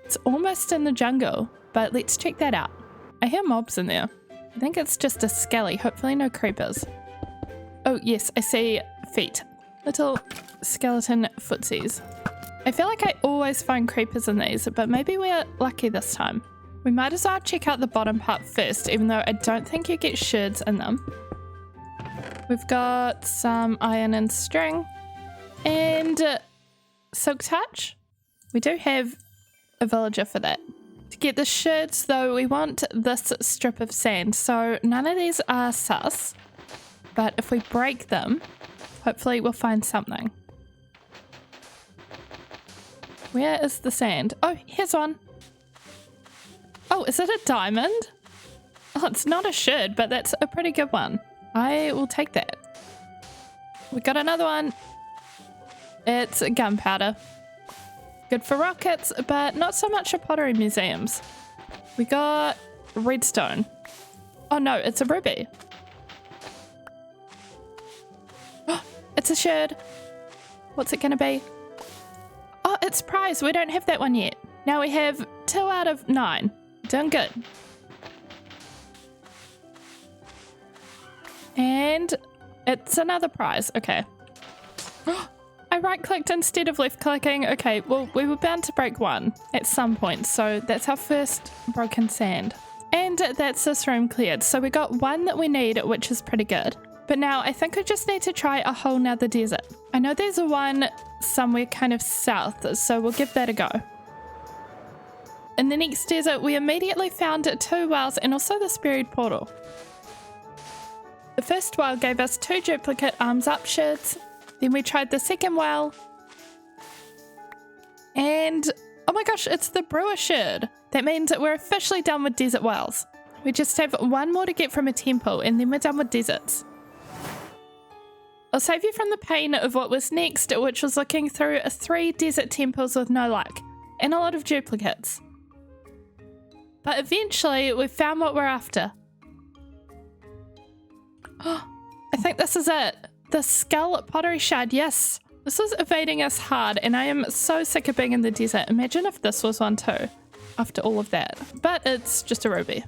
Speaker 1: It's almost in the jungle, but let's check that out. I hear mobs in there. I think it's just a skelly, hopefully no creepers. Oh yes, I see feet. Little skeleton footsies. I feel like I always find creepers in these, but maybe we're lucky this time. We might as well check out the bottom part first, even though I don't think you get sherds in them. We've got some iron and string and silk touch. We do have a villager for that. To get the sherds though, we want this strip of sand. So none of these are sus, but if we break them, hopefully we'll find something. Where is the sand? Oh, here's one. Oh, is it a diamond? Oh, it's not a sherd, but that's a pretty good one. I will take that. We got another one. It's gunpowder. Good for rockets, but not so much for pottery museums. We got redstone. Oh no, it's a ruby. It's a sherd. What's it gonna be? Oh, it's prize. We don't have that one yet. Now we have 2 out of 9. Doing good. And it's another prize. Okay. I right-clicked instead of left-clicking. Okay, well, we were bound to break one at some point, so that's our first broken sand. And that's this room cleared. So we got one that we need, which is pretty good. But now I think we just need to try a whole nother desert. I know there's a one somewhere kind of south, so we'll give that a go. In the next desert, we immediately found 2 wells and also this buried portal. The first well gave us 2 duplicate arms up sherds. Then we tried the second well. And oh my gosh, it's the brewer sherd. That means that we're officially done with desert wells. We just have one more to get from a temple and then we're done with deserts. I'll save you from the pain of what was next, which was looking through 3 desert temples with no luck and a lot of duplicates. But eventually we found what we're after. Oh, I think this is it. The skull pottery shard, yes. This is evading us hard and I am so sick of being in the desert. Imagine if this was one too, after all of that. But it's just a ruby.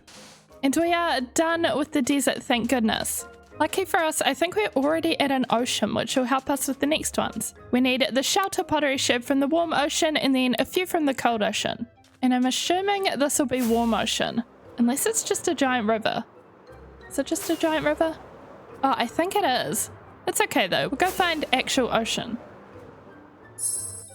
Speaker 1: And we are done with the desert, thank goodness. Lucky for us, I think we're already at an ocean, which will help us with the next ones. We need the shelter pottery sherd from the warm ocean and then a few from the cold ocean. And I'm assuming this will be warm ocean, unless it's just a giant river. Is it just a giant river? Oh, I think it is. It's okay though, we'll go find actual ocean.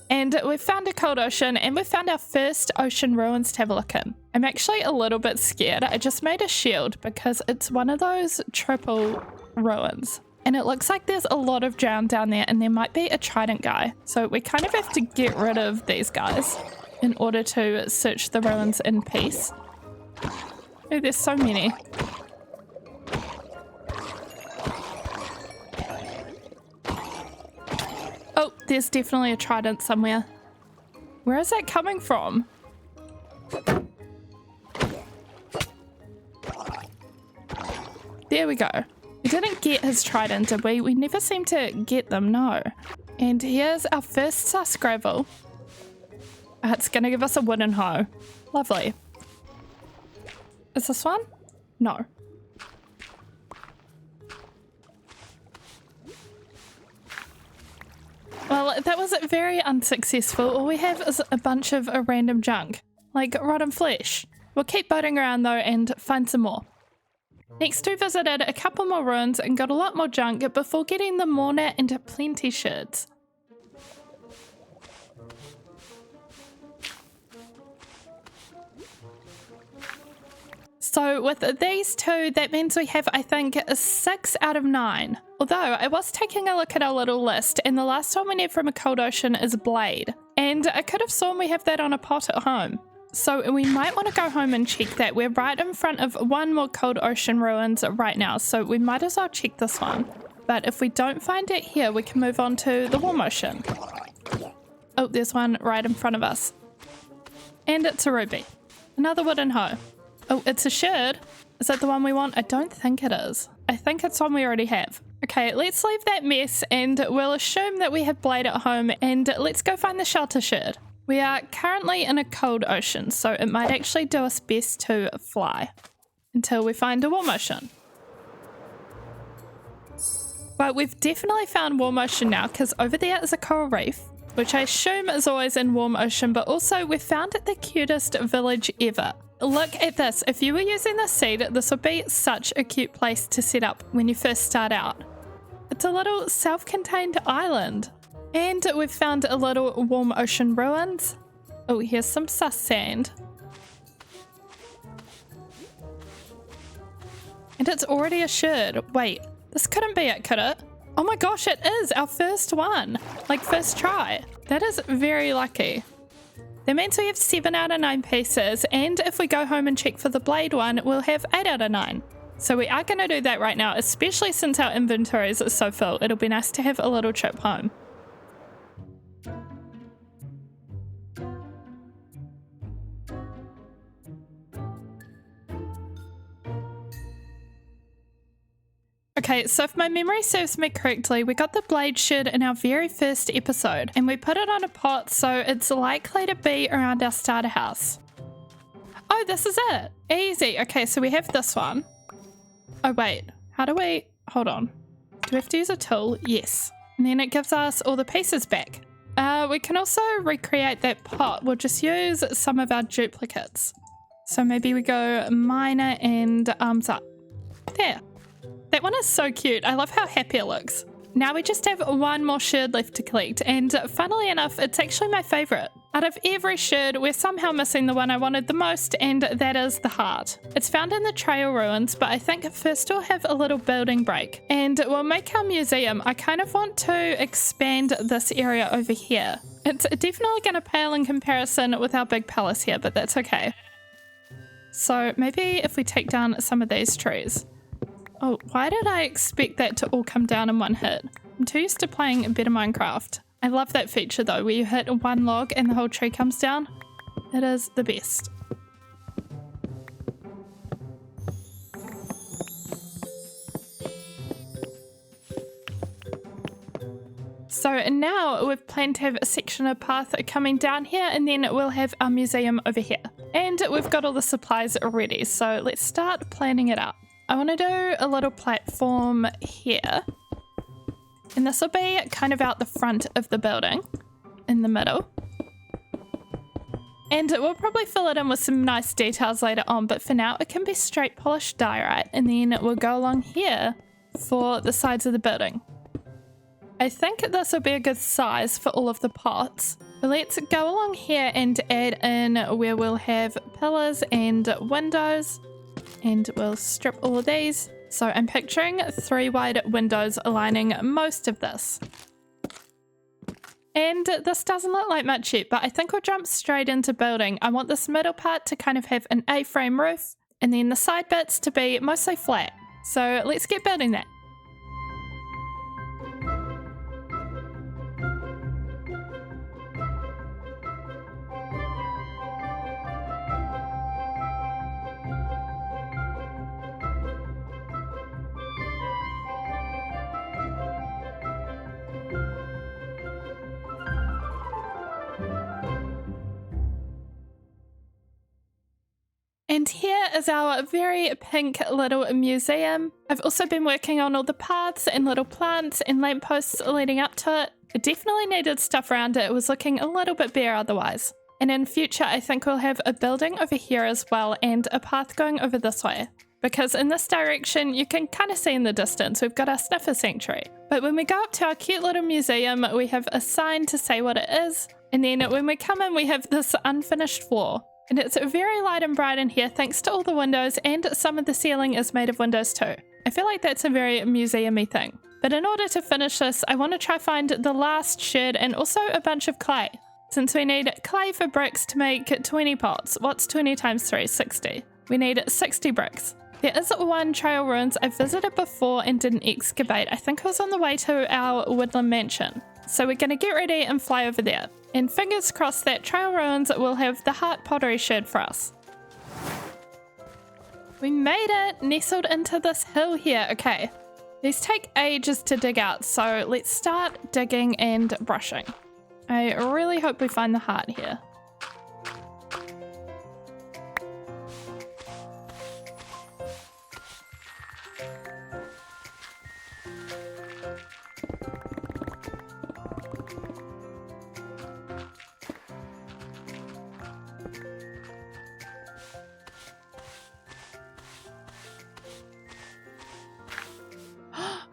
Speaker 1: And we've found a cold ocean and we've found our first ocean ruins to have a look in. I'm actually a little bit scared. I just made a shield because it's one of those triple ruins. And it looks like there's a lot of drowned down there and there might be a trident guy. So we kind of have to get rid of these guys in order to search the ruins in peace. Oh, there's so many. Oh, there's definitely a trident somewhere. Where is that coming from? There we go. We didn't get his trident, did we? We never seem to get them, no. And here's our first sus gravel. It's gonna give us a wooden hoe. Lovely. Is this one? No. Well, that was very unsuccessful. All we have is a bunch of random junk, like rotten flesh. We'll keep boating around though and find some more. Next we visited a couple more ruins and got a lot more junk before getting the Morna and plenty sherds. So with these two, that means we have, I think, 6 out of 9. Although I was taking a look at our little list and the last one we need from a cold ocean is blade. And I could have sworn we have that on a pot at home. So we might want to go home and check that. We're right in front of one more cold ocean ruins right now, so we might as well check this one. But if we don't find it here, we can move on to the warm ocean. Oh, there's one right in front of us. And it's a ruby. Another wooden hoe. Oh, it's a sherd. Is that the one we want? I don't think it is. I think it's one we already have. Okay, let's leave that mess and we'll assume that we have blade at home and let's go find the shelter sherd. We are currently in a cold ocean, so it might actually do us best to fly until we find a warm ocean. But we've definitely found warm ocean now because over there is a coral reef, which I assume is always in warm ocean, but also we found the cutest village ever. Look at this. If you were using this seed, this would be such a cute place to set up when you first start out. It's a little self-contained island. And we've found a little warm ocean ruins. Oh, here's some sus sand. And it's already a sherd. Wait, this couldn't be it, could it? Oh my gosh, it is our first one. Like first try. That is very lucky. That means we have 7 out of 9 pieces, and if we go home and check for the blade one, we'll have 8 out of 9. So we are going to do that right now, especially since our inventory is so full. It'll be nice to have a little trip home. Okay, so if my memory serves me correctly, we got the blade shed in our very first episode, and we put it on a pot so it's likely to be around our starter house. Oh, this is it. Easy. Okay, so we have this one. Oh, wait. How do we... Hold on. Do we have to use a tool? Yes. And then it gives us all the pieces back. We can also recreate that pot. We'll just use some of our duplicates. So maybe we go minor and arms up. There. That one is so cute. I love how happy it looks. Now we just have one more sherd left to collect, and funnily enough, it's actually my favorite. Out of every sherd, we're somehow missing the one I wanted the most, and that is the heart. It's found in the trail ruins, but I think first we'll have a little building break, and we'll make our museum. I kind of want to expand this area over here. It's definitely going to pale in comparison with our big palace here, but that's okay. So maybe if we take down some of these trees. Oh, why did I expect that to all come down in one hit? I'm too used to playing better Minecraft. I love that feature though, where you hit one log and the whole tree comes down. It is the best. So now we've planned to have a section of path coming down here, and then we'll have our museum over here. And we've got all the supplies ready, so let's start planning it out. I want to do a little platform here, and this will be kind of out the front of the building in the middle, and we'll probably fill it in with some nice details later on, but for now it can be straight polished diorite, and then we'll go along here for the sides of the building. I think this will be a good size for all of the pots, but let's go along here and add in where we'll have pillars and windows. And we'll strip all of these. So I'm picturing 3 wide windows aligning most of this. And this doesn't look like much yet, but I think we'll jump straight into building. I want this middle part to kind of have an A-frame roof, and then the side bits to be mostly flat. So let's get building that. And here is our very pink little museum. I've also been working on all the paths and little plants and lampposts leading up to it. It definitely needed stuff around it. It was looking a little bit bare otherwise. And in future, I think we'll have a building over here as well and a path going over this way. Because in this direction, you can kind of see in the distance, we've got our sniffer sanctuary. But when we go up to our cute little museum, we have a sign to say what it is. And then when we come in, we have this unfinished floor. And it's very light and bright in here thanks to all the windows, and some of the ceiling is made of windows too. I feel like that's a very museum-y thing. But in order to finish this, I want to try find the last shed and also a bunch of clay. Since we need clay for bricks to make 20 pots. What's 20 times 3? 60. We need 60 bricks. There is one trail ruins I've visited before and didn't excavate. I think it was on the way to our woodland mansion. So we're going to get ready and fly over there. And fingers crossed that trail ruins will have the heart pottery shed for us. We made it, nestled into this hill here. Okay, these take ages to dig out, so let's start digging and brushing. I really hope we find the heart here.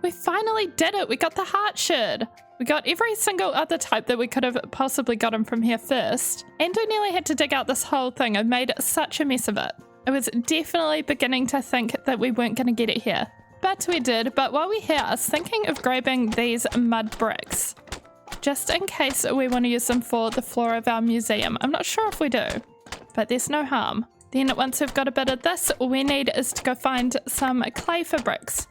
Speaker 1: We finally did it! We got the heart sherd! We got every single other type that we could have possibly gotten from here first. And we nearly had to dig out this whole thing. I made such a mess of it. I was definitely beginning to think that we weren't going to get it here. But we did. But while we're here, I was thinking of grabbing these mud bricks. Just in case we want to use them for the floor of our museum. I'm not sure if we do, but there's no harm. Then once we've got a bit of this, all we need is to go find some clay for bricks.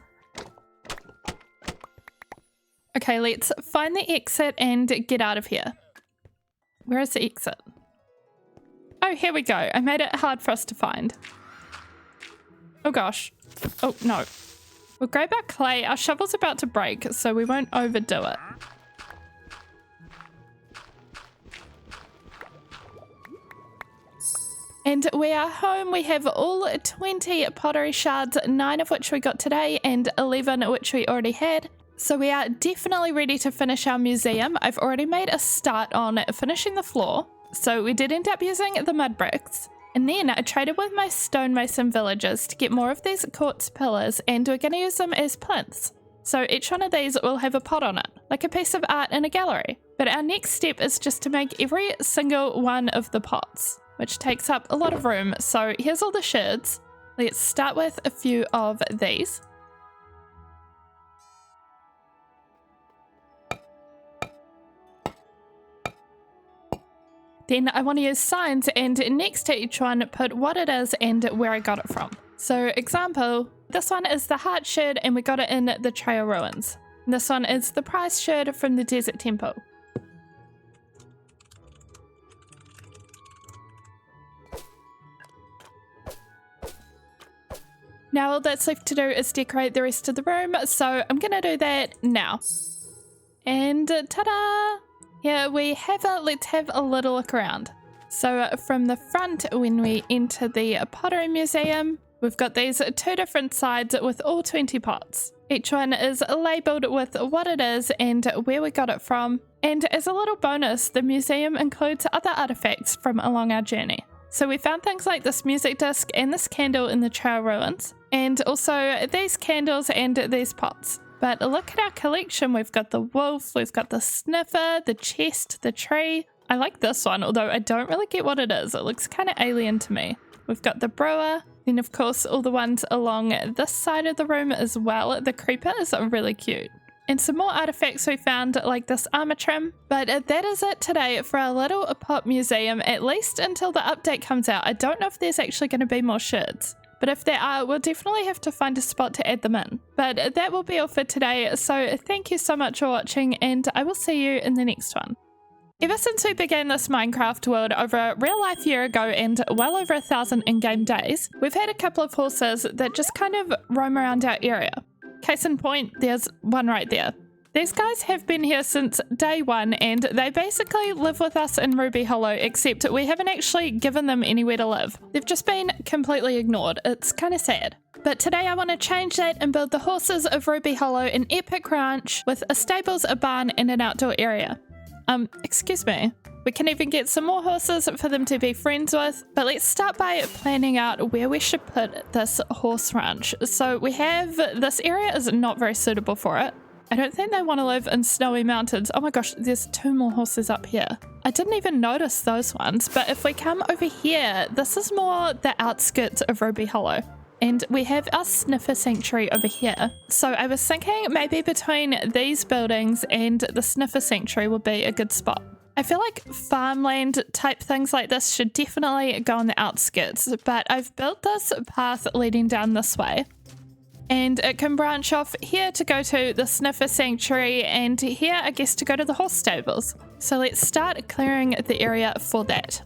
Speaker 1: Okay, let's find the exit and get out of here. Where is the exit? Oh, here we go. I made it hard for us to find. Oh gosh. Oh no. We'll grab our clay. Our shovel's about to break, so we won't overdo it. And we are home. We have all 20 pottery shards, 9 of which we got today and 11 which we already had. So we are definitely ready to finish our museum. I've already made a start on finishing the floor. So we did end up using the mud bricks. And then I traded with my stonemason villagers to get more of these quartz pillars, and we're going to use them as plinths. So each one of these will have a pot on it, like a piece of art in a gallery. But our next step is just to make every single one of the pots, which takes up a lot of room. So here's all the shards. Let's start with a few of these. Then I want to use signs, and next to each one put what it is and where I got it from. So example, this one is the heart shard and we got it in the trail ruins. This one is the prize shard from the desert temple. Now all that's left to do is decorate the rest of the room, so I'm gonna do that now. And ta-da! Here we have it. Let's have a little look around. So from the front, when we enter the pottery museum, we've got these 2 different sides with all 20 pots. Each one is labelled with what it is and where we got it from. And as a little bonus, the museum includes other artifacts from along our journey. So we found things like this music disc and this candle in the trail ruins, and also these candles and these pots. But look at our collection. We've got the wolf, we've got the sniffer, the chest, the tree. I like this one, although I don't really get what it is. It looks kind of alien to me. We've got the brewer, then of course all the ones along this side of the room as well. The creeper is really cute. And some more artifacts we found, like this armor trim. But that is it today for our little pot museum, at least until the update comes out. I don't know if there's actually going to be more shards. But if there are, we'll definitely have to find a spot to add them in. But that will be all for today, so thank you so much for watching, and I will see you in the next one. Ever since we began this Minecraft world over a real life year ago and well over 1,000 in-game days, we've had a couple of horses that just kind of roam around our area. Case in point, there's one right there. These guys have been here since day one, and they basically live with us in Ruby Hollow, except we haven't actually given them anywhere to live. They've just been completely ignored. It's kind of sad. But today I want to change that and build the horses of Ruby Hollow an epic ranch with a stables, a barn, and an outdoor area. Excuse me. We can even get some more horses for them to be friends with, but let's start by planning out where we should put this horse ranch. So we have, this area is not very suitable for it. I don't think they want to live in snowy mountains. Oh my gosh, there's 2 more horses up here. I didn't even notice those ones, but if we come over here, this is more the outskirts of Ruby Hollow. And we have our sniffer sanctuary over here. So I was thinking maybe between these buildings and the sniffer sanctuary would be a good spot. I feel like farmland type things like this should definitely go on the outskirts, but I've built this path leading down this way. And it can branch off here to go to the sniffer sanctuary, and here I guess to go to the horse stables. So let's start clearing the area for that.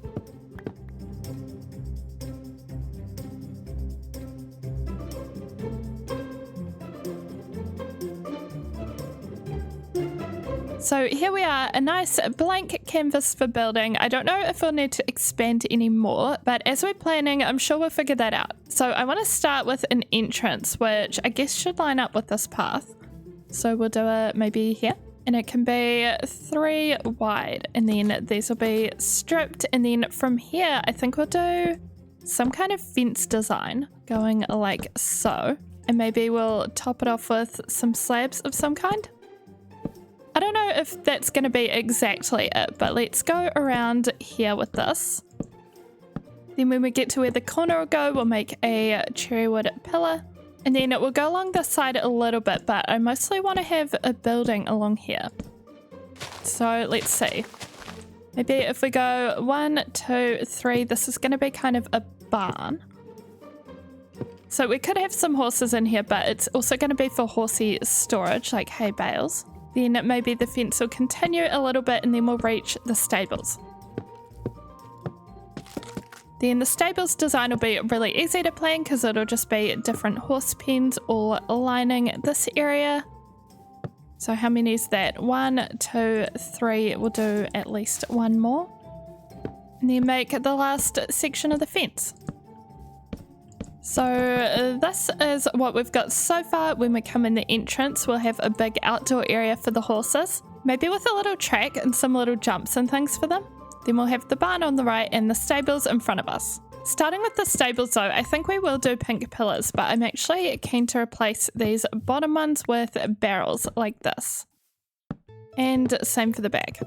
Speaker 1: So here we are, a nice blank canvas for building. I don't know if we'll need to expand any more, but as we're planning, I'm sure we'll figure that out. So I want to start with an entrance, which I guess should line up with this path. So we'll do it maybe here, and it can be 3 wide, and then these will be stripped. And then from here, I think we'll do some kind of fence design going like so. And maybe we'll top it off with some slabs of some kind. I don't know if that's going to be exactly it, but let's go around here with this. Then when we get to where the corner will go, we'll make a cherrywood pillar. And then it will go along this side a little bit, but I mostly want to have a building along here. So let's see. Maybe if we go 1, 2, 3, this is going to be kind of a barn. So we could have some horses in here, but it's also going to be for horsey storage, like hay bales. Then maybe the fence will continue a little bit and then we'll reach the stables. Then the stables design will be really easy to plan because it'll just be different horse pens all lining this area. So how many is that? 1, 2, 3. We'll do at least one more. And then make the last section of the fence. So this is what we've got so far. When we come in the entrance, we'll have a big outdoor area for the horses, maybe with a little track and some little jumps and things for them. Then we'll have the barn on the right and the stables in front of us. Starting with the stables though, I think we will do pink pillars, but I'm actually keen to replace these bottom ones with barrels like this. And same for the back.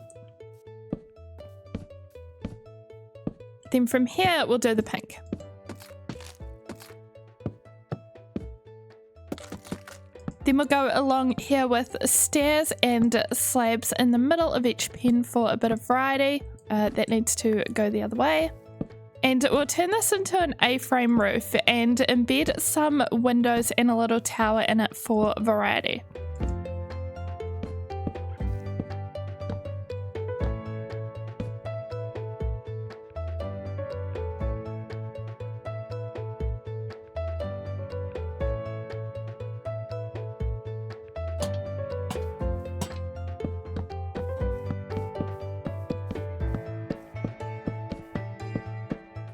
Speaker 1: Then from here, we'll do the pink. Then we'll go along here with stairs and slabs in the middle of each pen for a bit of variety. That needs to go the other way. And we'll turn this into an A-frame roof and embed some windows and a little tower in it for variety.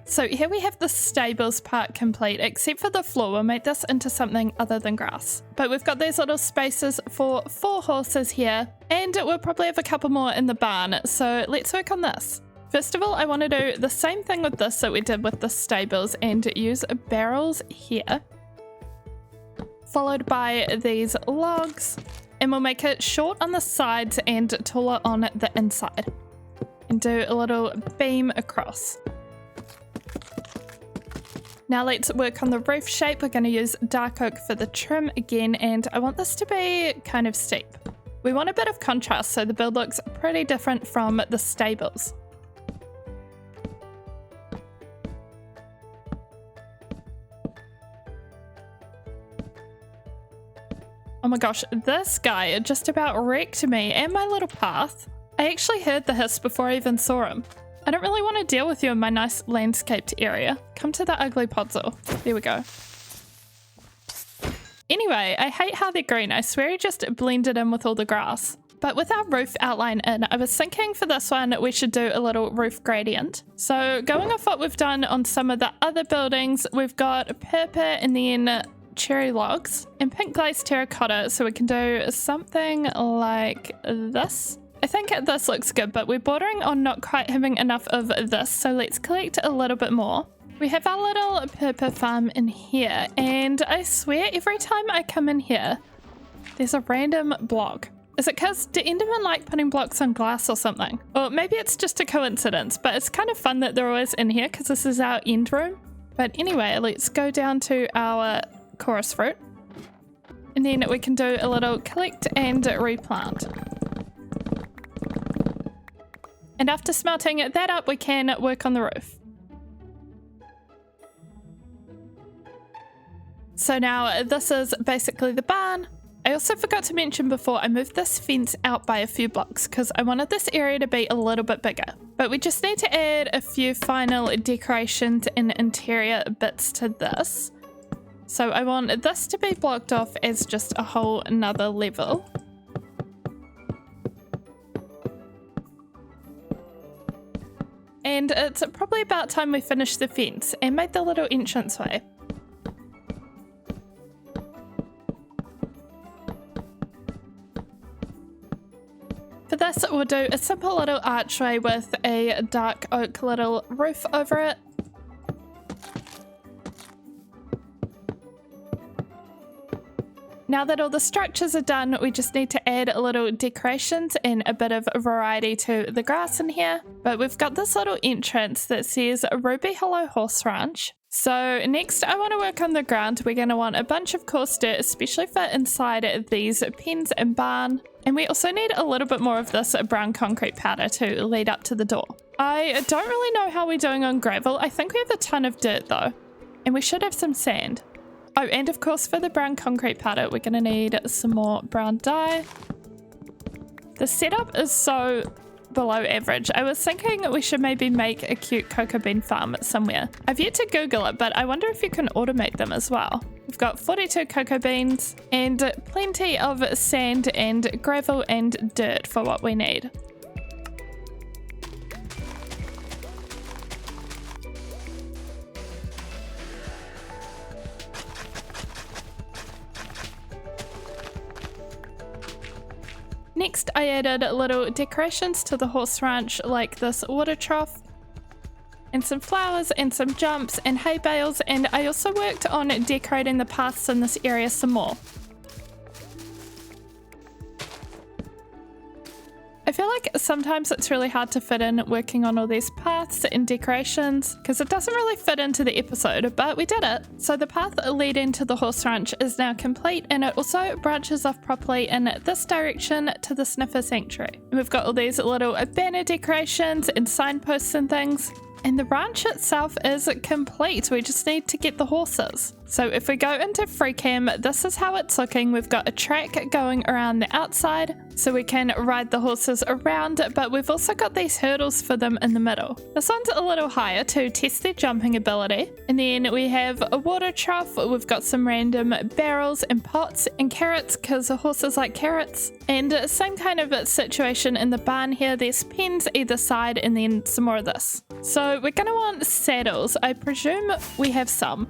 Speaker 1: So here we have the stables part complete, except for the floor. We'll make this into something other than grass. But we've got these little spaces for 4 horses here, and we'll probably have a couple more in the barn. So let's work on this. First of all, I want to do the same thing with this that we did with the stables and use barrels here, followed by these logs, and we'll make it short on the sides and taller on the inside, and do a little beam across. Now let's work on the roof shape. We're going to use dark oak for the trim again, and I want this to be kind of steep. We want a bit of contrast so the build looks pretty different from the stables. Oh my gosh, this guy just about wrecked me and my little path. I actually heard the hiss before I even saw him. I don't really want to deal with you in my nice landscaped area. Come to the ugly podzol. There we go. Anyway, I hate how they're green. I swear he just blended in with all the grass. But with our roof outline in, I was thinking for this one we should do a little roof gradient. So going off what we've done on some of the other buildings, we've got purple and then cherry logs and pink glazed terracotta, so we can do something like this. I think this looks good, but we're bordering on not quite having enough of this, so let's collect a little bit more. We have our little purple farm in here, and I swear every time I come in here, there's a random block. Is it because do Endermen like putting blocks on glass or something? Or maybe it's just a coincidence, but it's kind of fun that they're always in here because this is our end room. But anyway, let's go down to our chorus fruit, and then we can do a little collect and replant. And after smelting that up, we can work on the roof. So now this is basically the barn. I also forgot to mention before, I moved this fence out by a few blocks because I wanted this area to be a little bit bigger. But we just need to add a few final decorations and interior bits to this. So I want this to be blocked off as just a whole another level. And it's probably about time we finish the fence and make the little entranceway. For this, we'll do a simple little archway with a dark oak little roof over it. Now that all the structures are done, we just need to add a little decorations and a bit of variety to the grass in here. But we've got this little entrance that says Ruby Hollow Horse Ranch. So next I want to work on the ground. We're going to want a bunch of coarse dirt, especially for inside these pens and barn. And we also need a little bit more of this brown concrete powder to lead up to the door. I don't really know how we're doing on gravel. I think we have a ton of dirt though. And we should have some sand. Oh, and of course for the brown concrete powder, we're going to need some more brown dye. The setup is so below average. I was thinking we should maybe make a cute cocoa bean farm somewhere. I've yet to Google it, but I wonder if you can automate them as well. We've got 42 cocoa beans and plenty of sand and gravel and dirt for what we need. Next, I added little decorations to the horse ranch, like this water trough, and some flowers and some jumps and hay bales, and I also worked on decorating the paths in this area some more. I feel like sometimes it's really hard to fit in working on all these paths and decorations because it doesn't really fit into the episode, but we did it. So the path leading to the horse ranch is now complete, and it also branches off properly in this direction to the sniffer sanctuary. And we've got all these little banner decorations and signposts and things. And the ranch itself is complete. We just need to get the horses. So if we go into free cam, this is how it's looking. We've got a track going around the outside so we can ride the horses around, but we've also got these hurdles for them in the middle. This one's a little higher to test their jumping ability. And then we have a water trough. We've got some random barrels and pots and carrots because the horses like carrots. And same kind of situation in the barn here. There's pens either side and then some more of this. So we're going to want saddles. I presume we have some.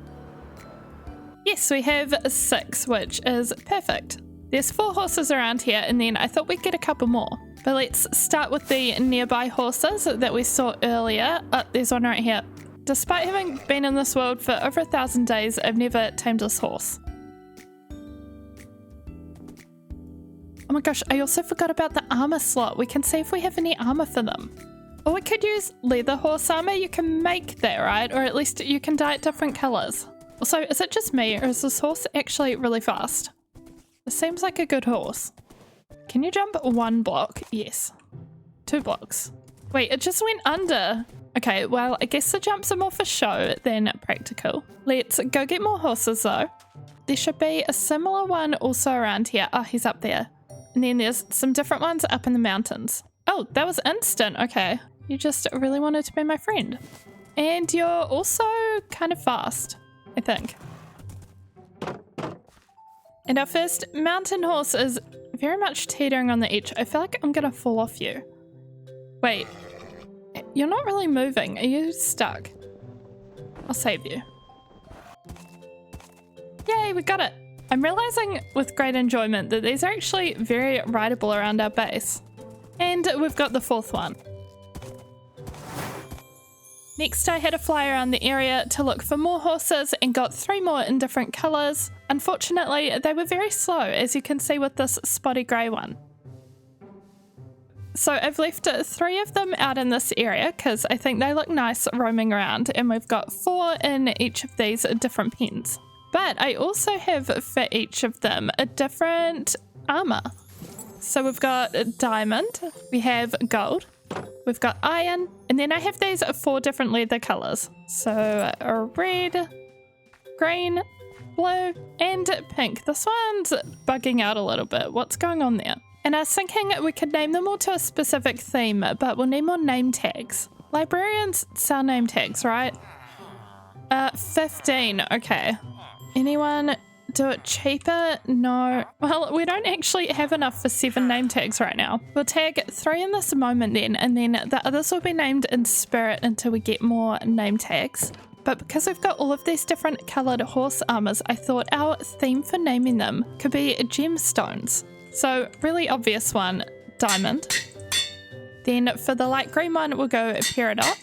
Speaker 1: Yes, we have 6, which is perfect. There's 4 horses around here, and then I thought we'd get a couple more. But let's start with the nearby horses that we saw earlier. Oh, there's one right here. Despite having been in this world for over 1,000 days, I've never tamed this horse. Oh my gosh, I also forgot about the armor slot. We can see if we have any armor for them. Or we could use leather horse armor. You can make that, right? Or at least you can dye it different colors. Also, is it just me, or is this horse actually really fast? It seems like a good horse. Can you jump 1 block? Yes. 2 blocks. Wait, it just went under. Okay, well, I guess the jumps are more for show than practical. Let's go get more horses, though. There should be a similar one also around here. Oh, he's up there. And then there's some different ones up in the mountains. Oh, that was instant. Okay. You just really wanted to be my friend. And you're also kind of fast, I think. And our first mountain horse is very much teetering on the edge. I feel like I'm gonna fall off you. Wait, you're not really moving. Are you stuck? I'll save you. Yay, we got it. I'm realizing with great enjoyment that these are actually very rideable around our base. And we've got the 4th one. Next, I had to fly around the area to look for more horses and got 3 more in different colours. Unfortunately, they were very slow, as you can see with this spotty grey one. So I've left 3 of them out in this area because I think they look nice roaming around, and we've got 4 in each of these different pens. But I also have for each of them a different armour. So we've got diamond, we have gold, we've got iron, and then I have these 4 different leather colours. So a red, green, blue, and pink. This one's bugging out a little bit. What's going on there? And I was thinking we could name them all to a specific theme, but we'll need more name tags. Librarians sell name tags, right? 15, okay. Anyone do it cheaper? No. Well, we don't actually have enough for 7 name tags right now. We'll tag 3 in this moment then, and then the others will be named in spirit until we get more name tags. But because we've got all of these different coloured horse armors, I thought our theme for naming them could be gemstones. So really obvious one, diamond. Then for the light green one, we'll go peridot.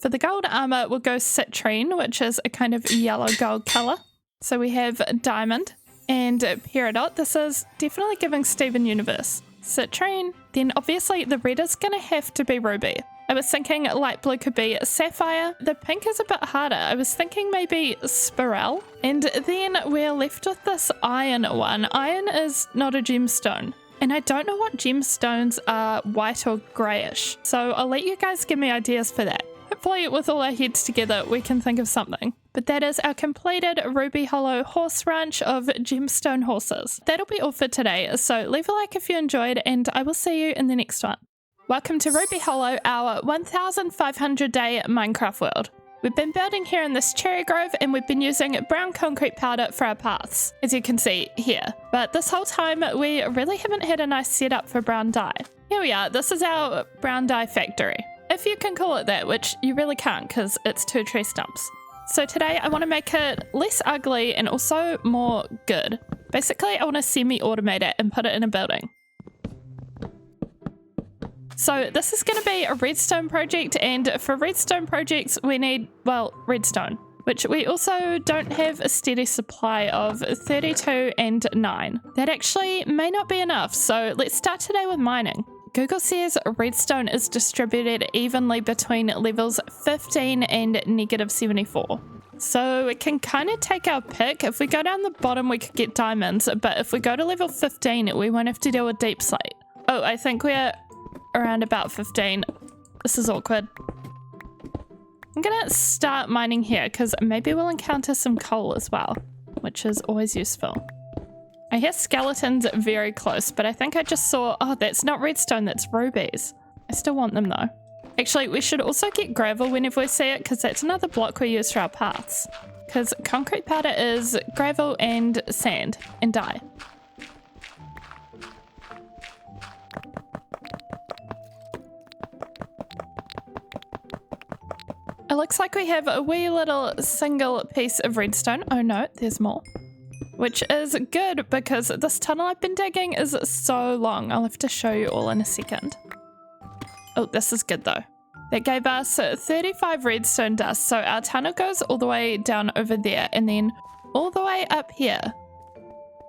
Speaker 1: For the gold armor, we'll go citrine, which is a kind of yellow gold colour. So we have diamond and peridot. This is definitely giving Steven Universe. Citrine. Then obviously the red is going to have to be ruby. I was thinking light blue could be sapphire. The pink is a bit harder. I was thinking maybe spirel. And then we're left with this iron one. Iron is not a gemstone. And I don't know what gemstones are white or greyish. So I'll let you guys give me ideas for that. Hopefully with all our heads together we can think of something. But that is our completed Ruby Hollow horse ranch of gemstone horses. That'll be all for today. So leave a like if you enjoyed and I will see you in the next one. Welcome to Ruby Hollow, our 1500 day Minecraft world. We've been building here in this cherry grove and we've been using brown concrete powder for our paths, as you can see here. But this whole time we really haven't had a nice setup for brown dye. Here we are, this is our brown dye factory. If you can call it that, which you really can't because it's 2 tree stumps. So today I want to make it less ugly and also more good. Basically I want to semi-automate it and put it in a building. So this is going to be a redstone project, and for redstone projects we need, well, redstone, which we also don't have a steady supply of 32 and 9. That actually may not be enough, so let's start today with mining. Google says redstone is distributed evenly between levels 15 and -74. So it can kind of take our pick. If we go down the bottom we could get diamonds, but if we go to level 15 we won't have to deal with deep slate. Oh, I think we're around about 15. This is awkward. I'm gonna start mining here because maybe we'll encounter some coal as well, which is always useful. I hear skeletons very close, but I think I just saw, oh, that's not redstone, that's rubies. I still want them though. Actually, we should also get gravel whenever we see it because that's another block we use for our paths. Because concrete powder is gravel and sand and dye. It looks like we have a wee little single piece of redstone. Oh no, there's more. Which is good because this tunnel I've been digging is so long. I'll have to show you all in a second. Oh, this is good though. That gave us 35 redstone dust. So our tunnel goes all the way down over there and then all the way up here.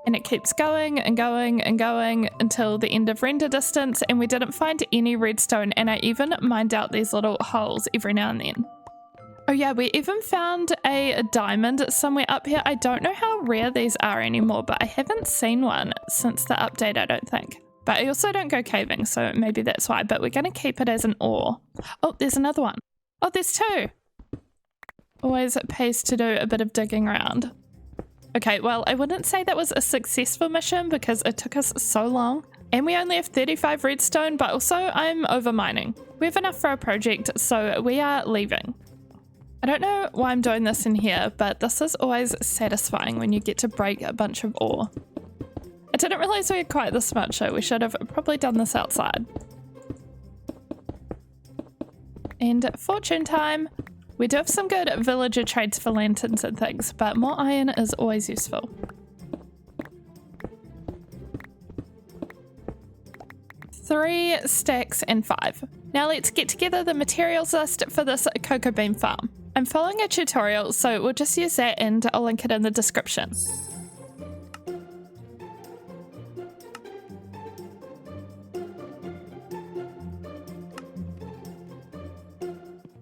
Speaker 1: And it keeps going and going and going until the end of render distance, and we didn't find any redstone, and I even mined out these little holes every now and then. Oh yeah, we even found a diamond somewhere up here. I don't know how rare these are anymore, but I haven't seen one since the update, I don't think. But I also don't go caving, so maybe that's why. But we're going to keep it as an ore. Oh, there's another one. Oh, there's 2. Always pays to do a bit of digging around. Okay, well, I wouldn't say that was a successful mission because it took us so long. And we only have 35 redstone, but also I'm over mining. We have enough for our project, so we are leaving. I don't know why I'm doing this in here, but this is always satisfying when you get to break a bunch of ore. I didn't realize we had quite this much, so we should have probably done this outside. And fortune time. We do have some good villager trades for lanterns and things, but more iron is always useful. 3 stacks and 5. Now let's get together the materials list for this cocoa bean farm. I'm following a tutorial, so we'll just use that and I'll link it in the description.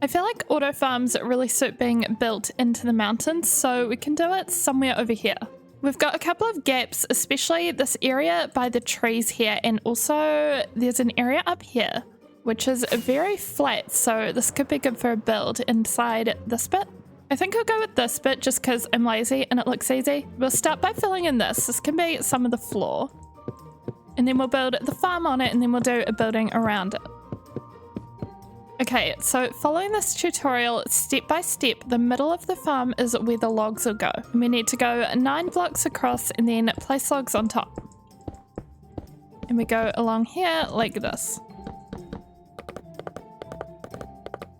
Speaker 1: I feel like auto farms really suit being built into the mountains, so we can do it somewhere over here. We've got a couple of gaps, especially this area by the trees here, and also there's an area up here which is very flat, so this could be good for a build inside this bit. I think I'll go with this bit just because I'm lazy and it looks easy. We'll start by filling in this. This can be some of the floor. And then we'll build the farm on it, and then we'll do a building around it. Okay, so following this tutorial step by step, the middle of the farm is where the logs will go. And we need to go 9 blocks across and then place logs on top. And we go along here like this.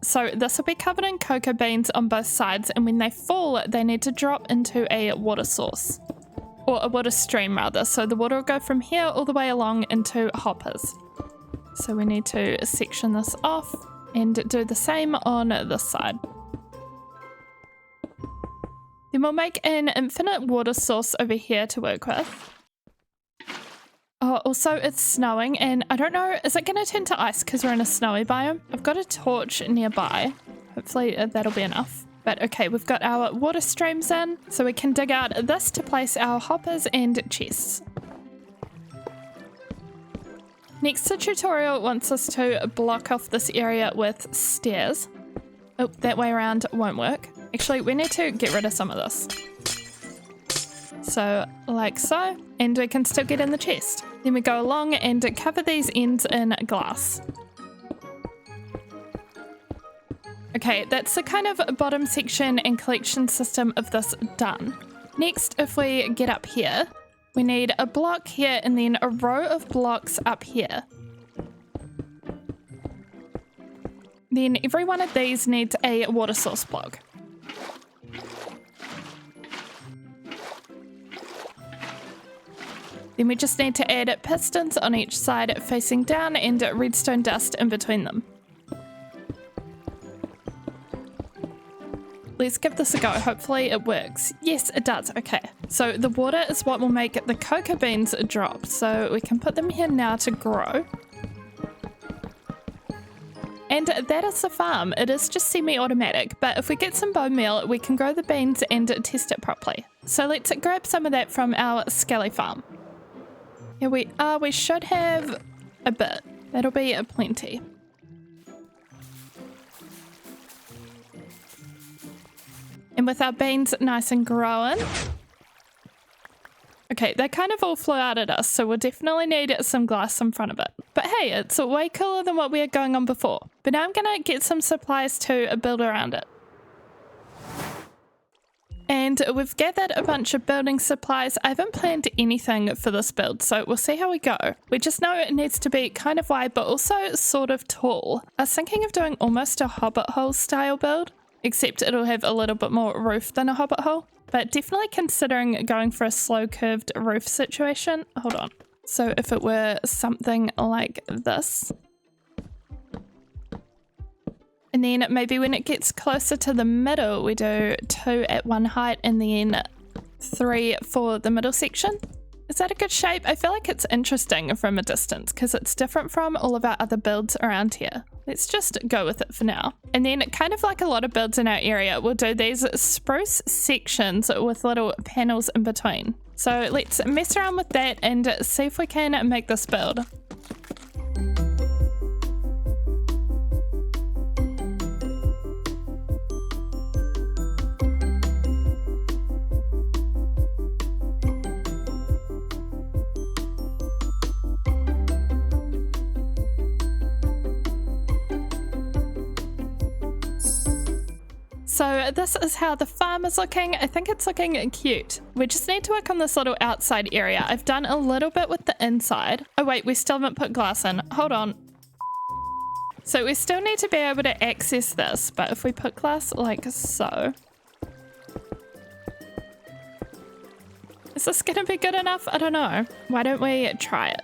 Speaker 1: So this will be covered in cocoa beans on both sides, and when they fall, they need to drop into a water source. Or a water stream rather, so the water will go from here all the way along into hoppers. So we need to section this off and do the same on this side. Then we'll make an infinite water source over here to work with. Oh, Oh, also it's snowing and I don't know, is it going to turn to ice because we're in a snowy biome? I've got a torch nearby. Hopefully that'll be enough. But okay, we've got our water streams in, so we can dig out this to place our hoppers and chests. Next, the tutorial wants us to block off this area with stairs. Oh, that way around won't work. Actually, we need to get rid of some of this. So, like so, and we can still get in the chest. Then we go along and cover these ends in glass. Okay, that's the kind of bottom section and collection system of this done. Next, if we get up here, we need a block here and then a row of blocks up here. Then every one of these needs a water source block. Then we just need to add pistons on each side facing down and redstone dust in between them. Let's give this a go. Hopefully it works. Yes, it does. Okay. So the water is what will make the cocoa beans drop. So we can put them here now to grow. And that is the farm. It is just semi-automatic, but if we get some bone meal, we can grow the beans and test it properly. So let's grab some of that from our Skelly farm. Here we are. We should have a bit. That'll be a plenty. And with our beans nice and growing. Okay, they kind of all flew out at us, so we'll definitely need some glass in front of it. But hey, it's way cooler than what we had going on before. But now I'm gonna get some supplies to build around it. And we've gathered a bunch of building supplies. I haven't planned anything for this build, so we'll see how we go. We just know it needs to be kind of wide, but also sort of tall. I was thinking of doing almost a hobbit hole style build, except it'll have a little bit more roof than a hobbit hole. But definitely considering going for a slow curved roof situation. Hold on. So if it were something like this. And then maybe when it gets closer to the middle, we do 2 at one height and then 3 for the middle section. Is that a good shape? I feel like it's interesting from a distance because it's different from all of our other builds around here. Let's just go with it for now. And then kind of like a lot of builds in our area, we'll do these spruce sections with little panels in between. So let's mess around with that and see if we can make this build. So this is how the farm is looking. I think it's looking cute. We just need to work on this little outside area. I've done a little bit with the inside. Oh wait, we still haven't put glass in. Hold on. So we still need to be able to access this, but if we put glass like so. Is this gonna be good enough? I don't know. Why don't we try it?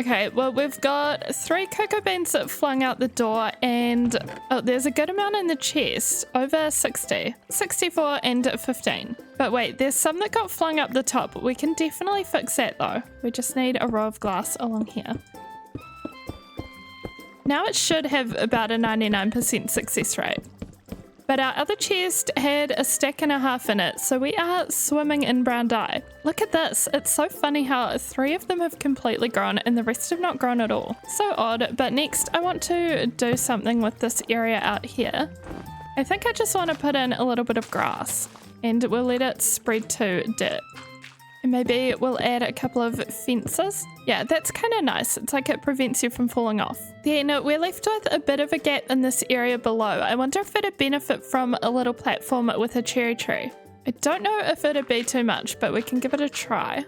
Speaker 1: Okay, well, we've got 3 cocoa beans flung out the door and oh, there's a good amount in the chest, over 60, 64 and 15. But wait, there's some that got flung up the top. We can definitely fix that though. We just need a row of glass along here. Now it should have about a 99% success rate. But our other chest had a stack and a half in it, so we are swimming in brown dye. Look at this. It's so funny how 3 of them have completely grown and the rest have not grown at all. So odd, but next I want to do something with this area out here. I think I just want to put in a little bit of grass and we'll let it spread to dirt. And maybe we'll add a couple of fences. Yeah, that's kind of nice. It's like it prevents you from falling off. Then we're left with a bit of a gap in this area below. I wonder if it'd benefit from a little platform with a cherry tree. I don't know if it'd be too much, but we can give it a try.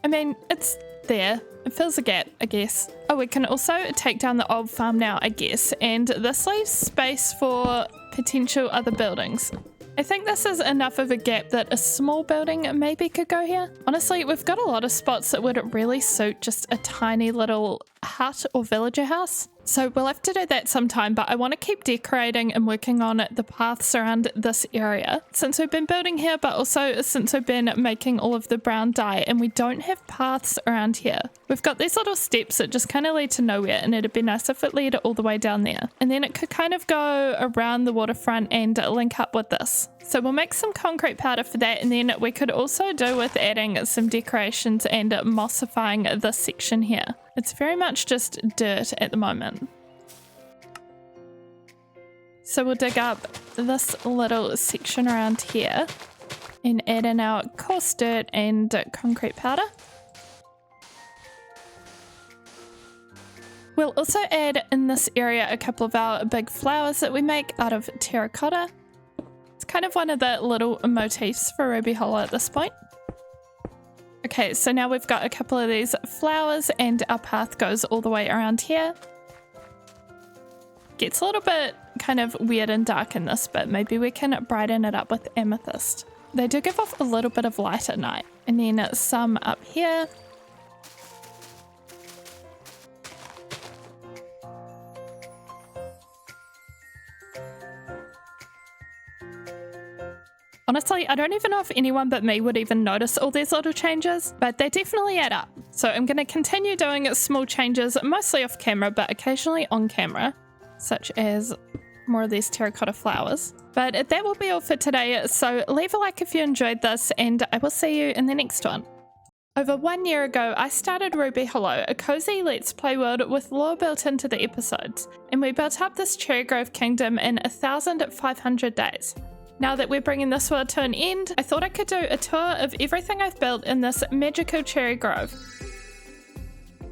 Speaker 1: I mean, it's there. It fills a gap, I guess. Oh, we can also take down the old farm now, I guess. And this leaves space for potential other buildings. I think this is enough of a gap that a small building maybe could go here. Honestly, we've got a lot of spots that would really suit just a tiny little hut or villager house. So we'll have to do that sometime, but I want to keep decorating and working on the paths around this area since we've been building here, but also since we've been making all of the brown dye and we don't have paths around here. We've got these little steps that just kind of lead to nowhere, and it'd be nice if it led all the way down there. And then it could kind of go around the waterfront and link up with this. So we'll make some concrete powder for that, and then we could also do with adding some decorations and mossifying this section here. It's very much just dirt at the moment. So we'll dig up this little section around here and add in our coarse dirt and concrete powder. We'll also add in this area a couple of our big flowers that we make out of terracotta. It's kind of one of the little motifs for Ruby Hollow at this point. Okay, so now we've got a couple of these flowers and our path goes all the way around here. Gets a little bit kind of weird and dark in this, but maybe we can brighten it up with amethyst. They do give off a little bit of light at night. And then some up here. Honestly, I don't even know if anyone but me would even notice all these little changes, but they definitely add up. So I'm going to continue doing small changes, mostly off camera, but occasionally on camera, such as more of these terracotta flowers. But that will be all for today, so leave a like if you enjoyed this, and I will see you in the next one. Over 1 year ago, I started Ruby Hollow, a cozy Let's Play world with lore built into the episodes, and we built up this cherry grove kingdom in 1,500 days. Now that we're bringing this world to an end, I thought I could do a tour of everything I've built in this magical cherry grove.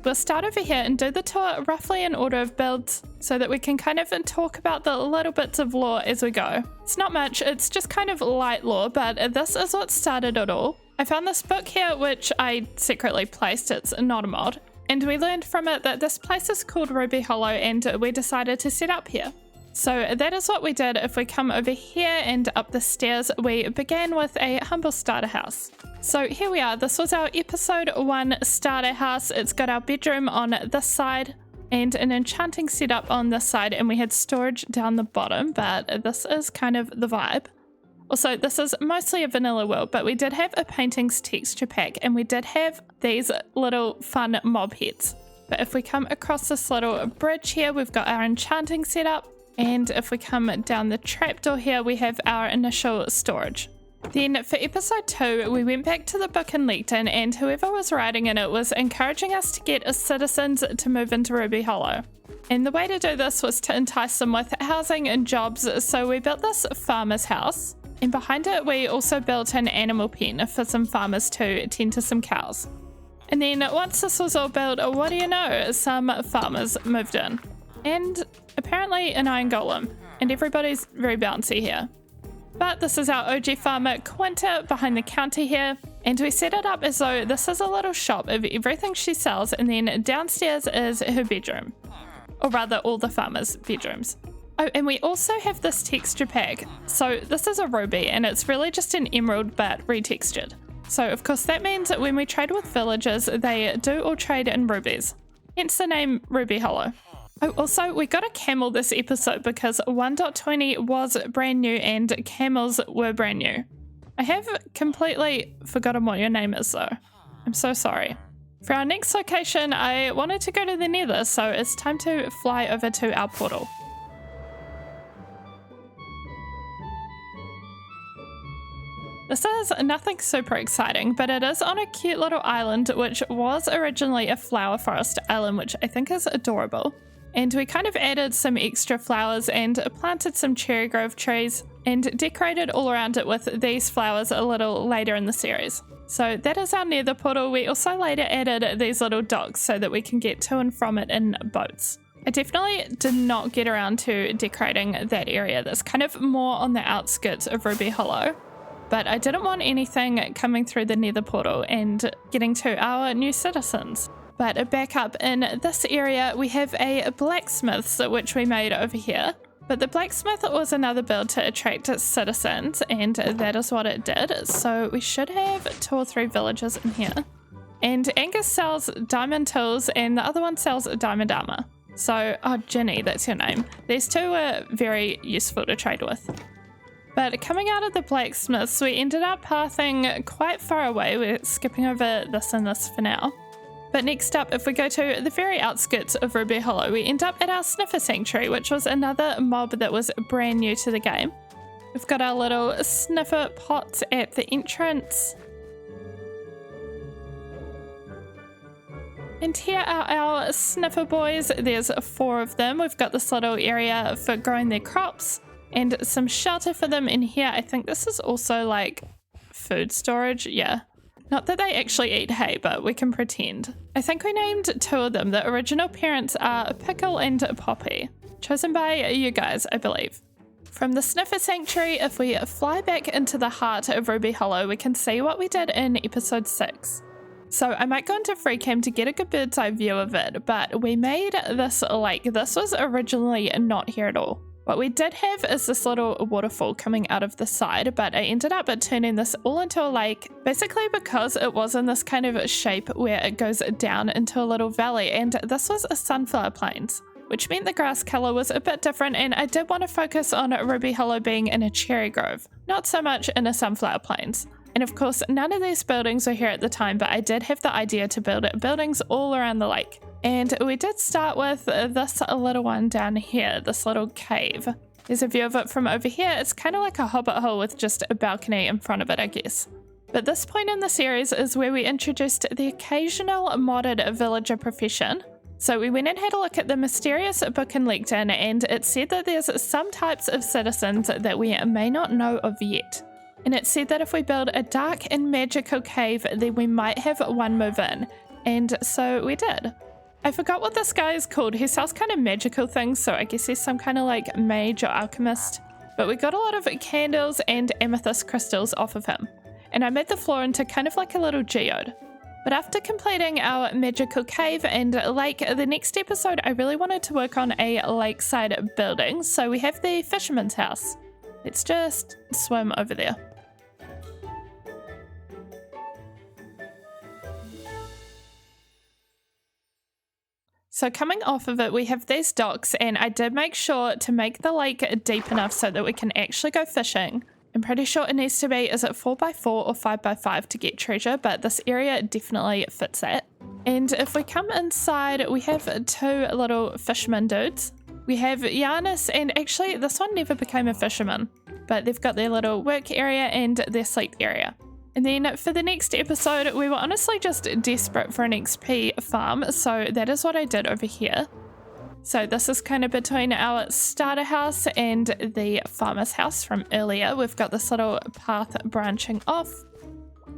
Speaker 1: We'll start over here and do the tour roughly in order of builds so that we can kind of talk about the little bits of lore as we go. It's not much, it's just kind of light lore, but this is what started it all. I found this book here which I secretly placed, it's not a mod, and we learned from it that this place is called Ruby Hollow and we decided to set up here. So that is what we did. If we come over here and up the stairs, we began with a humble starter house. So here we are, this was our episode 1 starter house. It's got our bedroom on this side and an enchanting setup on this side, and we had storage down the bottom, but this is kind of the vibe. Also, this is mostly a vanilla world, but we did have a paintings texture pack and we did have these little fun mob heads. But if we come across this little bridge here, we've got our enchanting setup. And if we come down the trapdoor here, we have our initial storage. Then for episode 2, we went back to the book in Leakton, and whoever was writing in it was encouraging us to get citizens to move into Ruby Hollow. And the way to do this was to entice them with housing and jobs, so we built this farmer's house. And behind it, we also built an animal pen for some farmers to tend to some cows. And then once this was all built, what do you know, some farmers moved in. And apparently an iron golem, and everybody's very bouncy here. But this is our OG farmer Quinta behind the counter here, and we set it up as though this is a little shop of everything she sells, and then downstairs is her bedroom, or rather all the farmers' bedrooms. Oh, and we also have this texture pack. So this is a ruby, and it's really just an emerald but retextured. So of course that means that when we trade with villagers, they do all trade in rubies, hence the name Ruby Hollow. Oh, also, we got a camel this episode because 1.20 was brand new and camels were brand new. I have completely forgotten what your name is though. I'm so sorry. For our next location, I wanted to go to the Nether, so it's time to fly over to our portal. This is nothing super exciting, but it is on a cute little island which was originally a flower forest island, which I think is adorable. And we kind of added some extra flowers and planted some cherry grove trees and decorated all around it with these flowers a little later in the series. So that is our nether portal. We also later added these little docks so that we can get to and from it in boats. I definitely did not get around to decorating that area. That's kind of more on the outskirts of Ruby Hollow. But I didn't want anything coming through the nether portal and getting to our new citizens. But back up in this area, we have a blacksmith's which we made over here. But the blacksmith was another build to attract citizens, and that is what it did. So we should have 2 or 3 villagers in here. And Angus sells diamond tools and the other one sells diamond armor. So, oh, Ginny, that's your name. These 2 are very useful to trade with. But coming out of the blacksmiths, we ended up pathing quite far away. We're skipping over this and this for now. But next up, if we go to the very outskirts of Ruby Hollow, we end up at our Sniffer Sanctuary, which was another mob that was brand new to the game. We've got our little sniffer pots at the entrance. And here are our sniffer boys. There's 4 of them. We've got this little area for growing their crops and some shelter for them in here. I think this is also like food storage. Yeah. Not that they actually eat hay, but we can pretend. I think we named 2 of them. The original parents are Pickle and Poppy, chosen by you guys, I believe. From the Sniffer Sanctuary, if we fly back into the heart of Ruby Hollow, we can see what we did in episode 6. So I might go into free cam to get a good bird's eye view of it, but we made this lake. This was originally not here at all. What we did have is this little waterfall coming out of the side, but I ended up turning this all into a lake, basically because it was in this kind of shape where it goes down into a little valley, and this was a sunflower plains, which meant the grass color was a bit different, and I did want to focus on Ruby Hollow being in a cherry grove, not so much in a sunflower plains. And of course, none of these buildings were here at the time, but I did have the idea to build buildings all around the lake. And we did start with this little one down here, this little cave. There's a view of it from over here. It's kind of like a hobbit hole with just a balcony in front of it, I guess. But this point in the series is where we introduced the occasional modded villager profession. So we went and had a look at the mysterious book in LinkedIn, and it said that there's some types of citizens that we may not know of yet. And it said that if we build a dark and magical cave, then we might have one move in. And so we did. I forgot what this guy is called. He sells kind of magical things, so I guess he's some kind of like mage or alchemist. But we got a lot of candles and amethyst crystals off of him. And I made the floor into kind of like a little geode. But after completing our magical cave and lake, the next episode I really wanted to work on a lakeside building. So we have the fisherman's house. Let's just swim over there. So coming off of it, we have these docks, and I did make sure to make the lake deep enough so that we can actually go fishing. I'm pretty sure it needs to be, is it 4x4 or 5x5 to get treasure, but this area definitely fits that. And if we come inside, we have 2 little fisherman dudes. We have Giannis, and actually this one never became a fisherman, but they've got their little work area and their sleep area. And then for the next episode, we were honestly just desperate for an XP farm, so that is what I did over here. So this is kind of between our starter house and the farmer's house from earlier. We've got this little path branching off,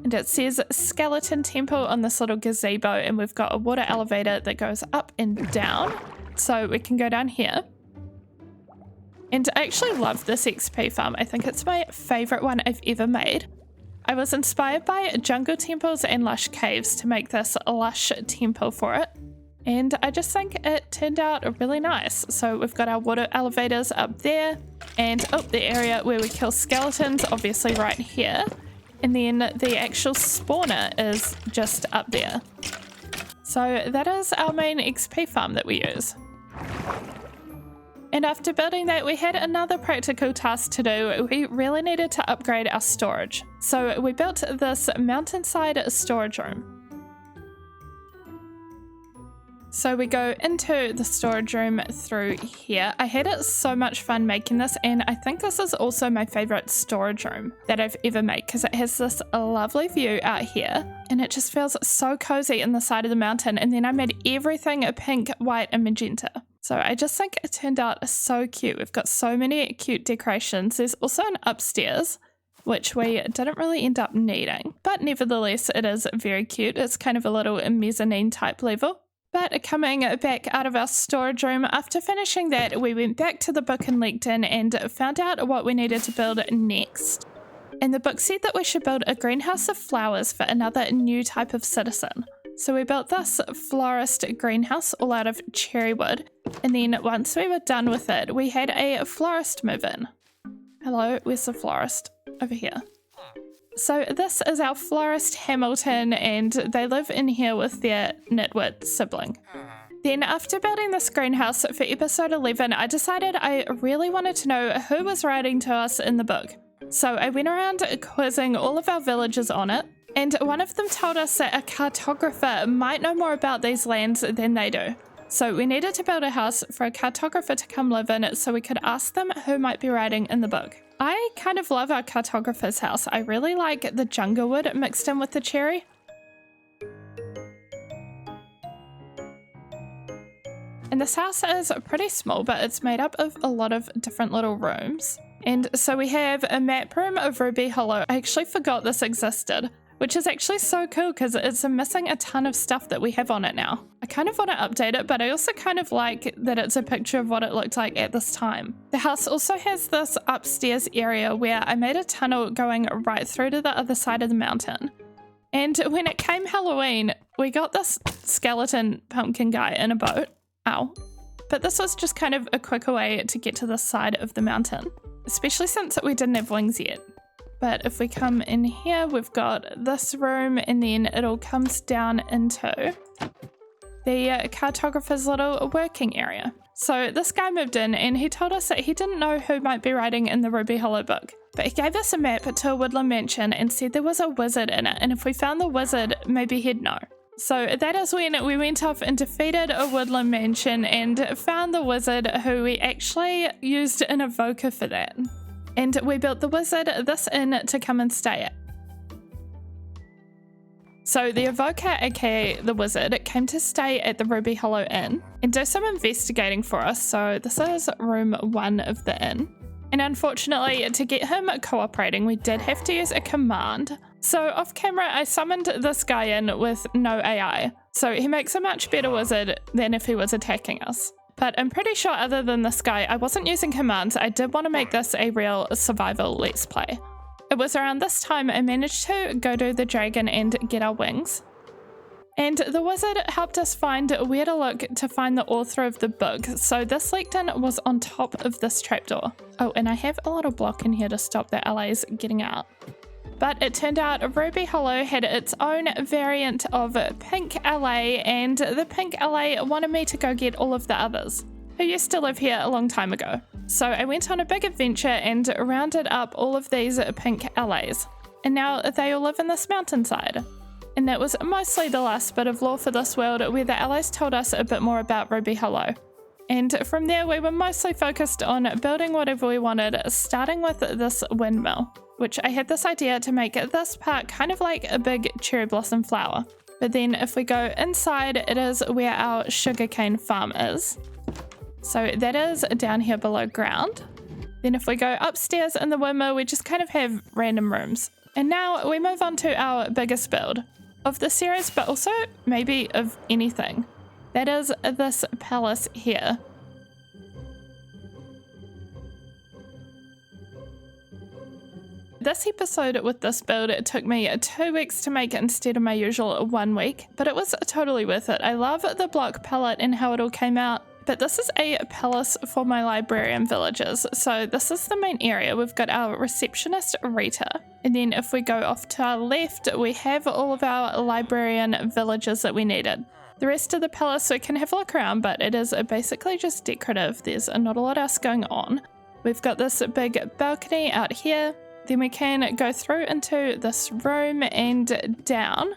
Speaker 1: and it says Skeleton Temple on this little gazebo, and we've got a water elevator that goes up and down, so we can go down here. And I actually love this XP farm. I think it's my favorite one I've ever made. I was inspired by jungle temples and lush caves to make this lush temple for it, and I just think it turned out really nice. So we've got our water elevators up there, and the area where we kill skeletons obviously right here, and then the actual spawner is just up there. So that is our main XP farm that we use. And after building that, we had another practical task to do. We really needed to upgrade our storage. So we built this mountainside storage room. So we go into the storage room through here. I had it so much fun making this, and I think this is also my favorite storage room that I've ever made, because it has this lovely view out here, and it just feels so cozy in the side of the mountain. And then I made everything pink, white, and magenta. So I just think it turned out so cute. We've got so many cute decorations. There's also an upstairs, which we didn't really end up needing, but nevertheless it is very cute. It's kind of a little mezzanine type level. But coming back out of our storage room, after finishing that, we went back to the book in LinkedIn and found out what we needed to build next. And the book said that we should build a greenhouse of flowers for another new type of citizen. So we built this florist greenhouse all out of cherry wood, and then once we were done with it, we had a florist move in. Hello, where's the florist? Over here. So this is our florist Hamilton, and they live in here with their nitwit sibling. Then after building this greenhouse for episode 11, I decided I really wanted to know who was writing to us in the book. So I went around quizzing all of our villagers on it, and one of them told us that a cartographer might know more about these lands than they do. So we needed to build a house for a cartographer to come live in so we could ask them who might be writing in the book. I kind of love our cartographer's house. I really like the jungle wood mixed in with the cherry. And this house is pretty small, but it's made up of a lot of different little rooms. And so we have a map room of Ruby Hollow. I actually forgot this existed, which is actually so cool because it's missing a ton of stuff that we have on it now. I kind of want to update it, but I also kind of like that it's a picture of what it looked like at this time. The house also has this upstairs area where I made a tunnel going right through to the other side of the mountain. And when it came Halloween, we got this skeleton pumpkin guy in a boat. Ow. But this was just kind of a quicker way to get to the side of the mountain, especially since we didn't have wings yet. But if we come in here, we've got this room, and then it all comes down into the cartographer's little working area. So this guy moved in, and he told us that he didn't know who might be writing in the Ruby Hollow book, but he gave us a map to a woodland mansion and said there was a wizard in it, and if we found the wizard, maybe he'd know. So that is when we went off and defeated a woodland mansion and found the wizard, who we actually used an evoker for that. And we built the wizard this inn to come and stay at. So the evoker, aka the wizard, came to stay at the Ruby Hollow Inn and do some investigating for us. So this is room 1 of the inn. And unfortunately, to get him cooperating, we did have to use a command. So off camera, I summoned this guy in with no AI. So he makes a much better wizard than if he was attacking us. But I'm pretty sure other than this guy, I wasn't using commands. I did want to make this a real survival let's play. It was around this time I managed to go to the dragon and get our wings. And the wizard helped us find where to look to find the author of the book. So this lectern was on top of this trapdoor. Oh, and I have a little block in here to stop the Allays getting out. But it turned out Ruby Hollow had its own variant of Pink Allay, and the Pink Allay wanted me to go get all of the others, who used to live here a long time ago. So I went on a big adventure and rounded up all of these Pink Allays. And now they all live in this mountainside. And that was mostly the last bit of lore for this world, where the Allays told us a bit more about Ruby Hollow. And from there we were mostly focused on building whatever we wanted, starting with this windmill, which I had this idea to make this part kind of like a big cherry blossom flower. But then if we go inside, it is where our sugarcane farm is. So that is down here below ground. Then if we go upstairs in the windmill, we just kind of have random rooms. And now we move on to our biggest build of the series, but also maybe of anything. That is this palace here. This episode with this build, it took me 2 weeks to make instead of my usual 1 week, but it was totally worth it. I love the block palette and how it all came out, but this is a palace for my librarian villagers. So this is the main area. We've got our receptionist Rita, and then if we go off to our left, we have all of our librarian villagers that we needed. The rest of the palace we can have a look around, but it is basically just decorative. There's not a lot else going on. We've got this big balcony out here. Then we can go through into this room and down.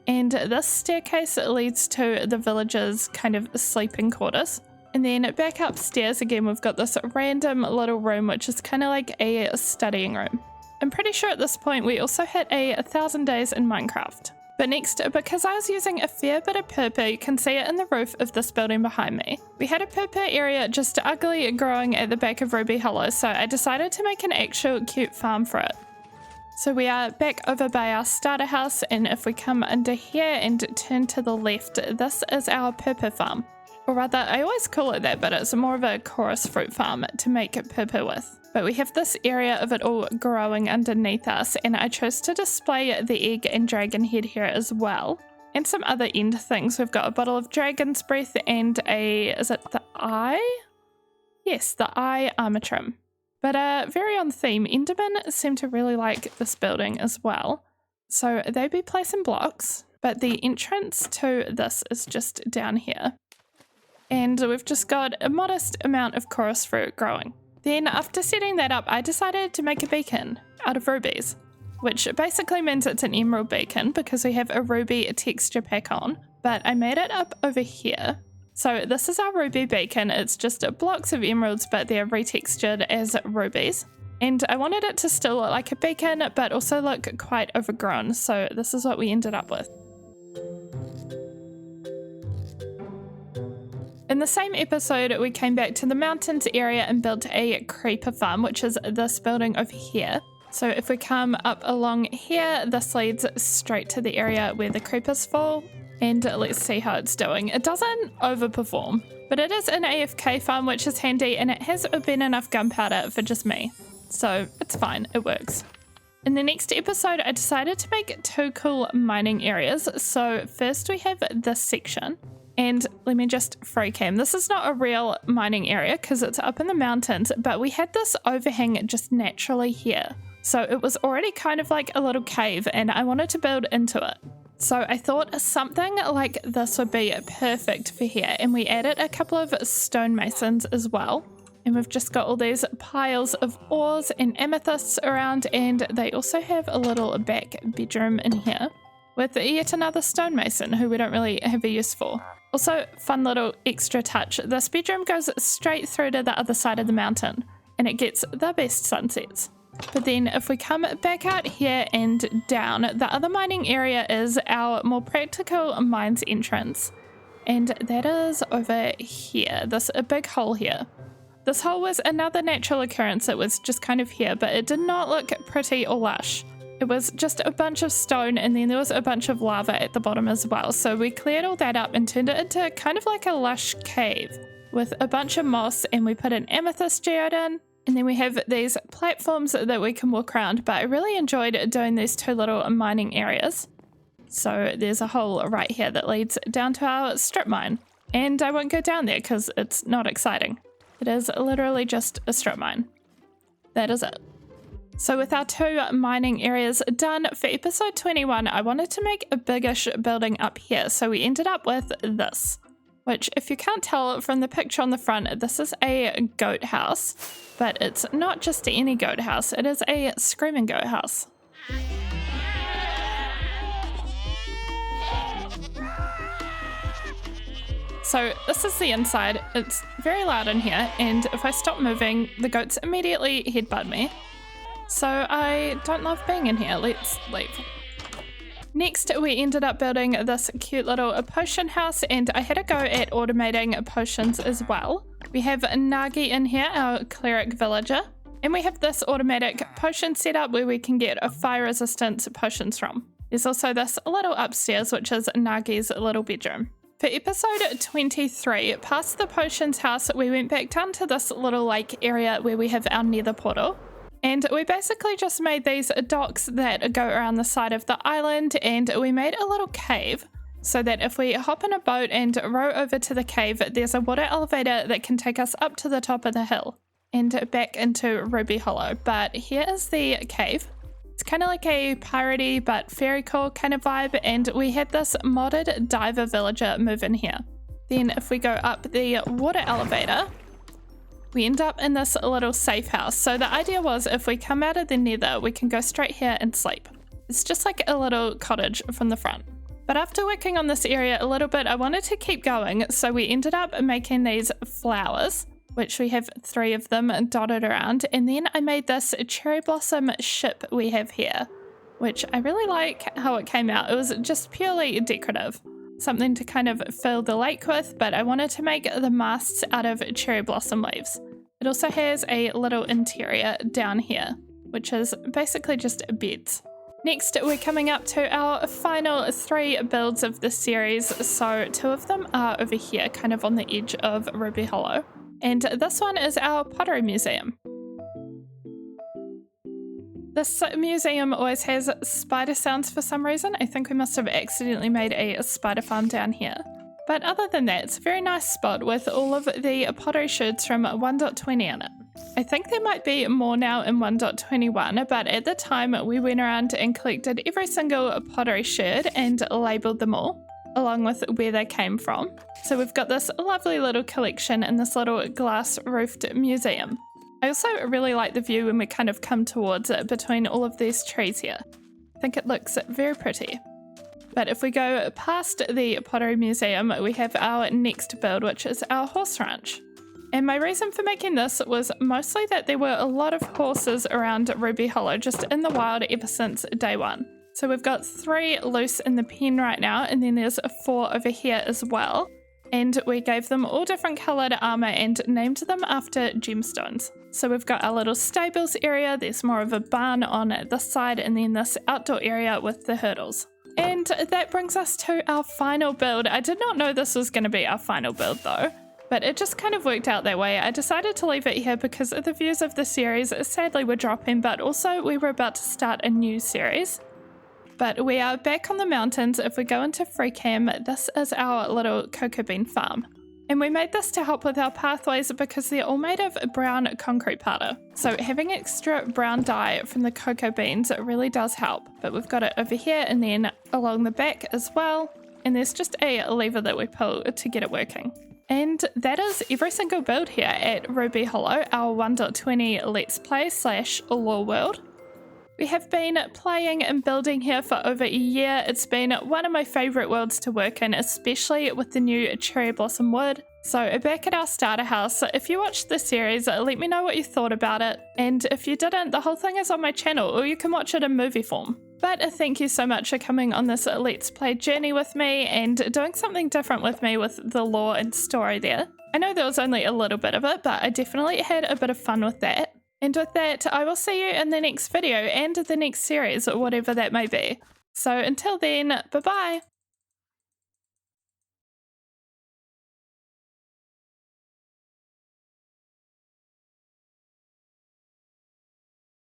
Speaker 1: And this staircase leads to the villagers' kind of sleeping quarters. And then back upstairs again, we've got this random little room, which is kind of like a studying room. I'm pretty sure at this point we also hit 1,000 days in Minecraft. But next, because I was using a fair bit of purple, you can see it in the roof of this building behind me. We had a purple area just ugly growing at the back of Ruby Hollow, so I decided to make an actual cute farm for it. So we are back over by our starter house, and if we come under here and turn to the left, this is our purple farm. Or rather, I always call it that, but it's more of a chorus fruit farm to make purple with. But we have this area of it all growing underneath us, and I chose to display the egg and dragon head here as well. and some other end things. We've got a bottle of dragon's breath and is it the eye? Yes, the eye armor trim. But very on theme, Endermen seem to really like this building as well. So they'd be placing blocks, but the entrance to this is just down here. And we've just got a modest amount of chorus fruit growing. Then after setting that up, I decided to make a beacon out of rubies, which basically means it's an emerald beacon because we have a ruby texture pack on, but I made it up over here. So this is our ruby beacon. It's just blocks of emeralds, but they're retextured as rubies. And I wanted it to still look like a beacon, but also look quite overgrown. So this is what we ended up with. In the same episode, we came back to the mountains area and built a creeper farm, which is this building over here. So if we come up along here, this leads straight to the area where the creepers fall. And let's see how it's doing. It doesn't overperform, but it is an AFK farm, which is handy, and it has been enough gunpowder for just me. So it's fine, it works. In the next episode, I decided to make 2 cool mining areas. So first we have this section. And let me just free cam. This is not a real mining area because it's up in the mountains, but we had this overhang just naturally here. So it was already kind of like a little cave and I wanted to build into it. So I thought something like this would be perfect for here. And we added a couple of stonemasons as well. And we've just got all these piles of ores and amethysts around, and they also have a little back bedroom in here with yet another stonemason who we don't really have a use for. Also, fun little extra touch, this bedroom goes straight through to the other side of the mountain and it gets the best sunsets. But then if we come back out here and down, the other mining area is our more practical mines entrance. And that is over here, a big hole here. This hole was another natural occurrence. It was just kind of here, but it did not look pretty or lush. It was just a bunch of stone and then there was a bunch of lava at the bottom as well. So we cleared all that up and turned it into kind of like a lush cave with a bunch of moss, and we put an amethyst geode in, and then we have these platforms that we can walk around. But I really enjoyed doing these 2 little mining areas. So there's a hole right here that leads down to our strip mine, and I won't go down there because it's not exciting. It is literally just a strip mine. That is it. So with our 2 mining areas done for episode 21, I wanted to make a biggish building up here. So we ended up with this, which if you can't tell from the picture on the front, this is a goat house, but it's not just any goat house. It is a screaming goat house. So this is the inside. It's very loud in here, and if I stop moving, the goats immediately headbutt me. So I don't love being in here. Let's leave. Next, we ended up building this cute little potion house, and I had a go at automating potions as well. We have Nagi in here, our cleric villager, and we have this automatic potion setup where we can get a fire resistance potions from. There's also this little upstairs, which is Nagi's little bedroom. For episode 23, past the potions house, we went back down to this little lake area where we have our nether portal. And we basically just made these docks that go around the side of the island, and we made a little cave so that if we hop in a boat and row over to the cave, there's a water elevator that can take us up to the top of the hill and back into Ruby Hollow. But here is the cave. It's kind of like a piratey but fairy core kind of vibe, and we had this modded diver villager move in here. Then if we go up the water elevator, we end up in this little safe house. So the idea was if we come out of the nether, we can go straight here and sleep. It's just like a little cottage from the front. But after working on this area a little bit, I wanted to keep going. So we ended up making these flowers, which we have 3 of them dotted around. And then I made this cherry blossom ship we have here, which I really like how it came out. It was just purely decorative, something to kind of fill the lake with, but I wanted to make the masts out of cherry blossom leaves. It also has a little interior down here, which is basically just beds. Next, we're coming up to our final 3 builds of this series. So 2 of them are over here, kind of on the edge of Ruby Hollow. And this one is our pottery museum. This museum always has spider sounds for some reason. I think we must have accidentally made a spider farm down here. But other than that, it's a very nice spot with all of the pottery sherds from 1.20 on it. I think there might be more now in 1.21, but at the time we went around and collected every single pottery sherd and labelled them all, along with where they came from. So we've got this lovely little collection in this little glass roofed museum. I also really like the view when we kind of come towards it between all of these trees here. I think it looks very pretty. But if we go past the pottery museum, we have our next build, which is our horse ranch. And my reason for making this was mostly that there were a lot of horses around Ruby Hollow just in the wild ever since day one. So we've got 3 loose in the pen right now, and then there's 4 over here as well. And we gave them all different coloured armour and named them after gemstones. So we've got our little stables area, there's more of a barn on this side, and then this outdoor area with the hurdles. And that brings us to our final build. I did not know this was going to be our final build though, but it just kind of worked out that way. I decided to leave it here because the views of the series sadly were dropping, but also we were about to start a new series. But we are back on the mountains. If we go into free cam, this is our little cocoa bean farm. And we made this to help with our pathways because they're all made of brown concrete powder. So having extra brown dye from the cocoa beans really does help. But we've got it over here and then along the back as well. And there's just a lever that we pull to get it working. And that is every single build here at Ruby Hollow, our 1.20 Let's Play / Allay world. We have been playing and building here for over a year. It's been one of my favourite worlds to work in, especially with the new cherry blossom wood. So back at our starter house, if you watched the series, let me know what you thought about it. And if you didn't, the whole thing is on my channel, or you can watch it in movie form. But thank you so much for coming on this Let's Play journey with me and doing something different with me with the lore and story there. I know there was only a little bit of it, but I definitely had a bit of fun with that. And with that, I will see you in the next video and the next series, or whatever that may be. So until then, bye-bye!